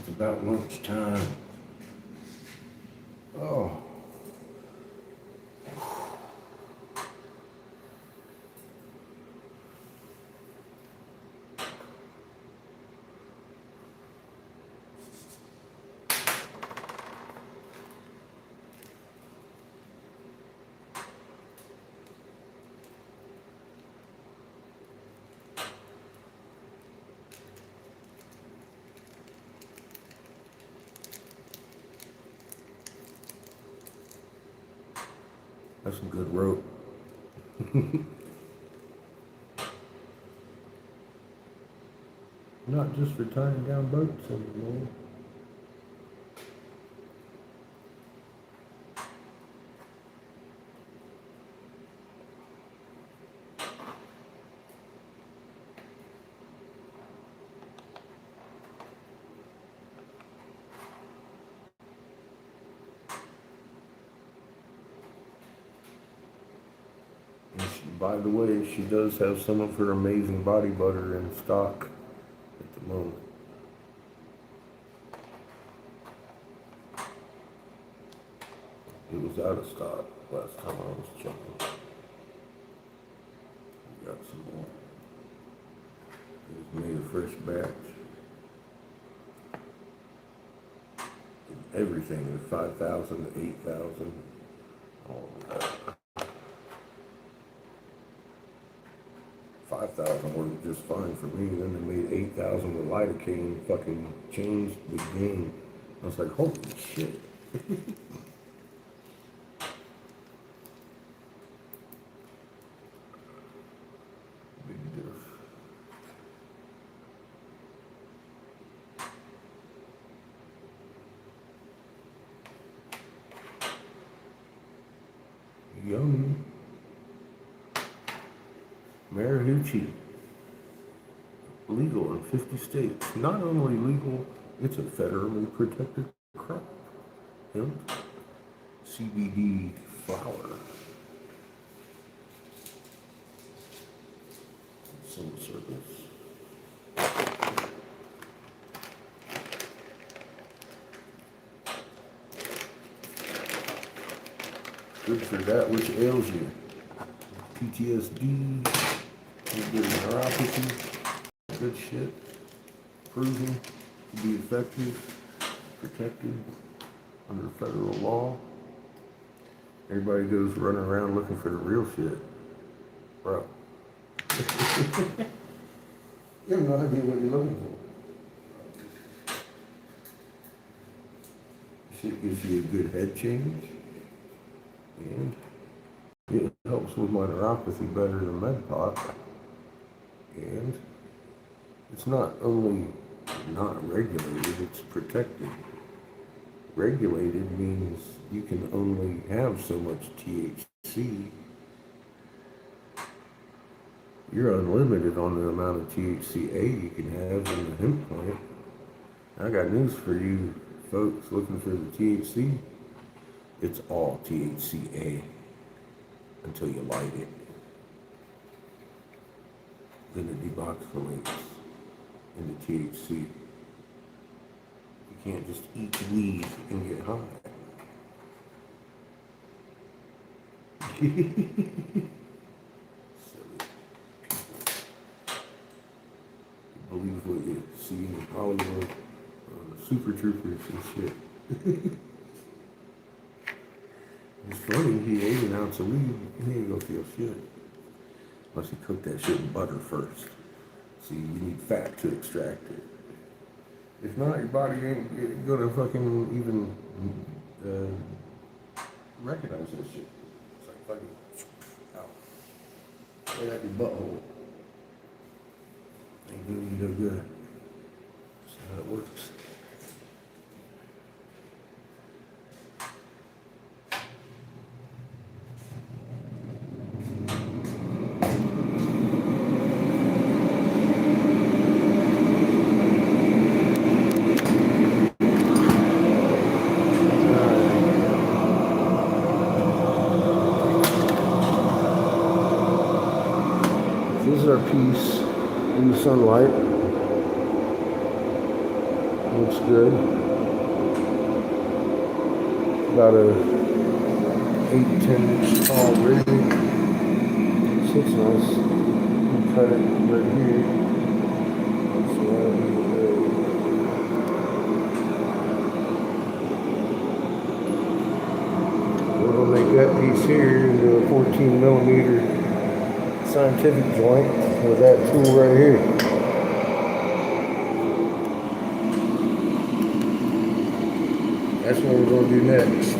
It's about lunchtime. Oh. That's some good rope. Not just for tying down boats anymore. By the way, she does have some of her amazing body butter in stock at the moment. It was out of stock last time I was checking. We got some more. It was made a fresh batch. And everything is 5,000 to 8,000. All of that. 5,000 worked just fine for me. Then they made 8,000 with lidocaine. Fucking changed the game. I was like, holy shit. Big diff. Yummy. Marihuana, legal in 50 states. Not only legal, it's a federally protected crop. Hemp, CBD flower. Civil service. Good for that which ails you. PTSD, good neuropathy, good shit. Proven to be effective, protected under federal law. Everybody goes running around looking for the real shit. Bro. You have no idea what you're looking for. Shit gives you a good head change. And it helps with my neuropathy better than MedPot. And it's not only not regulated, it's protected. Regulated means you can only have so much THC. You're unlimited on the amount of THCA you can have in the hemp plant. I got news for you folks looking for the THC. It's all THCA until you light it. Then it devoxylates into THC. You can't just eat weed and get high. Silly. You believe what you see in Hollywood, Super Troopers and shit. It's funny, he ate an ounce of weed, he ain't gonna feel shit. Unless you cook that shit in butter first. See, you need fat to extract it. If not, your body ain't gonna fucking even recognize that shit. It's like fucking, ow. Right out your butthole. Ain't doing you no good. That's how it works. This is our piece in the sunlight. Looks good. About a 8-10 inch tall rig. Sits nice. We cut it right here. So that'll be we're gonna make that piece here into a 14 millimeter scientific joint with that tool right here. That's what we're going to do next.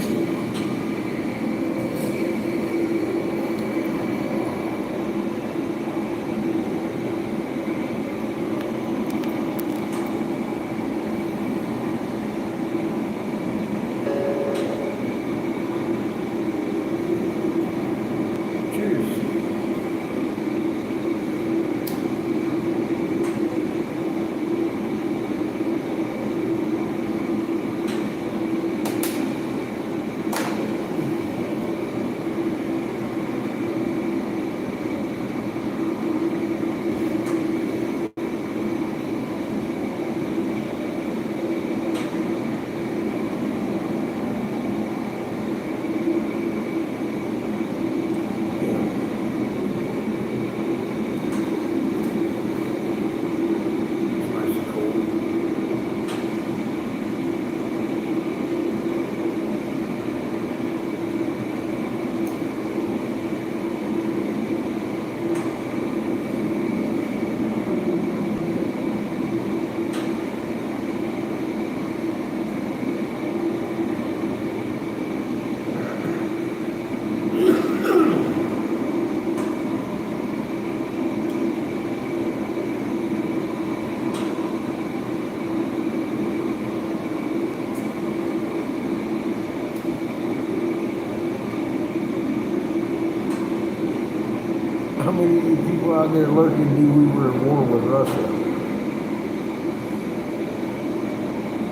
How many people out there lurking knew we were at war with Russia?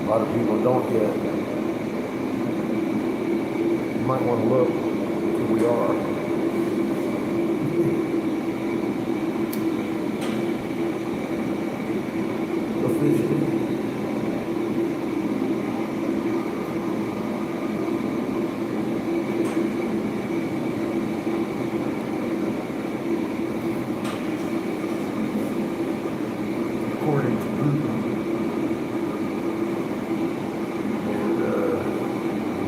A lot of people don't yet. You might want to look who we are.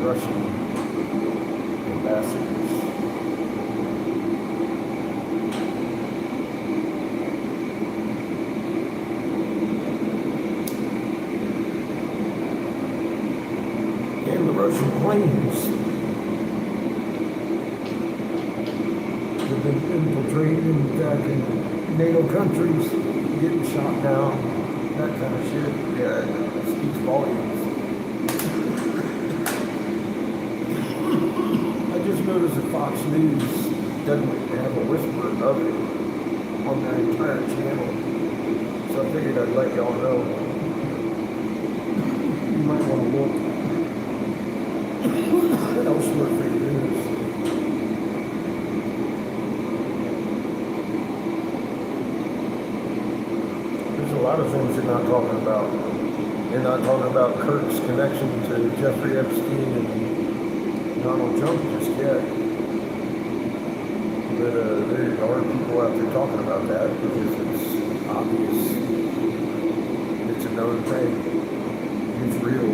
Russian ambassadors. And the Russian planes have been infiltrated and attacking NATO countries, getting shot down, that kind of shit. Yeah, it speaks volumes. I just noticed that Fox News doesn't have a whisper of it on their entire channel, so I figured I'd let y'all know. You might want to look elsewhere for your news. There's a lot of things they're not talking about. They're not talking about Kirk's connection to Jeffrey Epstein and Donald Trump just yet. But there are people out there talking about that because it's obvious. It's a known thing. It's real.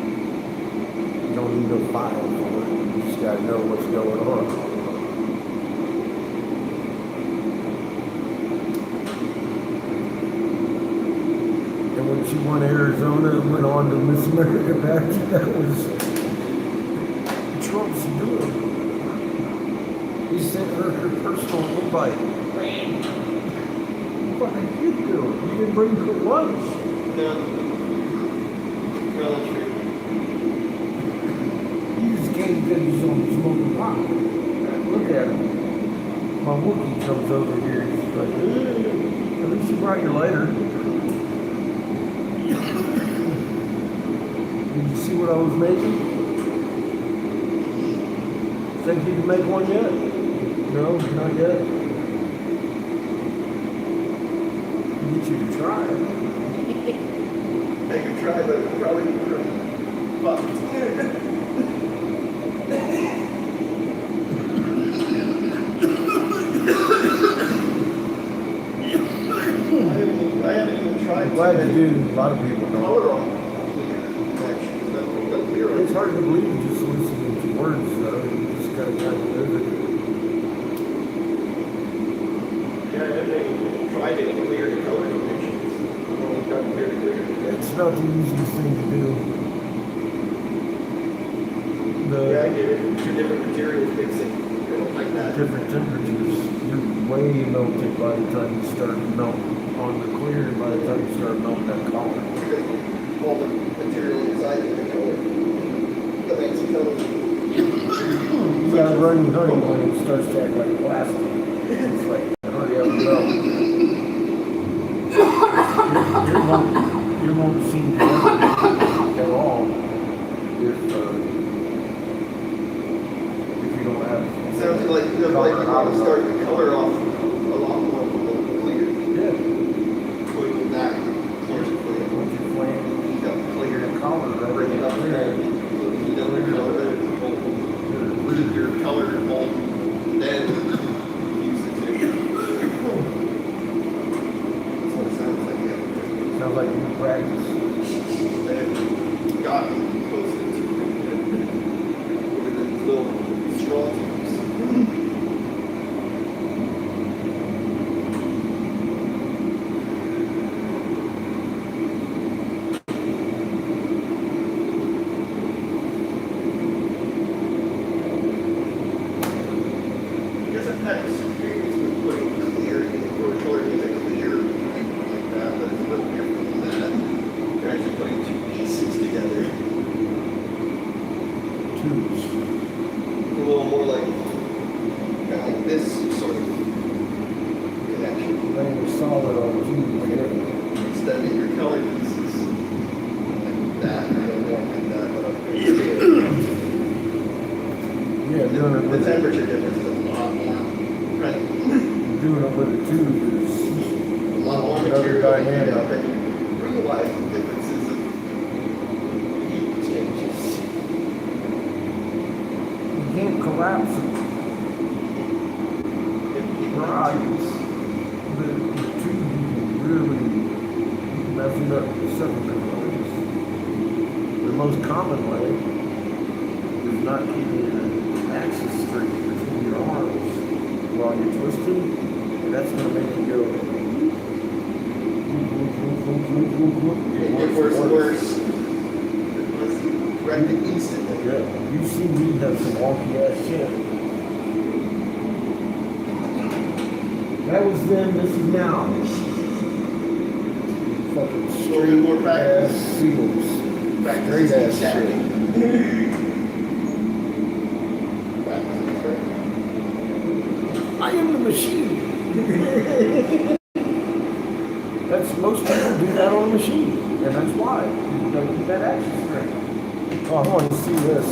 You don't need no file for it. You just gotta know what's going on. And when she won Arizona and went on to Miss America back, that was Trump's doing. He sent her personal invite. What did you do? You didn't bring her lunch. No, that's true. You just came because he's on smoking pot. Look at him. My Wookiee comes over here. He's like, at least you brought your lighter. Did you see what I was making? Think you can make one yet? No, not yet. Get you to try it. I could try, but probably fucked. I haven't even tried. I'm glad you do. A lot of people don't. Color on. It's hard to believe just listening to words, though. You just gotta kind of live it. Yeah, I haven't even tried any clear color conditions. I've only done clear. It's not the easiest thing to do. Yeah, I get it. Two different materials mixing. I don't like that. Different temperatures, you're way melted by the time you start to melt on the clear, and by the time you start melting that color. All the material inside is the color. That makes it color. You gotta run honey when it starts to act like plastic. It's like, I already have to go. You won't seem to at all if you don't have. It sounds like you want to start the color off a lot more clear. Yeah. Putting that clear. Once you flame, You got clear the color, right? bring it up there. You know, your color bulb, then use it to. That's what it sounds like. Yeah. Sounds like you practice. And got close to with the little straw tubes. Because I've had experience with putting clear in or color in a clear like that, but it's a little different than that. You're actually putting two pieces together. Tubes. A little more like kind of like this sort of connection. Laying it solid on the tube. Extending your color pieces like that. I don't want like that, but I'm Yeah, doing it the with temperature difference is a lot more. Right. doing it with a tube is A lot more another material dynamic. up and you realize the differences of heat changes. You can't collapse it. If you Right. The tube you can most common way is not keeping an axis straight between your arms while you're twisting. And that's going to make it go. It gets worse and worse. It was wrecked instantly. Yeah, you see me have some wonky ass shit. That was then, this is now. Fucking A little bit more practice. ass seals. Practice Straight ass tapping. shit. I am the machine. That's most people do that on a machine, and that's why you gotta keep that action straight. Oh, I want to see this.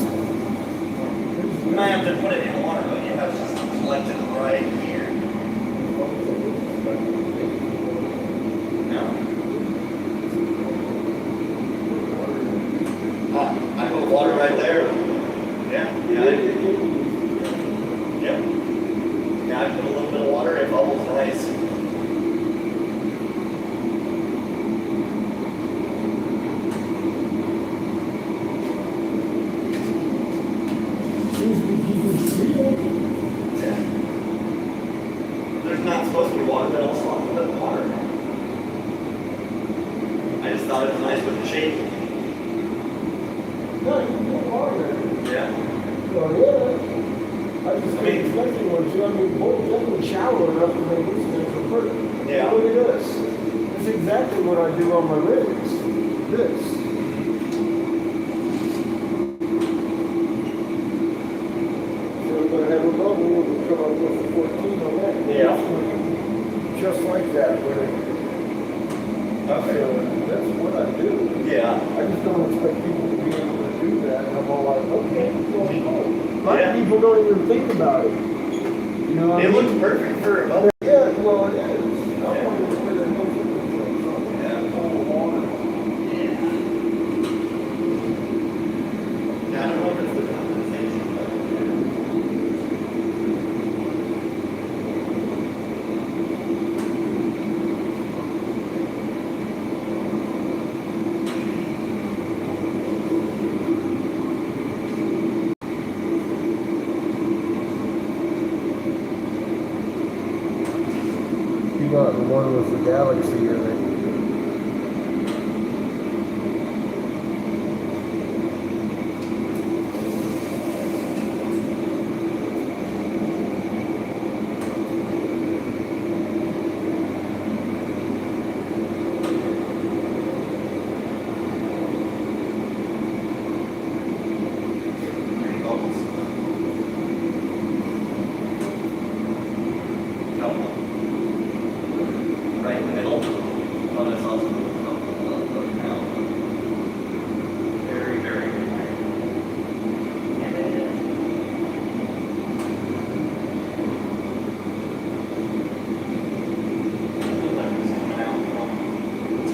You might have to put it in water, but you have to select it right here. No. I put water right there. Yeah. Yep. Yeah, I put a little bit of water, it bubbles nice. There's not supposed to be water, but also I'll put water. I just thought it was nice with the shape. No, you can put water in it. Yeah. Oh, yeah. I just made expecting one too. I mean, both definitely shallow enough to make this thing for pretty. Yeah. Look at this. That's exactly what I do on my rigs. This. So I'm gonna have a bubble, we'll come up with a 14 on that. Yeah. Just like that, but Okay. that's what I do. Yeah. I just don't expect people to be able to do that, and I'm all like, okay, well, cool. A lot Yeah. of people don't even think about it. You know what I It mean? looks perfect for a bubble. Yeah, well, it is. I want to put it in those Yeah. water. Yeah, I don't know if it's the compensation, but. You got the one with the galaxy in it. Right in the middle. Oh, that's awesome. Very, very good.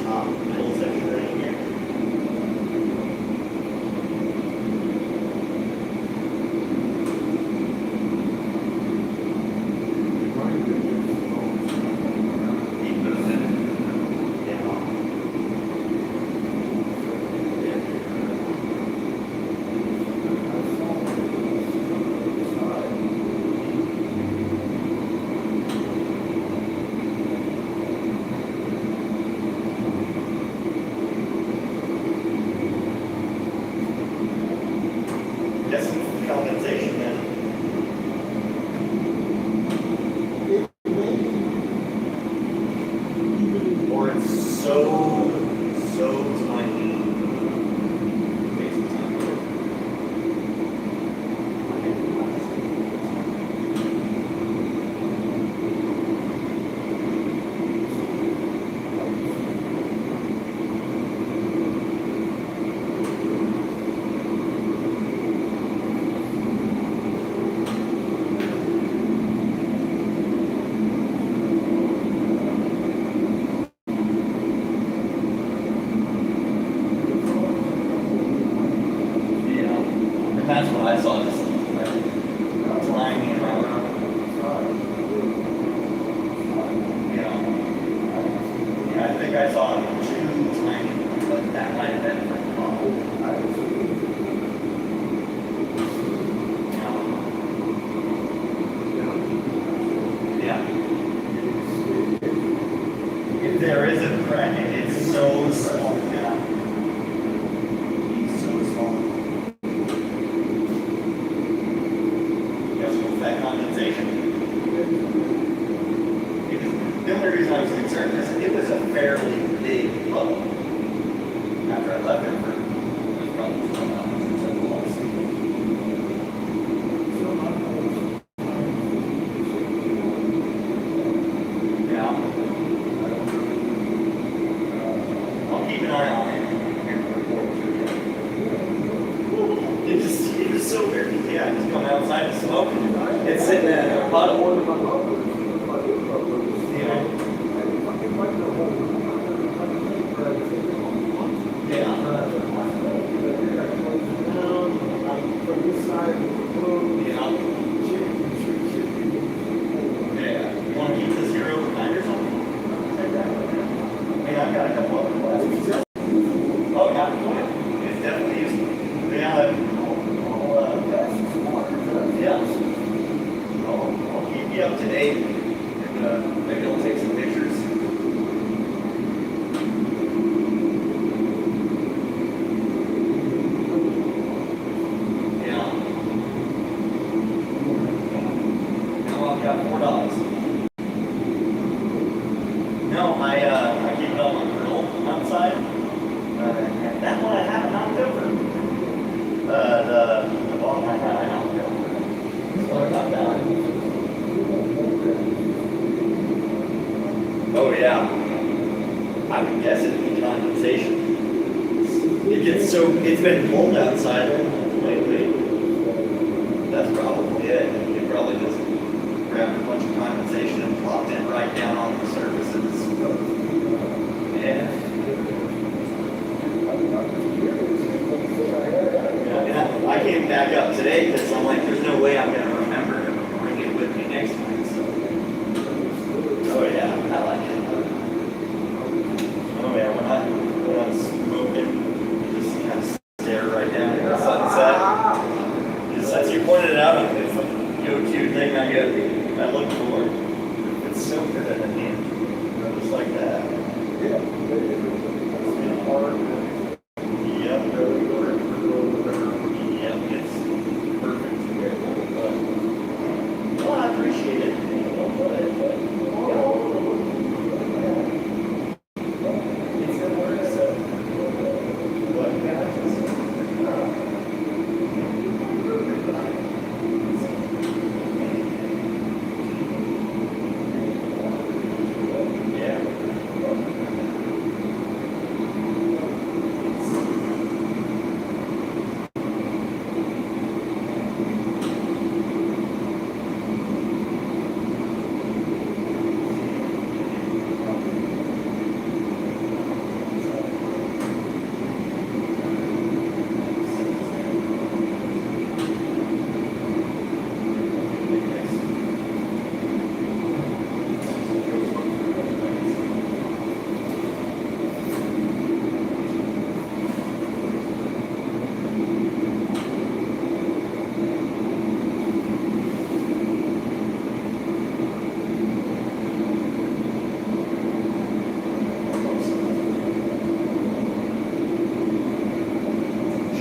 Top middle section right here. Guess it's compensation then. Or it's so tiny. Makes it tiny. Yeah. And that's what I saw, just like flying around. Yeah, I think I saw two tiny, but that might have been from so weird. Yeah, just come outside and smoke. It's sitting in a puddle. Yeah. From this side of the road, Yeah. Yeah. You want to keep the zero behind or something? I mean, I've got a couple other glasses. Oh, yeah. It's definitely useful. Yeah. Yeah. I'll keep you up to date. And, maybe I'll take some pictures. Yeah. Now I've got $4. No, I keep it on my grill outside. And that one I haven't knocked over. The bottom I had I knocked over. So I got that. Oh yeah. I would guess it'd be condensation. It's been cold outside lately. That's probably it. It probably just grabbed a bunch of condensation and plopped it right down on the surfaces. Yeah. Yeah, I came back up today because I'm like, there's no way I'm going to remember to bring it with me next time. So. Oh yeah, I like it. Oh yeah, when I'm smoking, just kind of stare right down at the sunset. Just since you pointed it out, it's like a go-to thing I look for. It's so good at the hand. Just like that. Yep. Yep, it's perfect. Well, I appreciate it. It's gonna work, so. Yeah.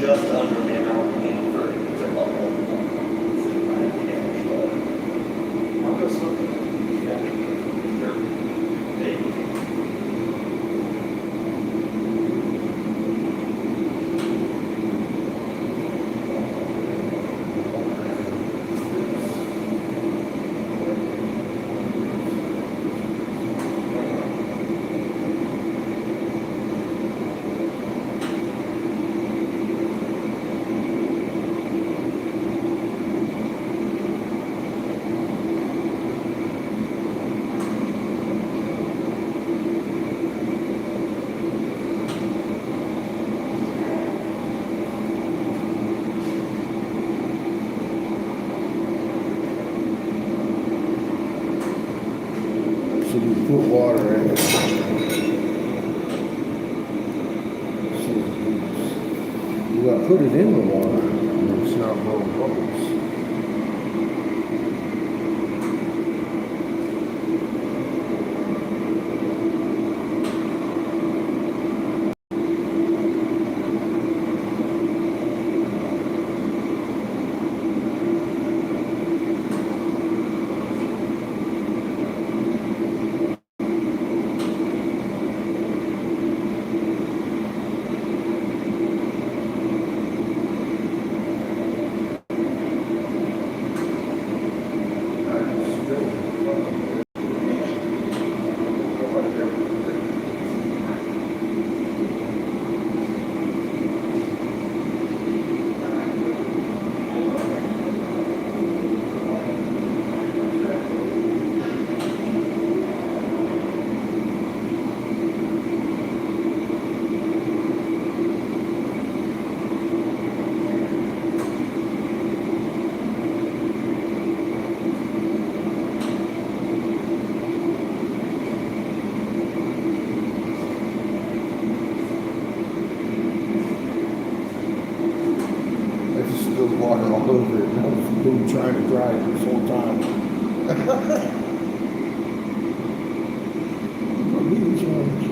Just under the amount of pain for a level. I'll go smoking. Yeah. Sure. Maybe. So you put water in it. You gotta put it in the water, and it's not blowing bubbles. spilled water all over it. That was been trying to dry it this whole time. These ones.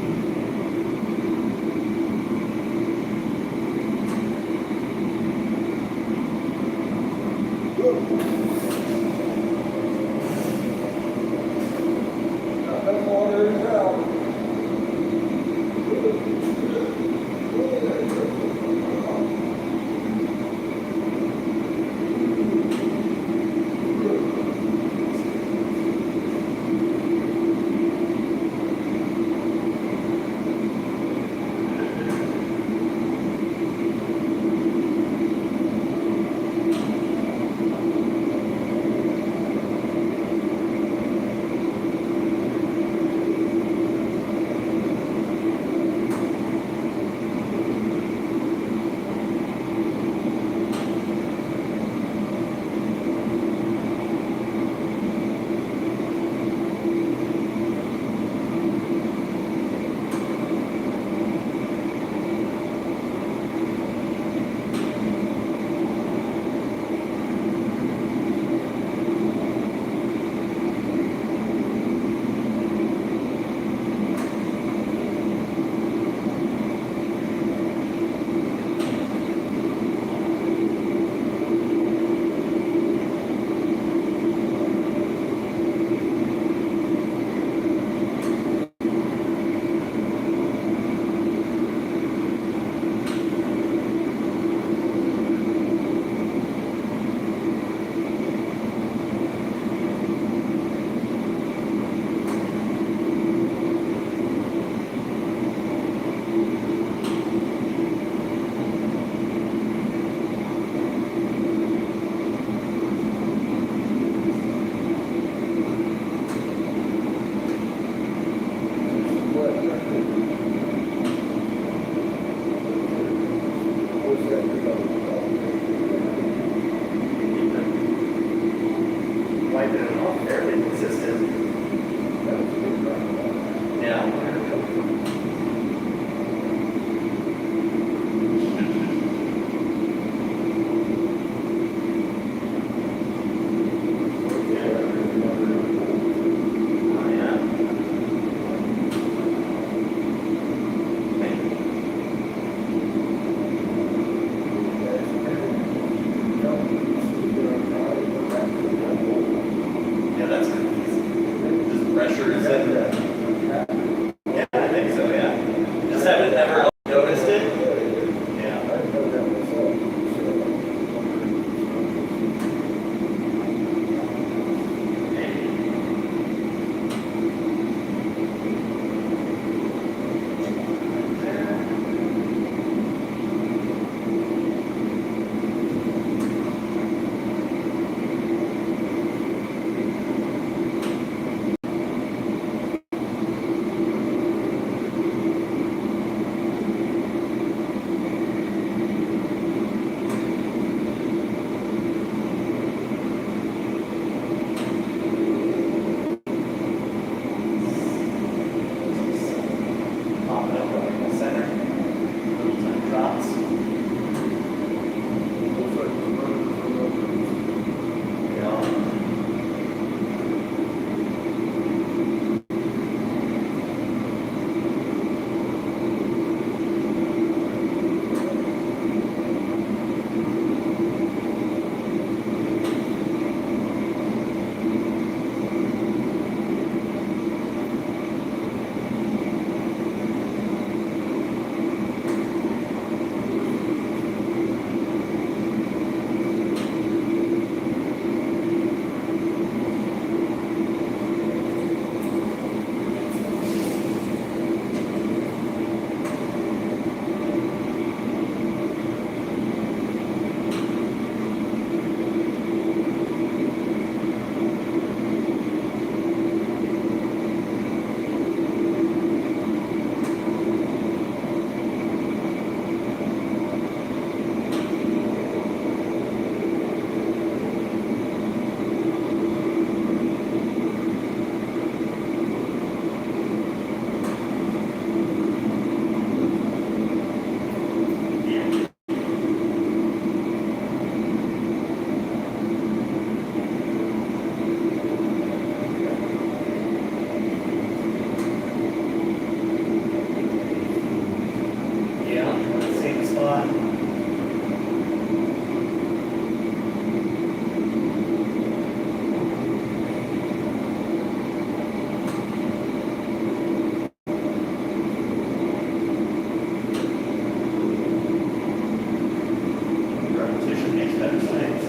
That water is out. better science.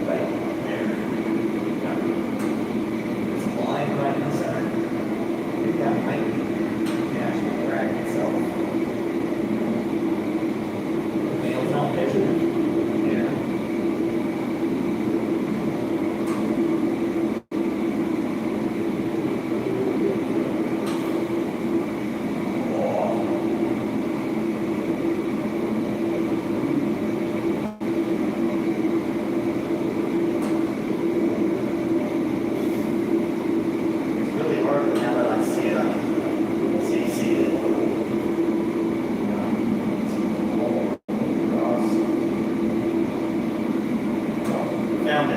Right there. It's blind right in the center. I think that might be actually crack itself. Nails not measured. Yeah. It's really hard now that I see it. See it. Found it.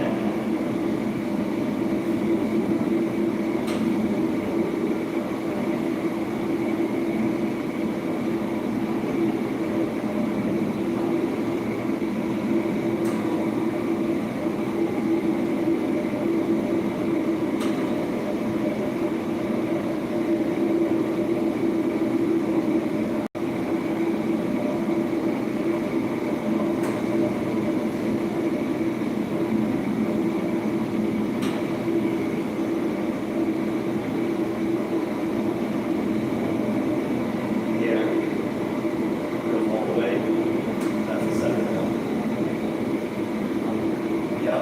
Yeah. Goes all the way. That's the center. Yep.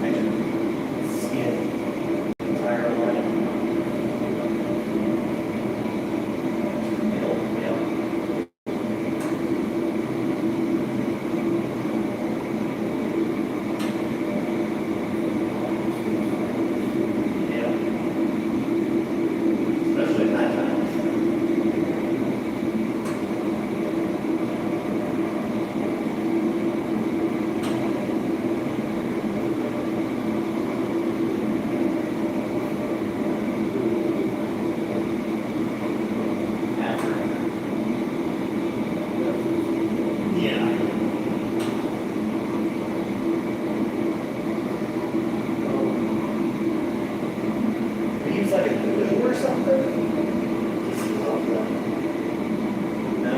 I can see it. Entire line. Yep. Yeah. Especially at night time. Yeah. We use like a glue or something? No.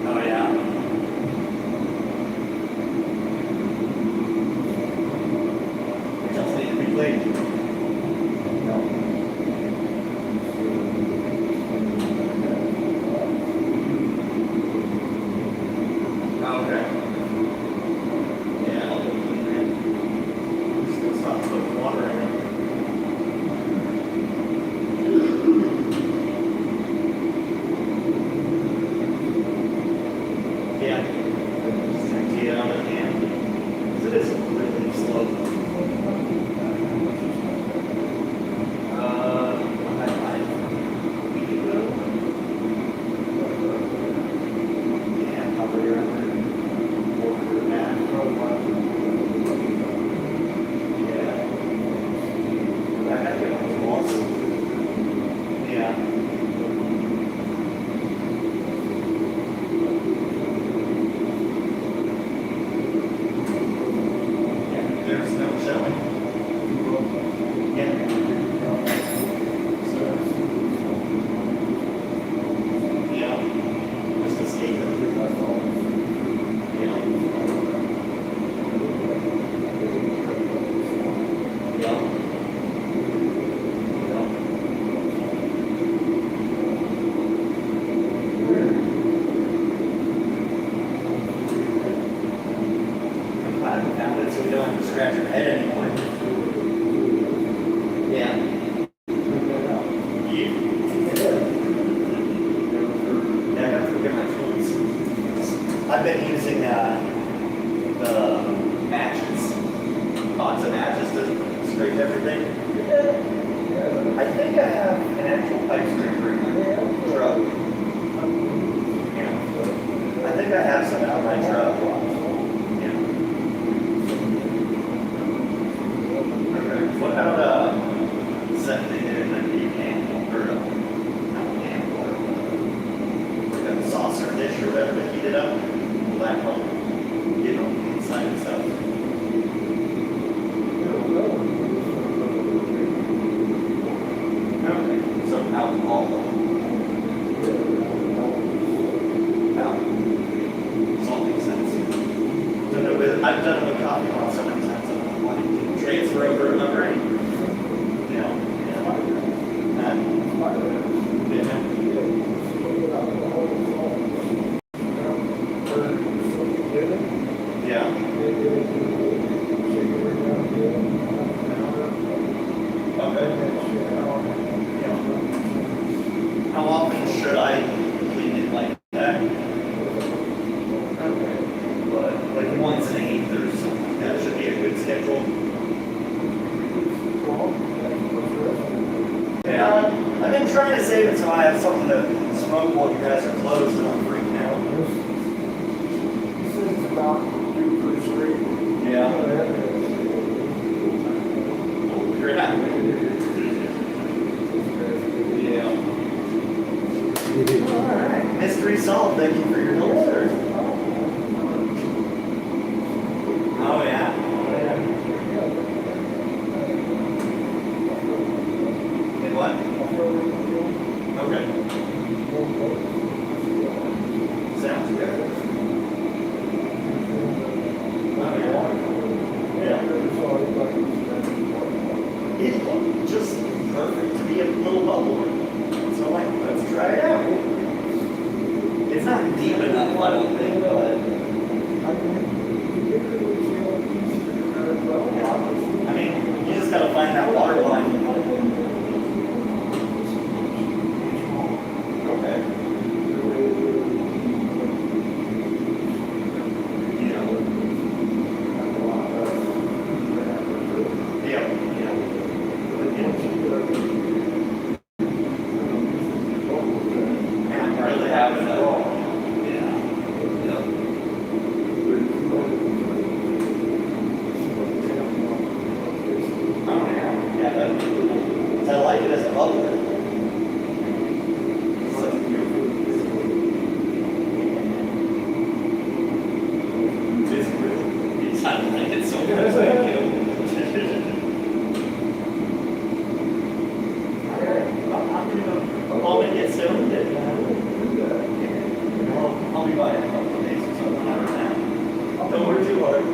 Oh yeah. Which else need to be cleaned? No. Okay. Yeah, I'll go clean that. Still stop putting water in it. Yeah. Just empty it out of the can. 'Cause it is really slow. I like a week ago. Yeah, probably around there. Yeah. I had to get on the walls. Yeah. There's no showing. Yeah. Yeah. Just escape it. Yeah. Yeah. I'm glad we found it so we don't have to scratch our head anymore. Yeah. Yeah. Yeah, I gotta forget my tools. I've been using the matches, lots of matches to scrape everything. I think I have an actual pipe scraper in my truck. Yeah. I think I have some out of my truck. Yeah. Okay. What about setting it in a can or not can or like a saucer dish? temperature better to heat it up? Will that help? You know, inside and stuff. Okay, so alcohol. Salt makes sense. I've done it with coffee pot so many times. I'm like, transfer over to my brain. You know, yeah. Okay. How often should I clean it like that? Okay. But like once an 8th or something, that should be a good schedule. Yeah, I've been trying to save it so I have something to smoke while you guys are closed and I'm freaking out. This is about 2 per street. Yeah. You're happy. Yeah. Alright. Mystery solved. Thank you for your help, sir. Oh, yeah. And what? Okay. Sounds good. Oh, yeah. It looked just perfect to be a little bubble. So I'm like, let's try it out. It's not deep enough, I don't think, but I mean, you just gotta find that water line. Okay. Yeah. I really haven't at all. Yeah. I like it as a bubbler. It's not like it's so good. Thank you. I'll make it soon. I'll be by in a couple of days or something. Don't work too hard.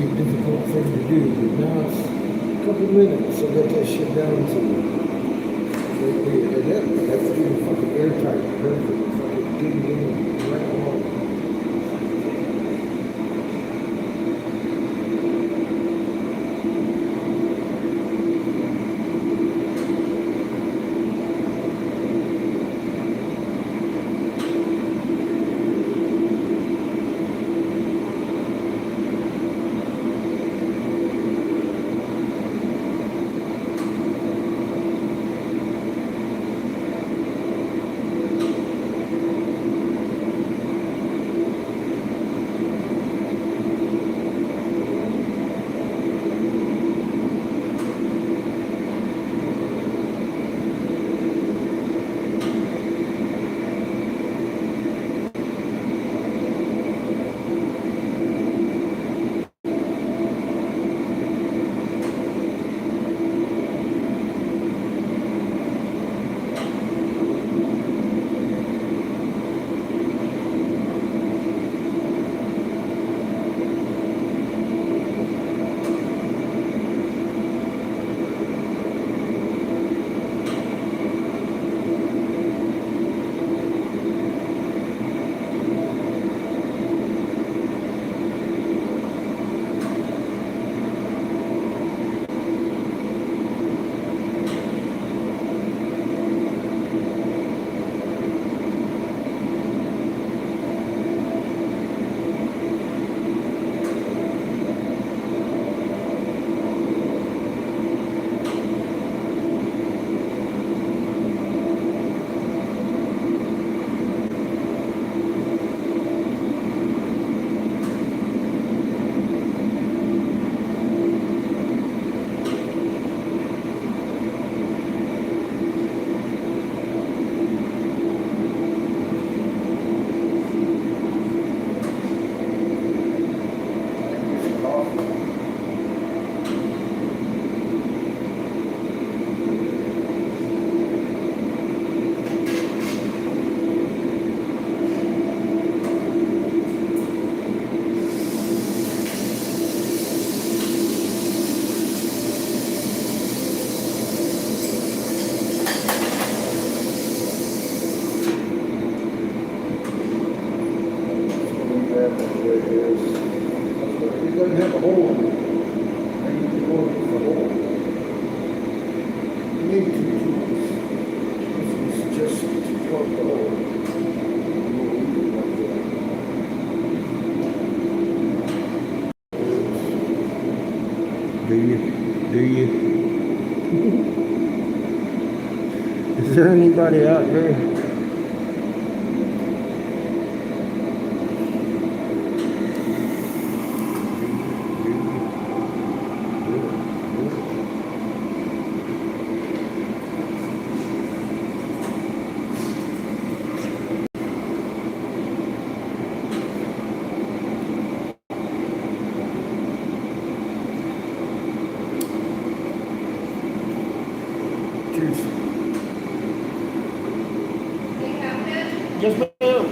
be a difficult thing to do, but now it's a couple minutes, I got that shit down to that's even fucking airtight, perfect, fucking didn't get right along. It doesn't have a hole in it. I need to go with the hole. You need two tools. This is just to plug the hole. Do you? Do you? Is there anybody out there? Yes, ma'am.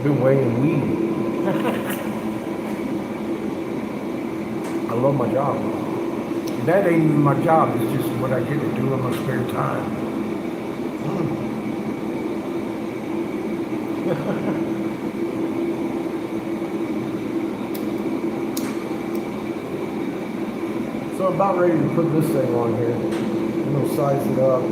Been weighing weed. I love my job. That ain't even my job. It's just what I get to do in my spare time. So I'm about ready to put this thing on here. I'm gonna size it up.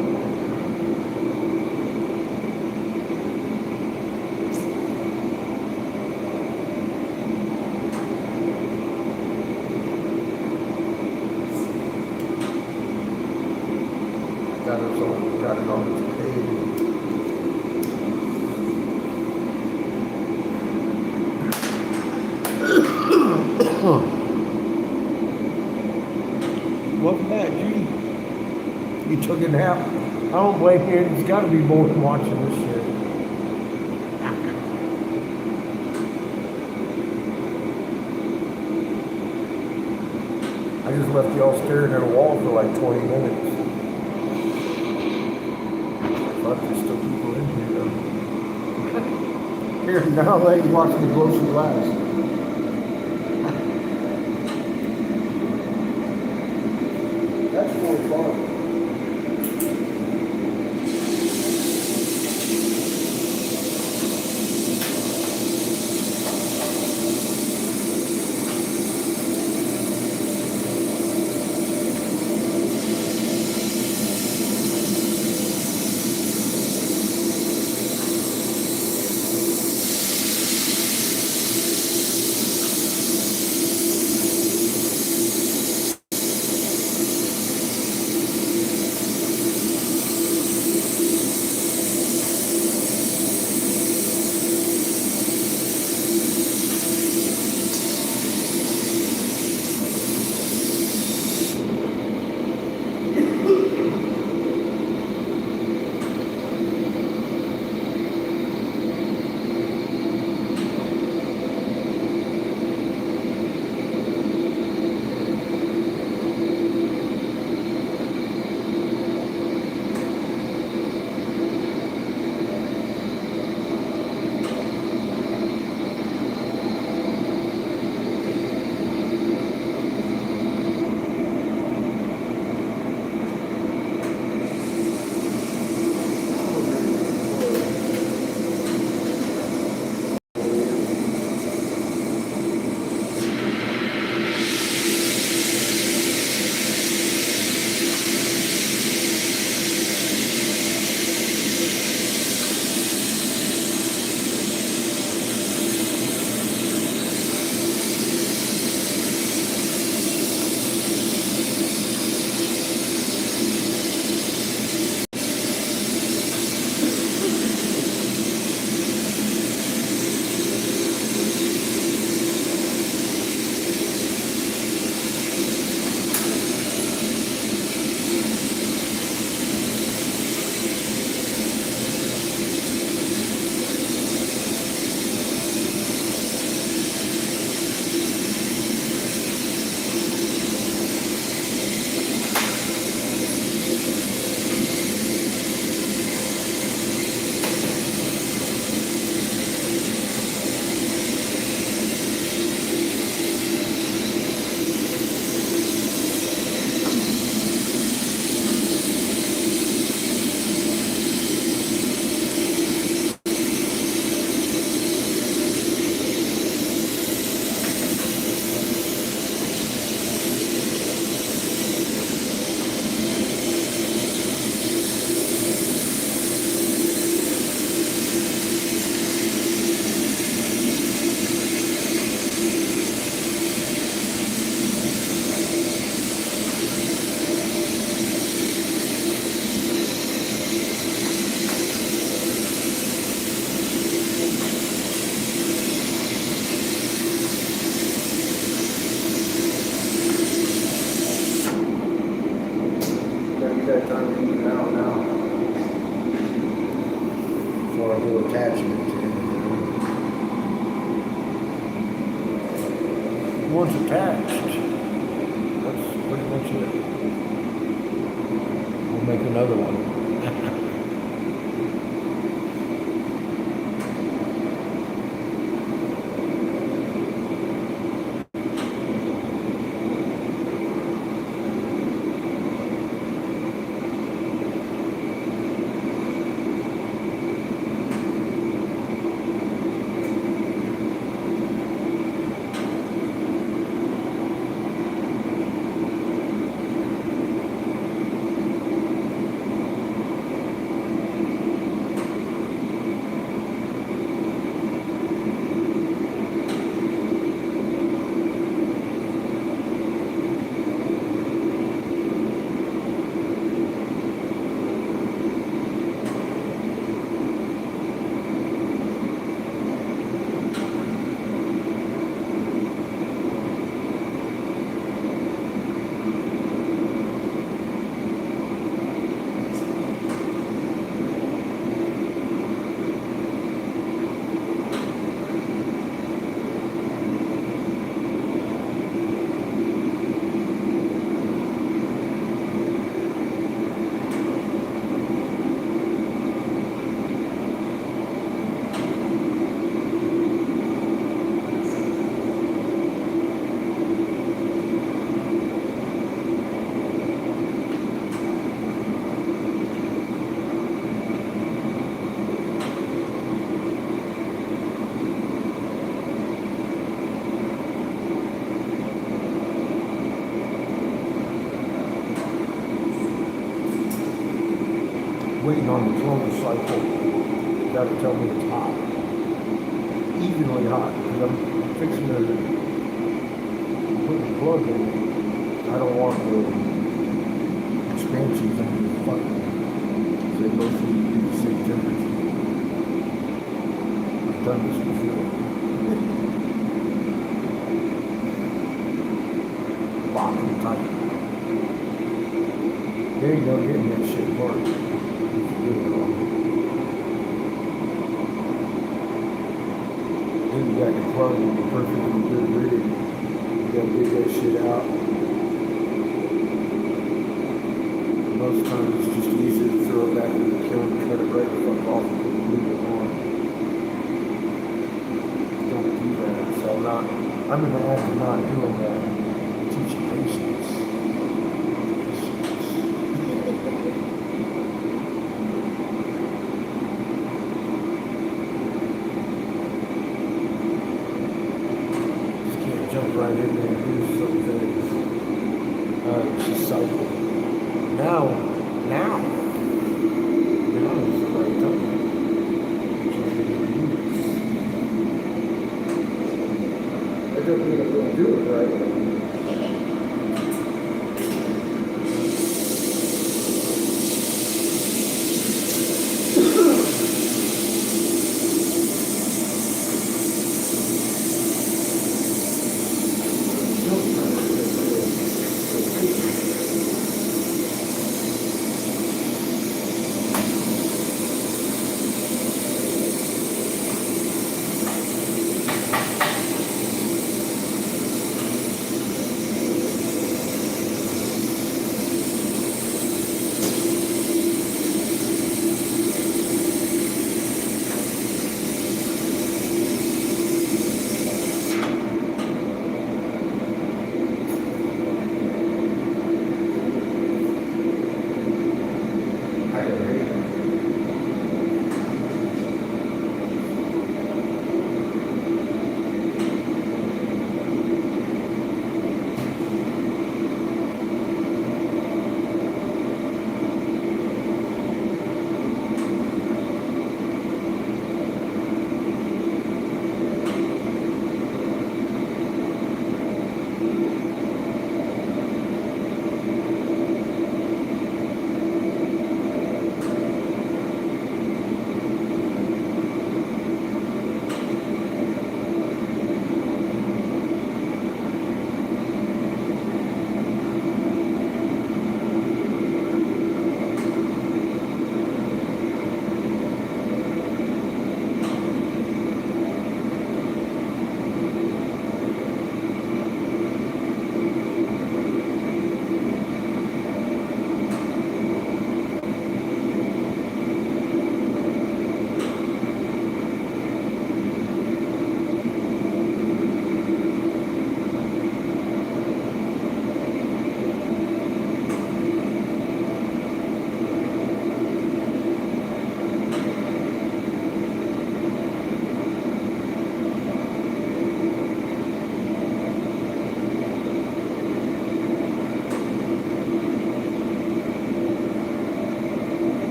Got it on its page. Welcome back, Judy. You took a nap. I don't blame you. It's got to be bored watching this shit. I just left y'all staring at a wall for like 20 minutes. But there's still people in here though. Here, now they watch me blow some glass. That's really fun. That time to eat it out now. For a little attachment to it. Once attached, that's pretty much it. We'll make another one. on the clone cycle, that'll tell me it's hot. Evenly hot, because I'm fixing to put the plug in it. I don't want the expansions on the fucking, they both need to be the same temperature. I've done this before. Lock them tight. There you go, getting that shit work. If you get it wrong. Then you got the plug in the perfectly good rig. You gotta dig that shit out. Most times it's just easier to throw it back in the kiln, cut it right the fuck off, and leave it on. Don't do that. So I'm gonna have to not doing that. Teach you patience. Just can't jump right in there and do some things. It's just cycle. Now is the right time. That doesn't mean I'm gonna do it right.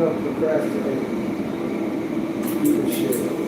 not procrastinate. Do the shit.